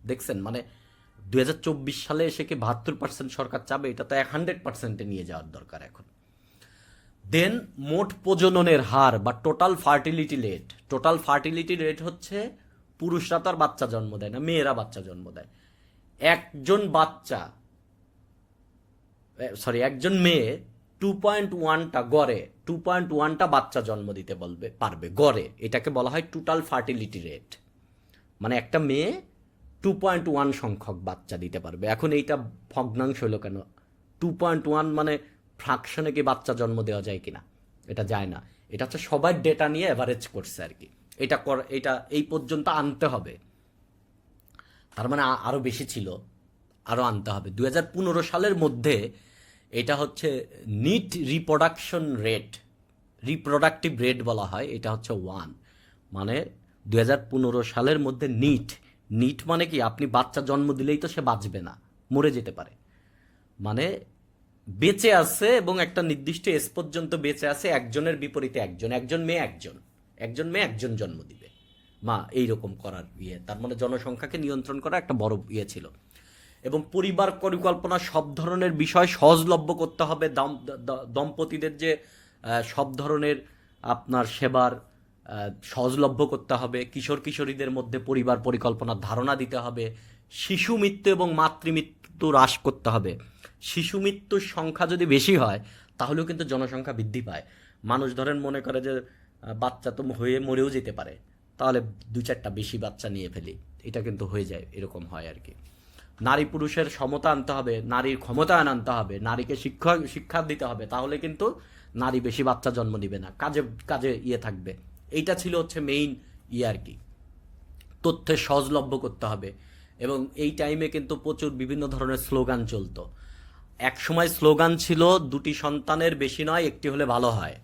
Speaker 1: দেখছেন মানে 2024 সালে এসে কি 72% সরকার চাবে? এটা তো 100%-এ নিয়ে যাওয়ার দরকার এখন। দেন মোট প্রজননের হার বা টোটাল ফার্টিলিটি রেট হচ্ছে, পুরুষরা তো আর বাচ্চা জন্ম দেয় না, মেয়েরা বাচ্চা জন্ম দেয়। একজন মেয়ে 2.1টা গড়ে 2.1টা বাচ্চা জন্ম দিতে পারবে গড়ে। এটাকে বলা হয় টোটাল ফার্টিলিটি রেট। মানে একটা মেয়ে 2.1 সংখ্যক বাচ্চা দিতে পারবে। এখন এইটা ভগ্নাংশ হলো কেন? 2.1 মানে ফ্রাকশনে কি বাচ্চা জন্ম দেওয়া যায় কিনা? এটা যায় না। এটা হচ্ছে সবার ডেটা নিয়ে অ্যাভারেজ করছে আর কি। এটা এই পর্যন্ত আনতে হবে। তার মানে আরও বেশি ছিল, আরও আনতে হবে। 2015 সালের মধ্যে এটা হচ্ছে নিট রিপ্রোডাক্টিভ রেট বলা হয়, এটা হচ্ছে 1। মানে 2015 সালের মধ্যে নিট মানে কি? আপনি বাচ্চা জন্ম দিলেই তো সে বাঁচবে না, মরে যেতে পারে। মানে বেঁচে আছে এবং একটা নির্দিষ্ট এজ পর্যন্ত বেঁচে আছে, একজনের বিপরীতে একজন মেয়ে একজন জন্ম দিবে মা, এইরকম করার তার মানে জনসংখ্যাকে নিয়ন্ত্রণ করা একটা বড় ছিল। এবং পরিবার পরিকল্পনা সব ধরনের বিষয় সহজলভ্য করতে হবে। দম্পতিদের যে সব ধরনের আপনার সেবার সহজলভ্য করতে হবে। কিশোরীদের মধ্যে পরিবার পরিকল্পনার ধারণা দিতে হবে। শিশু মৃত্যু এবং মাতৃমৃত্যু হ্রাস করতে হবে। শিশু মৃত্যুর সংখ্যা যদি বেশি হয় তাহলেও কিন্তু জনসংখ্যা বৃদ্ধি পায়। মানুষ ধরেন মনে করে যে বাচ্চা তো হয়ে মরেও যেতে পারে, তাহলে 2-4টা বেশি বাচ্চা নিয়ে ফেলি, এটা কিন্তু হয়ে যায়, এরকম হয় আর কি। নারী পুরুষের সমতা আনতে হবে, নারীর ক্ষমতায়ন আনতে হবে, নারীকে শিক্ষা দিতে হবে, তাহলে কিন্তু নারী বেশি বাচ্চা জন্ম দিবে না, কাজে থাকবে। এইটা ছিল হচ্ছে মেইন আর কি। তথ্যের সহজলভ্য করতে হবে। এবং এই টাইমে কিন্তু প্রচুর বিভিন্ন ধরনের স্লোগান চলতো। এক সময় স্লোগান ছিল 2টি সন্তানের বেশি নয়, একটি হলে ভালো হয়।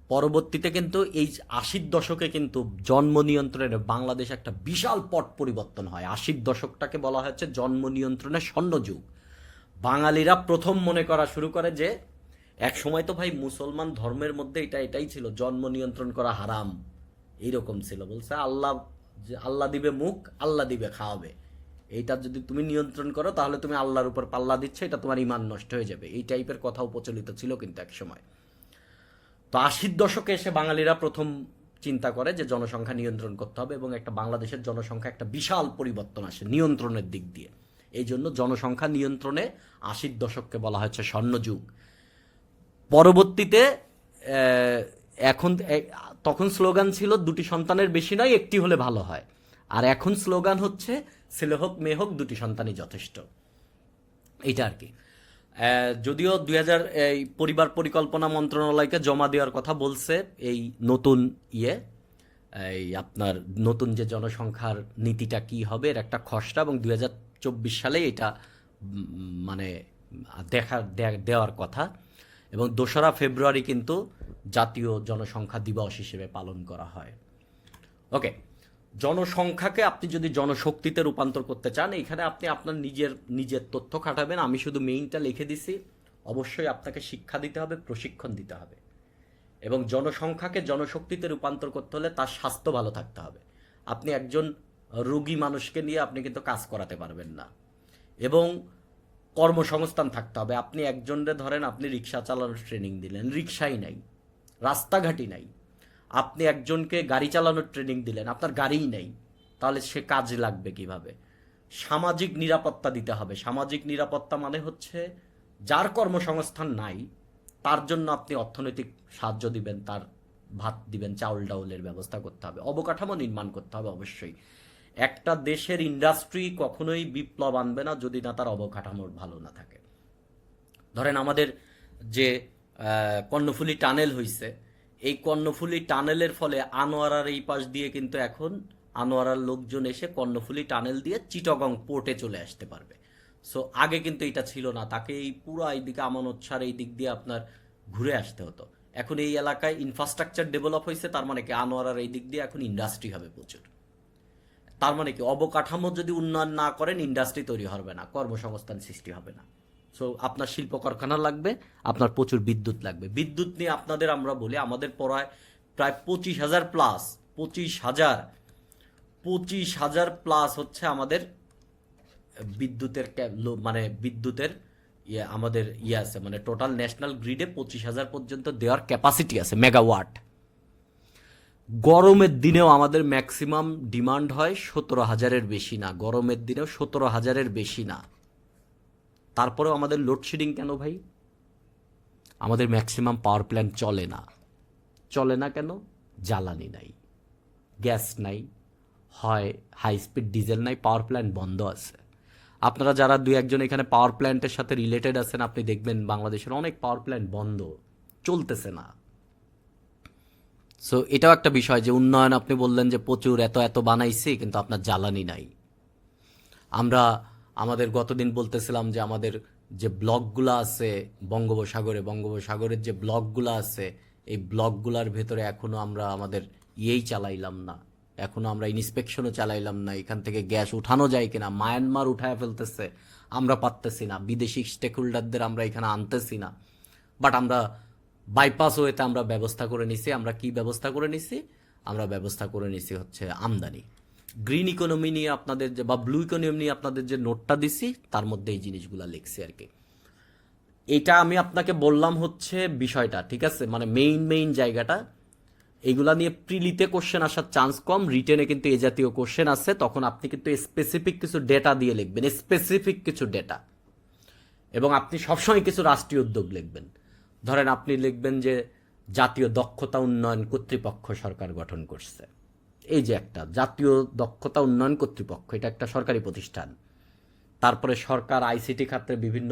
Speaker 1: পরবর্তীতে কিন্তু এই 80-র দশকে কিন্তু জন্ম নিয়ন্ত্রণের বাংলাদেশ একটা বিশাল পট পরিবর্তন হয়। 80-র দশকটাকে বলা হচ্ছে জন্ম নিয়ন্ত্রণের স্বর্ণযুগ। বাঙালিরা প্রথম মনে করা শুরু করে যে এক সময় তো ভাই মুসলমান ধর্মের মধ্যে এটাই ছিল, জন্ম নিয়ন্ত্রণ করা হারাম, এইরকম ছিল। বলছে আল্লাহ দিবে মুখ, আল্লাহ দিবে খাওয়াবে, এইটা যদি তুমি নিয়ন্ত্রণ করো তাহলে তুমি আল্লাহর উপর পাল্লা দিচ্ছে, এটা তোমার ইমান নষ্ট হয়ে যাবে, এই টাইপের কথাও প্রচলিত ছিল কিন্তু এক সময়। তো 80-র দশকে এসে বাঙালিরা প্রথম চিন্তা করে যে জনসংখ্যা নিয়ন্ত্রণ করতে হবে এবং একটা বাংলাদেশের জনসংখ্যা একটা বিশাল পরিবর্তন আসে নিয়ন্ত্রণের দিক দিয়ে। এই জন্য জনসংখ্যা নিয়ন্ত্রণে 80-র দশককে বলা হচ্ছে স্বর্ণযুগ। পরবর্তীতে তখন স্লোগান ছিল 2টি সন্তানের বেশি নয়, একটি হলে ভালো হয়। আর এখন স্লোগান হচ্ছে ছেলে হোক মেয়ে হোক 2টি সন্তানই যথেষ্ট, এইটা আর কি। যদিও 2000 এই পরিবার পরিকল্পনা মন্ত্রণালয়কে জমা দেওয়ার কথা বলছে এই নতুন এই আপনার নতুন যে জনসংখ্যার নীতিটা কি হবে এর একটা খসড়া, এবং 2024 সালে এটা মানে দেওয়ার কথা। এবং 2রা ফেব্রুয়ারি কিন্তু জাতীয় জনসংখ্যা দিবস হিসেবে পালন করা হয়। ওকে, জনসংখ্যাকে আপনি যদি জনশক্তিতে রূপান্তর করতে চান, এখানে আপনি আপনার নিজের তথ্য খাটাবেন। আমি শুধু মেইনটা লিখে দিছি। অবশ্যই আপনাকে শিক্ষা দিতে হবে, প্রশিক্ষণ দিতে হবে, এবং জনসংখ্যাকে জনশক্তিতে রূপান্তর করতে হলে তার স্বাস্থ্য ভালো থাকতে হবে। আপনি একজন রোগী মানুষকে নিয়ে আপনি কিন্তু কাজ করাতে পারবেন না। এবং কর্মসংস্থান থাকতে হবে। আপনি একজনরে ধরেন, আপনি রিক্সা চালানোর ট্রেনিং দিলেন, রিক্সাই নাই, রাস্তাঘাটই নাই। আপনি একজনকে গাড়ি চালানোর ট্রেনিং দিলেন, আপনার গাড়িই নেই, তাহলে সে কাজ লাগবে কিভাবে? সামাজিক নিরাপত্তা দিতে হবে। সামাজিক নিরাপত্তা মানে হচ্ছে যার কর্মসংস্থান নাই তার জন্য আপনি অর্থনৈতিক সাহায্য দিবেন, তার ভাত দিবেন, চাউল ডাউলের ব্যবস্থা করতে হবে, অবকাঠামো নির্মাণ করতে হবে। অবশ্যই একটা দেশের ইন্ডাস্ট্রি কখনোই বিপ্লব আনবে না যদি না তার অবকাঠামো ভালো না থাকে। ধরেন আমাদের যে কর্ণফুলী টানেল হইছে, এই কর্ণফুলী টানেলের ফলে আনোয়ারার এই পাশ দিয়ে কিন্তু এখন আনোয়ারার লোকজন এসে কর্ণফুলী টানেল দিয়ে চিটাগং পোর্টে চলে আসতে পারবে। সো আগে কিন্তু এটা ছিল না, তাকে এই পুরো এইদিকে আমানত সার এই দিক দিয়ে আপনার ঘুরে আসতে হতো। এখন এই এলাকায় ইনফ্রাস্ট্রাকচার ডেভেলপ হয়েছে, তার মানে কি আনোয়ারার এই দিক দিয়ে এখন ইন্ডাস্ট্রি হবে প্রচুর। তার মানে কি অবকাঠামো যদি উন্নয়ন না করেন ইন্ডাস্ট্রি তৈরি হবে না, কর্মসংস্থান সৃষ্টি হবে না। সো আপনার শিল্প কারখানা লাগবে, আপনার প্রচুর বিদ্যুৎ লাগবে। বিদ্যুৎ নিয়ে আপনাদের আমরা বলি, আমাদের প্রায় 25,000 প্লাস, 25,000 প্লাস হচ্ছে আমাদের বিদ্যুতের মানে বিদ্যুতের আমাদের আছে, মানে টোটাল ন্যাশনাল গ্রিডে 25,000 পর্যন্ত দেওয়ার ক্যাপাসিটি আছে, মেগাওয়াট। গরমের দিনেও আমাদের ম্যাক্সিমাম ডিমান্ড হয় 17,000-এর বেশি না, গরমের দিনেও 17,000-এর বেশি না। তারপরেও আমাদের লোডশেডিং কেন ভাই? আমাদের ম্যাক্সিমাম পাওয়ার প্ল্যান্ট চলে না। চলে না কেন? জ্বালানি নাই, গ্যাস নাই, হয় হাই স্পিড ডিজেল নাই, পাওয়ার প্ল্যান্ট বন্ধ আছে। আপনারা যারা 2-1 জন এখানে পাওয়ার প্ল্যান্টের সাথে রিলেটেড আছেন, আপনি দেখবেন বাংলাদেশের অনেক পাওয়ার প্ল্যান্ট বন্ধ, চলতেছে না। সো এটাও একটা বিষয় যে উন্নয়ন, আপনি বললেন যে প্রচুর এত এত বানাইছি, কিন্তু আপনার জ্বালানি নাই। আমরা আমাদের গতদিন বলতেছিলাম যে আমাদের যে ব্লকগুলো আছে বঙ্গোপসাগরের যে ব্লকগুলো আছে, এই ব্লকগুলোর ভেতরে এখনো আমরা আমাদের চালাইলাম না, এখনো আমরা ইন্সপেকশনও চালাইলাম না। এখান থেকে গ্যাস উঠানো যায় কিনা, মায়ানমার উঠায় ফেলতেছে, আমরা পারতেছি না। বিদেশি স্টেক হোল্ডারদের আমরা এখানে আনতেছি না, বাট আমরা বাইপাস ওয়েতে আমরা ব্যবস্থা করে নিছি। আমরা কি ব্যবস্থা করে নিছি? আমরা ব্যবস্থা করে নিছি হচ্ছে আমদানি। গ্রিন ইকোনমি নিয়ে আপনাদের যে বা ব্লু ইকোনমি নিয়ে আপনাদের যে নোটটা দিছি, তার মধ্যে এই জিনিসগুলো লিখছি আর কি। এটা আমি আপনাকে বললাম হচ্ছে বিষয়টা, ঠিক আছে, মানে মেইন জায়গাটা। এইগুলা নিয়ে প্রিলিতে কোশ্চেন আসার চান্স কম, রিটেনে কিন্তু এই জাতীয় কোশ্চেন আছে। তখন আপনি কিন্তু স্পেসিফিক কিছু ডেটা দিয়ে লিখবেন, স্পেসিফিক কিছু ডেটা, এবং আপনি সবসময় কিছু রাষ্ট্রীয় উদ্যোগ লিখবেন। ধরেন আপনি লিখবেন যে জাতীয় দক্ষতা উন্নয়ন কর্তৃপক্ষ সরকার গঠন করছে। এই যে একটা জাতীয় দক্ষতা উন্নয়ন কর্তৃপক্ষ, এটা একটা সরকারি প্রতিষ্ঠান। তারপরে সরকার আইসিটি খাতে বিভিন্ন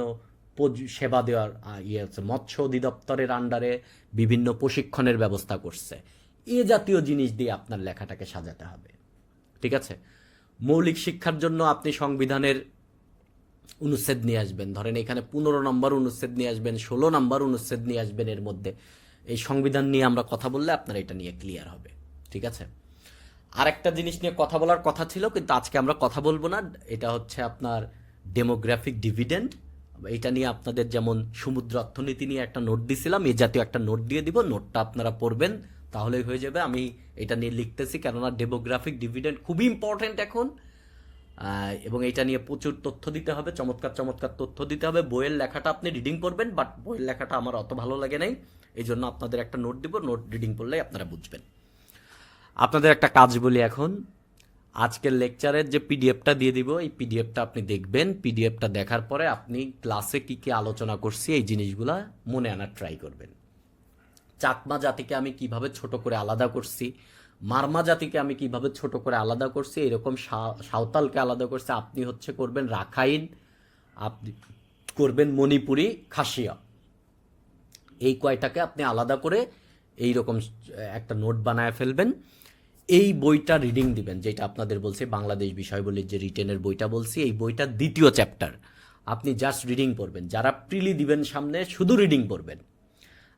Speaker 1: সেবা দেওয়ার আছে, মৎস্য অধিদপ্তরের আন্ডারে বিভিন্ন প্রশিক্ষণের ব্যবস্থা করছে। এ জাতীয় জিনিস দিয়ে আপনার লেখাটাকে সাজাতে হবে, ঠিক আছে। মৌলিক শিক্ষার জন্য আপনি সংবিধানের অনুচ্ছেদ নিয়ে আসবেন। ধরেন এখানে 15 নম্বর অনুচ্ছেদ নিয়ে আসবেন, 16 নম্বর অনুচ্ছেদ নিয়ে আসবেন। এর মধ্যে এই সংবিধান নিয়ে আমরা কথা বললে আপনার এটা নিয়ে ক্লিয়ার হবে, ঠিক আছে। আরেকটা জিনিস নিয়ে কথা বলার কথা ছিল, কিন্তু আজকে আমরা কথা বলবো না। এটা হচ্ছে আপনার ডেমোগ্রাফিক ডিভিডেন্ড। এটা নিয়ে আপনাদের যেমন সমুদ্র অর্থনীতি নিয়ে একটা নোট দিছিলাম, এই জাতীয় একটা নোট দিয়ে দিব। নোটটা আপনারা পড়বেন, তাহলেই হয়ে যাবে। আমি এটা নিয়ে লিখতেছি কেননা ডেমোগ্রাফিক ডিভিডেন্ড খুবই ইম্পর্টেন্ট এখন, এবং এটা নিয়ে প্রচুর তথ্য দিতে হবে, চমৎকার তথ্য দিতে হবে। বইয়ের লেখাটা আপনি রিডিং করবেন, বাট বইয়ের লেখাটা আমার অত ভালো লাগে নাই, এই জন্য আপনাদের একটা নোট দিব। নোট রিডিং করলেই আপনারা বুঝবেন। আপনাদের একটা কাজ বলি এখন, আজকের লেকচারের যে পিডিএফটা দিয়ে দিব, এই পিডিএফটা আপনি দেখবেন। পিডিএফটা দেখার পরে আপনি ক্লাসে কি কি আলোচনা করছি এই জিনিসগুলা মনে আনার ট্রাই করবেন। চাকমা জাতিকে আমি কিভাবে ছোট করে আলাদা করছি, মারমা জাতিকে আমি কিভাবে ছোট করে আলাদা করছি, এরকম সাঁওতালকে আলাদা করছে। আপনি হচ্ছে করবেন রাখাইন, আপনি করবেন মণিপুরি, খাসিয়া, এই কয়টাকে আপনি আলাদা করে এইরকম একটা নোট বানায় ফেলবেন। এই বইটা রিডিং দিবেন, যেটা আপনাদের বলছি বাংলাদেশ বিষয়বলির যে রিটেনের বইটা বলছি, এই বইটা 2য় চ্যাপ্টার। আপনি জাস্ট রিডিং পড়বেন। যারা প্রিলি দিবেন সামনে, শুধু রিডিং পড়বেন।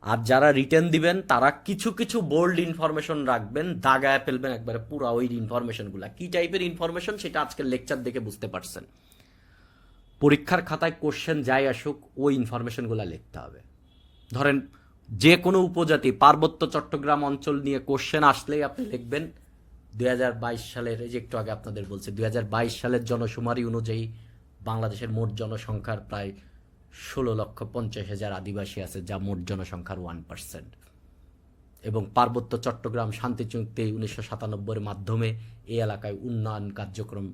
Speaker 1: আর যারা রিটেন দিবেন তারা কিছু কিছু বোল্ড ইনফরমেশন রাখবেন, দাগায় ফেলবেন একবারে পুরো ওই ইনফরমেশনগুলো। কি টাইপের ইনফরমেশন সেটা আজকের লেকচার দেখে বুঝতে পারছেন। পরীক্ষার খাতায় কোশ্চেন যাই আসুক ওই ইনফরমেশনগুলো লিখতে হবে। ধরেন যে কোনো উপজাতি পার্বত্য চট্টগ্রাম অঞ্চল নিয়ে কোশ্চেন আসলেই আপনি লিখবেন 2022 সালের, এই যে একটু আগে আপনাদের বলছি, 2022 সালের জনশুমারি অনুযায়ী বাংলাদেশের মোট জনসংখ্যার প্রায় 16,50,000 আদিবাসী আছে, যা মোট জনসংখ্যার 1%। এবং পার্বত্য চট্টগ্রাম শান্তি চুক্তি 1997-এর মাধ্যমে এই এলাকায় উন্নয়ন কার্যক্রম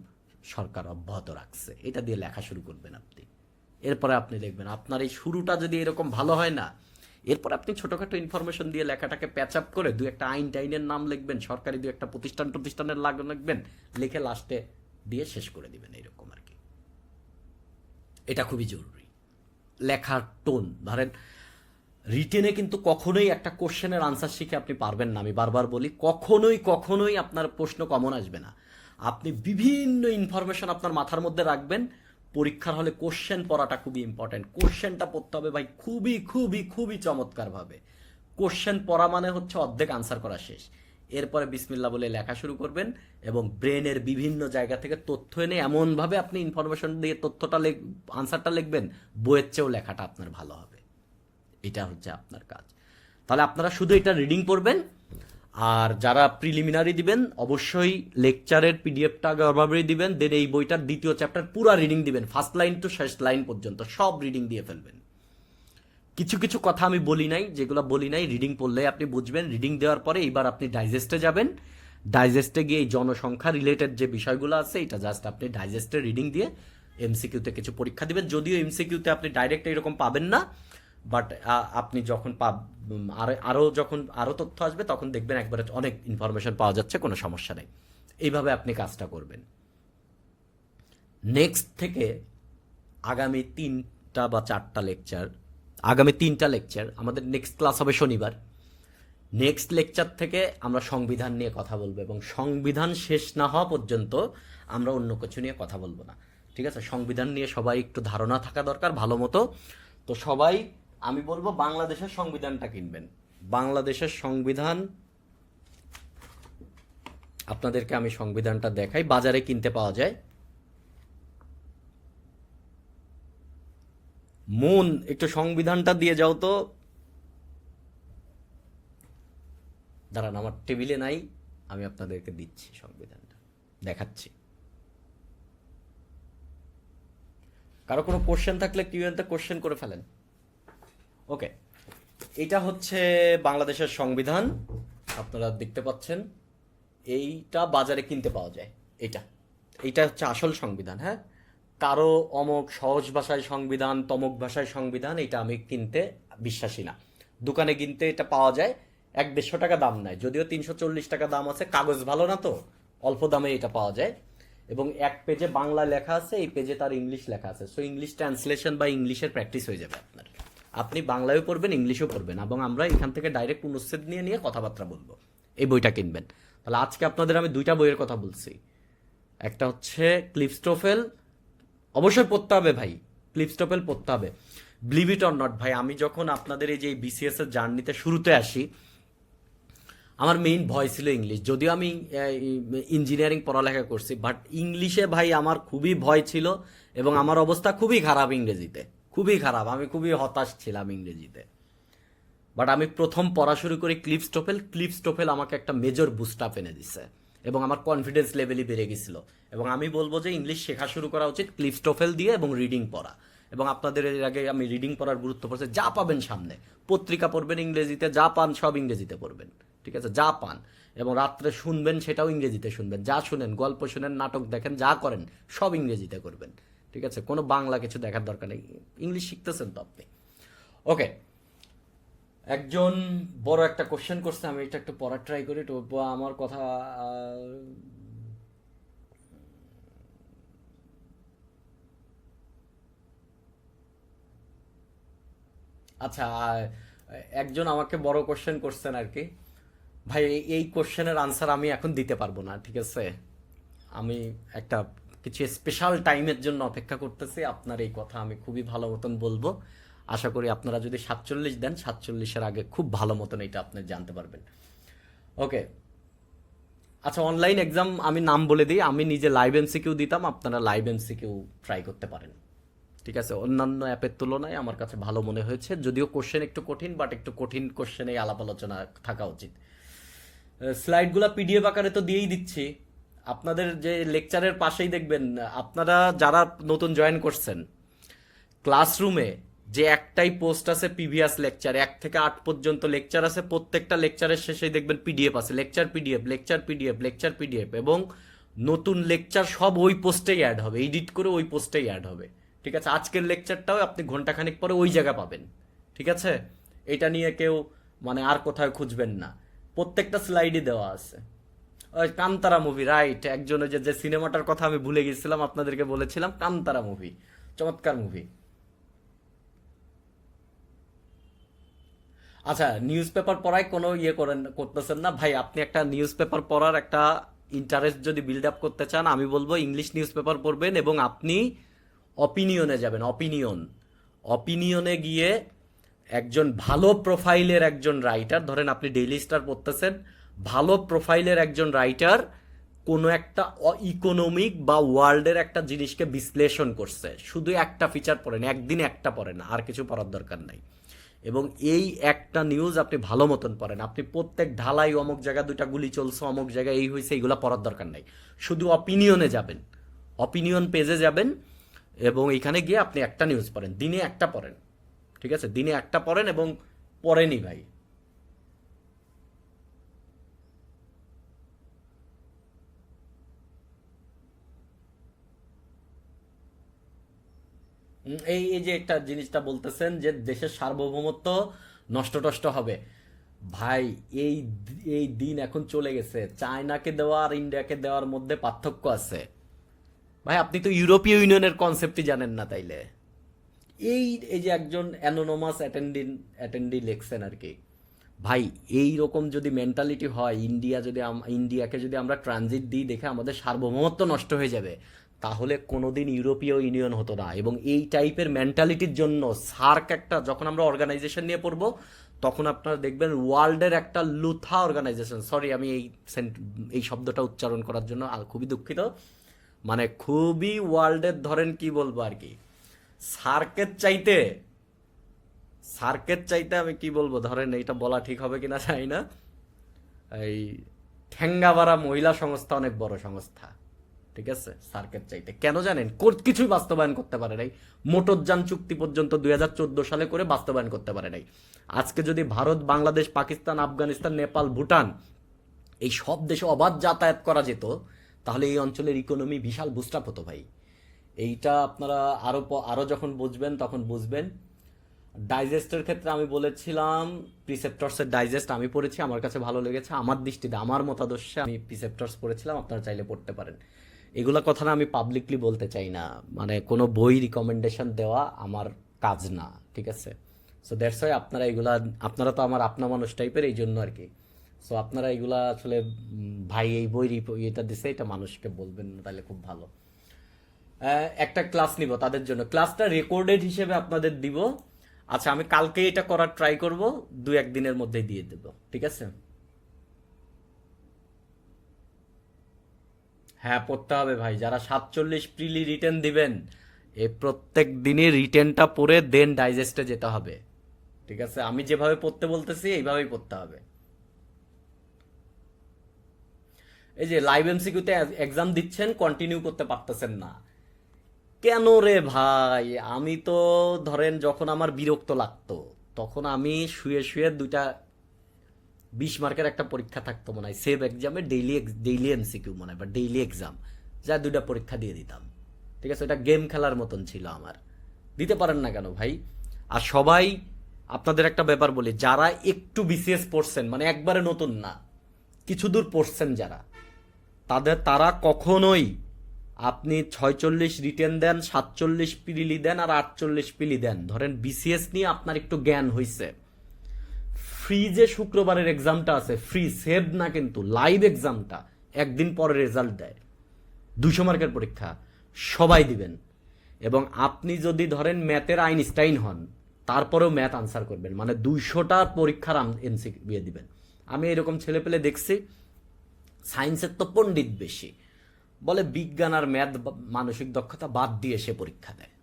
Speaker 1: সরকার অব্যাহত রাখছে। এটা দিয়ে লেখা শুরু করবেন আপনি। এরপরে আপনি দেখবেন আপনার এই শুরুটা যদি এরকম ভালো হয় না, এরপর আপনি ছোটোখাটো ইনফরমেশন দিয়ে লেখাটাকে প্যাচ আপ করে দু একটা আইন টাইনের নাম লিখবেন, সরকারি দু একটা প্রতিষ্ঠানের লিখবেন, লিখে লাস্টে দিয়ে শেষ করে দিবেন, এইরকম আর কি। এটা খুবই জরুরি। লেখার টোন ধরেন রিটেনে কিন্তু কখনোই একটা কোশ্চেনের আনসার শিখে আপনি পারবেন না। আমি বারবার বলি, কখনোই আপনার প্রশ্ন কমন আসবে না। আপনি বিভিন্ন ইনফরমেশন আপনার মাথার মধ্যে রাখবেন। পরীক্ষার হলে কোশ্চেন পড়াটা খুবই ইম্পর্টেন্ট। কোশ্চেনটা পড়তে হবে ভাই খুবই চমৎকারভাবে। কোশ্চেন পড়া মানে হচ্ছে অর্ধেক আনসার করা শেষ। এরপরে বিসমিল্লাহ বলে লেখা শুরু করবেন এবং ব্রেনের বিভিন্ন জায়গা থেকে তথ্য এনে এমনভাবে আপনি ইনফরমেশন দিয়ে তথ্যটা আনসারটা লিখবেন, বইয়ের চেয়েও লেখাটা আপনার ভালো হবে। এটা হচ্ছে আপনার কাজ। তাহলে আপনারা শুধু এটা রিডিং পড়বেন। আর যারা প্রিলিমিনারি দিবেন অবশ্যই লেকচারের পিডিএফটা আগে অভাবেই দিবেন, দেন এই বইটার দ্বিতীয় চ্যাপ্টার পুরো রিডিং দিবেন, ফার্স্ট লাইন টু শেষ লাইন পর্যন্ত সব রিডিং দিয়ে ফেলবেন। কিছু কথা আমি বলি নাই, যেগুলো বলি নাই রিডিং পড়লে আপনি বুঝবেন। রিডিং দেওয়ার পরে এইবার আপনি ডাইজেস্টে যাবেন। ডাইজেস্টে গিয়ে এই জনসংখ্যা রিলেটেড যে বিষয়গুলো আছে এটা জাস্ট আপনি ডাইজেস্টে রিডিং দিয়ে এমসিকিউতে কিছু পরীক্ষা দিবেন। যদিও এমসিকিউতে আপনি ডাইরেক্ট এরকম পাবেন না, বাট আপনি যখন যখন আরও তথ্য আসবে তখন দেখবেন একবারে অনেক ইনফরমেশন পাওয়া যাচ্ছে, কোনো সমস্যা নেই। এইভাবে আপনি কাজটা করবেন। নেক্সট থেকে আগামী 3টা বা 4টা লেকচার, আগামী 3টা লেকচার আমাদের নেক্সট ক্লাস হবে শনিবার। নেক্সট লেকচার থেকে আমরা সংবিধান নিয়ে কথা বলবো এবং সংবিধান শেষ না হওয়া পর্যন্ত আমরা অন্য কিছু নিয়ে কথা বলবো না, ঠিক আছে? সংবিধান নিয়ে সবাই একটু ধারণা থাকা দরকার ভালো মতো। তো সবাই, আমি বলবো বাংলাদেশের সংবিধানটা কিনবেন। বাংলাদেশের সংবিধান আপনাদেরকে আমি সংবিধানটা দেখাই, বাজারে কিনতে পাওয়া যায়। মন একটু সংবিধানটা দিয়ে যাও তো। দাঁড়ান, আমার টেবিলে নাই, আমি আপনাদেরকে দিচ্ছি সংবিধানটা, দেখাচ্ছি। কারো কোনো কোশ্চেন থাকলে কিউএনতে কোশ্চেন করে ফেলেন। ওকে, এটা হচ্ছে বাংলাদেশের সংবিধান, আপনারা দেখতে পাচ্ছেন। এইটা বাজারে কিনতে পাওয়া যায়। এইটা হচ্ছে আসল সংবিধান। হ্যাঁ, কারো অমক সহজ ভাষায় সংবিধান, তমক ভাষায় সংবিধান, এটা আমি কিনতে বিশ্বাসী না। দোকানে কিনতে এটা পাওয়া যায়, 100-150 টাকা দাম নেয়, যদিও 340 টাকা দাম আছে। কাগজ ভালো না তো, অল্প দামে এটা পাওয়া যায়। এবং এক পেজে বাংলা লেখা আছে, এই পেজে তার ইংলিশ লেখা আছে। সো ইংলিশ ট্রান্সলেশন বা ইংলিশের প্র্যাকটিস হয়ে যাবে আপনার। আপনি বাংলায়ও পড়বেন, ইংলিশও পড়বেন, এবং আমরা এখান থেকে ডাইরেক্ট অনুচ্ছেদ নিয়ে কথাবার্তা বলবো। এই বইটা কিনবেন। তাহলে আজকে আপনাদের আমি 2টা বইয়ের কথা বলছি। একটা হচ্ছে ক্লিফস্টোফেল, অবশ্যই পড়তে হবে ভাই, ক্লিফস্টোফেল পড়তে হবে। বিলিভ ইট অর নট ভাই, আমি যখন আপনাদের এই যে বিসিএস এর জার্নিতে শুরুতে আসি, আমার মেইন ভয় ছিল ইংলিশ। যদিও আমি ইঞ্জিনিয়ারিং পড়ালেখা করছি, বাট ইংলিশে ভাই আমার খুবই ভয় ছিল এবং আমার অবস্থা খুবই খারাপ ইংরেজিতে, খুবই খারাপ। আমি খুবই হতাশ ছিলাম ইংরেজিতে। বাট আমি প্রথম পড়া শুরু করি ক্লিফস্টোফেল আমাকে একটা মেজর বুস্ট আপ এনে দিচ্ছে এবং আমার কনফিডেন্স লেভেলই বেড়ে গেছিল। এবং আমি বলবো যে ইংলিশ শেখা শুরু করা উচিত ক্লিফস্টোফেল দিয়ে এবং রিডিং পড়া। এবং আপনাদের এর আগে আমি রিডিং পড়ার গুরুত্ব পড়ছে। যা পাবেন সামনে, পত্রিকা পড়বেন ইংরেজিতে, যা পান সব ইংরেজিতে পড়বেন, ঠিক আছে? যা পান, এবং রাত্রে শুনবেন সেটাও ইংরেজিতে শুনবেন। যা শুনেন, গল্প শুনেন, নাটক দেখেন, যা করেন সব ইংরেজিতে করবেন, ঠিক আছে? কোনো বাংলা কিছু দেখার দরকার নেই। ইংলিশ শিখতেছেন তো আপনি। ওকে, একজন বড় একটা কোশ্চেন করছে, আমি এটা একটু পড়ার ট্রাই করি তো। আমার কথা আচ্ছা, একজন আমাকে বড় কোশ্চেন করছেন আর কি। ভাই এই কোশ্চেনের আনসার আমি এখন দিতে পারবো না, ঠিক আছে? আমি একটা কিছু স্পেশাল টাইমের জন্য অপেক্ষা করতেছি। আপনার এই কথা আমি খুবই ভালো মতন বলবো। আশা করি আপনারা যদি 47 দেন, 47-এর আগে খুব ভালো মতন এটা আপনি জানতে পারবেন। ওকে, আচ্ছা, অনলাইন এক্সাম আমি নাম বলে দিই, আমি নিজে লাইভ এমসিকিউ দিতাম, আপনারা লাইভ এমসিকিউ ট্রাই করতে পারেন। ঠিক আছে, অন্যান্য অ্যাপের তুলনায় আমার কাছে ভালো মনে হয়েছে, যদিও কোশ্চেন একটু কঠিন, বাট একটু কঠিন কোশ্চেনে আলাপ আলোচনা থাকা উচিত। স্লাইডগুলো পিডিএফ আকারে তো দিয়েই দিচ্ছি, আপনাদের যে লেকচারের পাশেই দেখবেন, আপনারা যারা নতুন জয়েন করছেন, ক্লাসরুমে যে একটাই পোস্ট আছে প্রিভিয়াস লেকচার, 1 থেকে 8 পর্যন্ত লেকচার আছে, প্রত্যেকটা লেকচারের শেষেই দেখবেন পিডিএফ আছে, lecture PDF, lecture PDF, lecture PDF, এবং নতুন লেকচার সব ওই পোস্টেই অ্যাড হবে, এডিট করে ওই পোস্টেই অ্যাড হবে। ঠিক আছে, আজকের লেকচারটাও আপনি ঘন্টাখানিক পরে ওই জায়গা পাবেন। ঠিক আছে, এটা নিয়ে কেউ মানে আর কোথাও খুঁজবেন না, প্রত্যেকটা স্লাইডই দেওয়া আছে। ওই কান্তারা মুভি, রাইট, একজন ওই যে সিনেমাটার কথা আমি ভুলে গেছিলাম, আপনাদেরকে বলেছিলাম, কান্তারা মুভি চমৎকার মুভি। আচ্ছা, নিউজ পেপার পড়ায় কোনো করতেছেন না ভাই, আপনি একটা নিউজ পেপার পড়ার একটা ইন্টারেস্ট যদি বিল্ড আপ করতে চান, আমি বলবো ইংলিশ নিউজ পেপার পড়বেন, এবং আপনি অপিনিয়নে যাবেন। অপিনিয়নে গিয়ে একজন ভালো প্রোফাইলের একজন রাইটার, ধরেন আপনি ডেইলি স্টার পড়তেছেন, ভালো প্রোফাইলের একজন রাইটার কোনো একটা ইকোনমিক বা ওয়ার্ল্ডের একটা জিনিসকে বিশ্লেষণ করছে, শুধু একটা ফিচার পড়েন, একদিন একটা পড়েন, আর কিছু পড়ার দরকার নাই। এবং এই একটা নিউজ আপনি ভালো মতন পড়েন, আপনি প্রত্যেক ঢালাই অমুক জায়গায় 2টা গুলি চলছে, অমুক জায়গায় এই হয়েছে, এইগুলো পড়ার দরকার নাই, শুধু অপিনিয়নে যাবেন, অপিনিয়ন পেজে যাবেন, এবং এখানে গিয়ে আপনি একটা নিউজ পড়েন, দিনে একটা পড়েন। ঠিক আছে, দিনে একটা পড়েন এবং পড়েনি ভাই। এই এই যে একটা জিনিসটা বলতেছেন যে দেশের সার্বভৌমত্ব নষ্ট টষ্ট হবে, ভাই এই এই দিন এখন চলে গেছে। চায়নাকে দেওয়া আর ইন্ডিয়াকে দেওয়ার মধ্যে পার্থক্য আছে ভাই, আপনি তো ইউরোপীয় ইউনিয়নের কনসেপ্টই জানেন না তাইলে। এই এই যে একজন অ্যানোনমাস অ্যাটেন্ডি লেখছেন আর কি, ভাই এই রকম যদি মেন্টালিটি হয়, ইন্ডিয়াকে যদি আমরা ট্রানজিট দিই দেখে আমাদের সার্বভৌমত্ব নষ্ট হয়ে যাবে, তাহলে কোনোদিন ইউরোপীয় ইউনিয়ন হতো না। এবং এই টাইপের মেন্টালিটির জন্য সার্ক একটা, যখন আমরা অর্গানাইজেশন নিয়ে পড়বো, তখন আপনারা দেখবেন ওয়ার্ল্ডের একটা লুথা অর্গানাইজেশন, সরি আমি এই শব্দটা উচ্চারণ করার জন্য খুবই দুঃখিত, মানে খুবই ওয়ার্ল্ডের, ধরেন কি বলবো আর কি, সার্কের চাইতে সার্কের চাইতে আমি কি বলবো, ধরেন এইটা বলা ঠিক হবে কিনা জানি না, এই ঠেঙ্গাবাড়া মহিলা সংস্থা অনেক বড় সংস্থা। ঠিক আছে, সার্কের চাইতে, কেন জানেন, কিছুই বাস্তবায়ন করতে পারে নাই, মোটরযান চুক্তি পর্যন্ত 2014 সালে করে বাস্তবায়ন করতে পারে নাই। আজকে যদি ভারত, বাংলাদেশ, পাকিস্তান, আফগানিস্তান, নেপাল, ভুটান এই সব দেশে অবাধ যাতায়াত করা যেত, তাহলে এই অঞ্চলের ইকোনমি বিশাল বুস্ট আপ হতো ভাই। এইটা আপনারা আরো যখন বুঝবেন তখন বুঝবেন। ডাইজেস্টের ক্ষেত্রে আমি বলেছিলাম প্রিসেপ্টরসের ডাইজেস্ট আমি পড়েছি, আমার কাছে ভালো লেগেছে, আমার দৃষ্টিতে, আমার মতাদর্শে আমি প্রিসেপ্টরস পড়েছিলাম, আপনারা চাইলে পড়তে পারেন। এগুলা কথা না আমি পাবলিকলি বলতে চাই না, মানে কোনো বই রিকমেন্ডেশন দেওয়া আমার কাজ না। ঠিক আছে, সো দ্যাটস ওয়াই আপনারা তো আমার আপনা মানুষ টাইপের, এই জন্য আর কি। সো আপনারা এগুলা আসলে ভাই এই বই এটা দিছে, এটা মানুষকে বলবেন না, তাহলে খুব ভালো। একটা ক্লাস নিব তাদের জন্য, ক্লাসটা রেকর্ডেড হিসেবে আপনাদের দিব। আচ্ছা, আমি কালকে এটা করার ট্রাই করব, 2-1 দিনের মধ্যেই দিয়ে দেব। ঠিক আছে, হ্যাঁ পড়তে হবে ভাই, যারা 47 প্রিলি রিটেন দিবেন, এই প্রত্যেক দিনই রিটেনটা পড়ে দেন ডাইজেস্টে যেতে হবে। ঠিক আছে, আমি যেভাবে পড়তে বলতেছি এইভাবেই পড়তে হবে। এই যে লাইভ এমসিকিউতে এক্সাম দিচ্ছেন, কন্টিনিউ করতে পারতেছেন না কেন রে ভাই? আমি তো ধরেন যখন আমার বিরক্ত লাগতো, তখন আমি শুয়ে শুয়ে 20 মার্কের একটা পরীক্ষা থাকতো মনে হয়, সেভ এক্সামে ডেইলি এমসিকিউ মনে হয়, বা ডেইলি এক্সাম, যা 2টা পরীক্ষা দিয়ে দিতাম। ঠিক আছে, এটা গেম খেলার মতন ছিল আমার। দিতে পারেন না কেন ভাই? আর সবাই, আপনাদের একটা ব্যাপার বলি, যারা একটু বিসিএস পড়ছেন, মানে একবারে নতুন না, কিছু দূর পড়ছেন যারা, তারা কখনোই, আপনি 46 রিটেন দেন, 47 পিলি দেন আর 48 পিলি দেন, ধরেন বিসিএস নিয়ে আপনার একটু জ্ঞান হয়েছে, ফ্রি যে শুক্রবারের এক্সামটা আছে, ফ্রি, সেভ না কিন্তু, লাইভ এক্সামটা একদিন পরে রেজাল্ট দেয়, 200 মার্কের পরীক্ষা, সবাই দিবেন। এবং আপনি যদি ধরেন ম্যাথের আইনস্টাইন হন, তারপরেও ম্যাথ আনসার করবেন, মানে 200টার পরীক্ষার এমসিকিউ দিবেন। আমি এরকম ছেলে পেলে দেখছি, সায়েন্সের তো পণ্ডিত বেশি, বলে বিজ্ঞান আর ম্যাথ মানসিক দক্ষতা বাদ দিয়ে সে পরীক্ষা দেয়,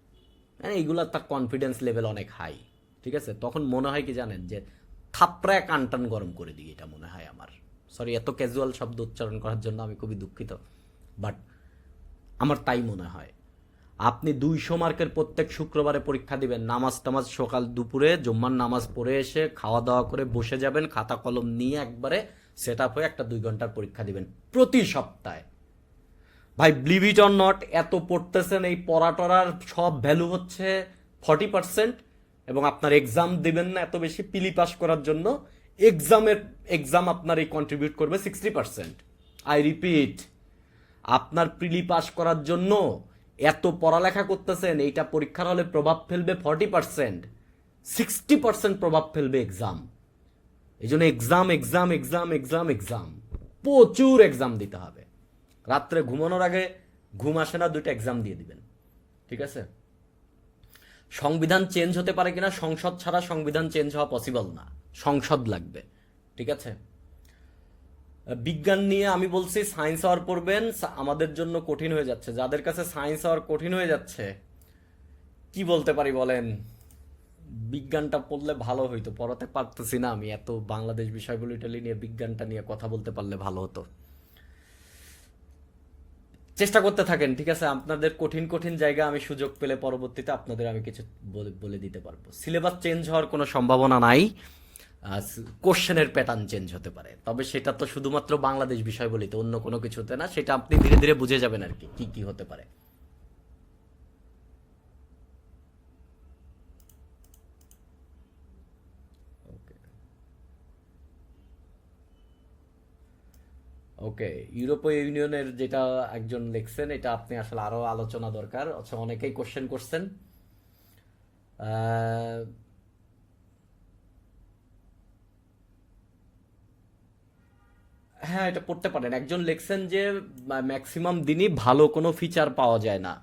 Speaker 1: মানে এইগুলো তার কনফিডেন্স লেভেল অনেক হাই। ঠিক আছে, তখন মনে হয় কি জানেন, যে থাপড়ায় কান গরম করে দিই, এটা মনে হয় আমার। সরি এত ক্যাজুয়াল শব্দ উচ্চারণ করার জন্য আমি খুবই দুঃখিত, বাট আমার তাই মনে হয়। আপনি 200 মার্কের প্রত্যেক শুক্রবারে পরীক্ষা দিবেন, নামাজ টামাজ সকাল দুপুরে জুম্মার নামাজ পড়ে এসে খাওয়া দাওয়া করে বসে যাবেন, খাতা কলম নিয়ে একবারে সেট আপ হয়ে একটা 2 ঘন্টার পরীক্ষা দিবেন প্রতি সপ্তাহে। ভাই বিলিভ ইট অর নট, এত পড়তেছেন, এই পড়াটরার সব ভ্যালু হচ্ছে 40%, এবং আপনার এক্সাম দিবেন না এত বেশি পিলি পাস করার জন্য, এক্সাম আপনার এই কন্ট্রিবিউট করবে 60%। আই রিপিট, আপনার প্রিলি পাস করার জন্য এত পড়ালেখা করতেছেন, এইটা পরীক্ষার হলে প্রভাব ফেলবে 40%, 60% প্রভাব ফেলবে এক্সাম। এই জন্য exam exam exam exam exam, প্রচুর এক্সাম দিতে হবে। রাত্রে ঘুমানোর আগে ঘুম আসে না, 2টা এক্সাম দিয়ে দিবেন। ঠিক আছে, সংবিধান চেঞ্জ হতে পারে কিনা, সংসদ ছাড়া সংবিধান চেঞ্জ হওয়া পসিবল না, সংসদ লাগবে। ঠিক আছে, বিজ্ঞান নিয়ে আমি বলছি সায়েন্স আওয়ার পড়বেন, আমাদের জন্য কঠিন হয়ে যাচ্ছে। যাদের কাছে সায়েন্স আওয়ার কঠিন হয়ে যাচ্ছে, কি বলতে পারি বলেন, বিজ্ঞানটা পড়লে ভালো হইতো, পড়াতে পারতেছি না আমি, এত বাংলাদেশ বিষয়গুলো ইটালি নিয়ে বিজ্ঞানটা নিয়ে কথা বলতে পারলে ভালো হতো। চেষ্টা করতে থাকেন। ঠিক আছে, আপনাদের কঠিন কঠিন জায়গা আমি সুযোগ পেলে পরবর্তীতে আপনাদের আমি কিছু বলে দিতে পারবো। সিলেবাস চেঞ্জ হওয়ার কোনো সম্ভাবনা নাই, কোশ্চেনের প্যাটার্ন চেঞ্জ হতে পারে, তবে সেটা তো শুধুমাত্র বাংলাদেশ বিষয় বলিতে, অন্য কোনো কিছুতে না, সেটা আপনি ধীরে ধীরে বুঝে যাবেন আর কি কি হতে পারে। ওকে, ইউরোপীয় ইউনিয়নের যেটা একজন লিখছেন, এটা আপনি আসলে আরো আলোচনা দরকার। আচ্ছা, অনেকেই কোশ্চেন করছেন। আহ, হ্যাঁ, এটা পড়তে পারেন। একজন লিখছেন যে ম্যাক্সিমাম দিনই ভালো কোনো ফিচার পাওয়া যায় না।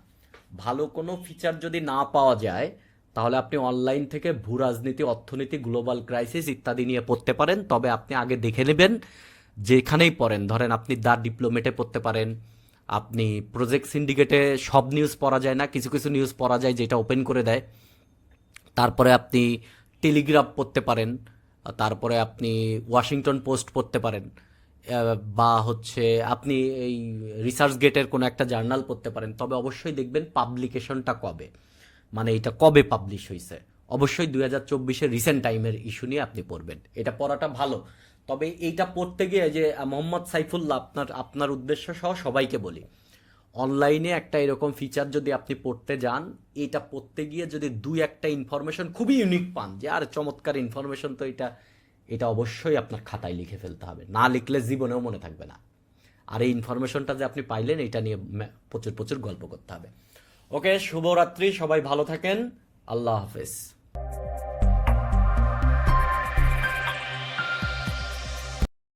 Speaker 1: ভালো কোনো ফিচার যদি না পাওয়া যায়, তাহলে আপনি অনলাইন থেকে ভূ রাজনীতি, অর্থনীতি, গ্লোবাল ক্রাইসিস ইত্যাদি নিয়ে পড়তে পারেন। তবে আপনি আগে দেখে নেবেন যেখানেই পড়েন, ধরেন আপনি দ্য ডিপ্লোমেটে পড়তে পারেন, আপনি প্রজেক্ট সিন্ডিকেটে সব নিউজ পড়া যায় না, কিছু কিছু নিউজ পড়া যায় যেটা ওপেন করে দেয়। তারপরে আপনি টেলিগ্রাফ পড়তে পারেন, তারপরে আপনি ওয়াশিংটন পোস্ট পড়তে পারেন, বা হচ্ছে আপনি এই রিসার্চ গেটের কোনো একটা জার্নাল পড়তে পারেন। তবে অবশ্যই দেখবেন পাবলিকেশনটা কবে, মানে এটা কবে পাবলিশ হয়েছে। অবশ্যই 2024-এর রিসেন্ট টাইমের ইস্যু নিয়ে আপনি পড়বেন, এটা পড়াটা ভালো। তবে এইটা পড়তে গিয়ে যে মোহাম্মদ সাইফুল্লাহ, আপনার উদ্দেশ্য সহ সবাইকে বলি, অনলাইনে একটা এরকম ফিচার যদি আপনি পড়তে যান, এটা পড়তে গিয়ে যদি 2-1টা ইনফরমেশন খুবই ইউনিক পান, যে আর চমৎকার ইনফরমেশন, তো এটা এটা অবশ্যই আপনার খাতায় লিখে ফেলতে হবে, না লিখলে জীবনেও মনে থাকবে না। আর এই ইনফরমেশনটা যে আপনি পাইলেন, এটা নিয়ে প্রচুর প্রচুর গল্প করতে হবে। ওকে, শুভরাত্রি, সবাই ভালো থাকেন, আল্লাহ হাফেজ।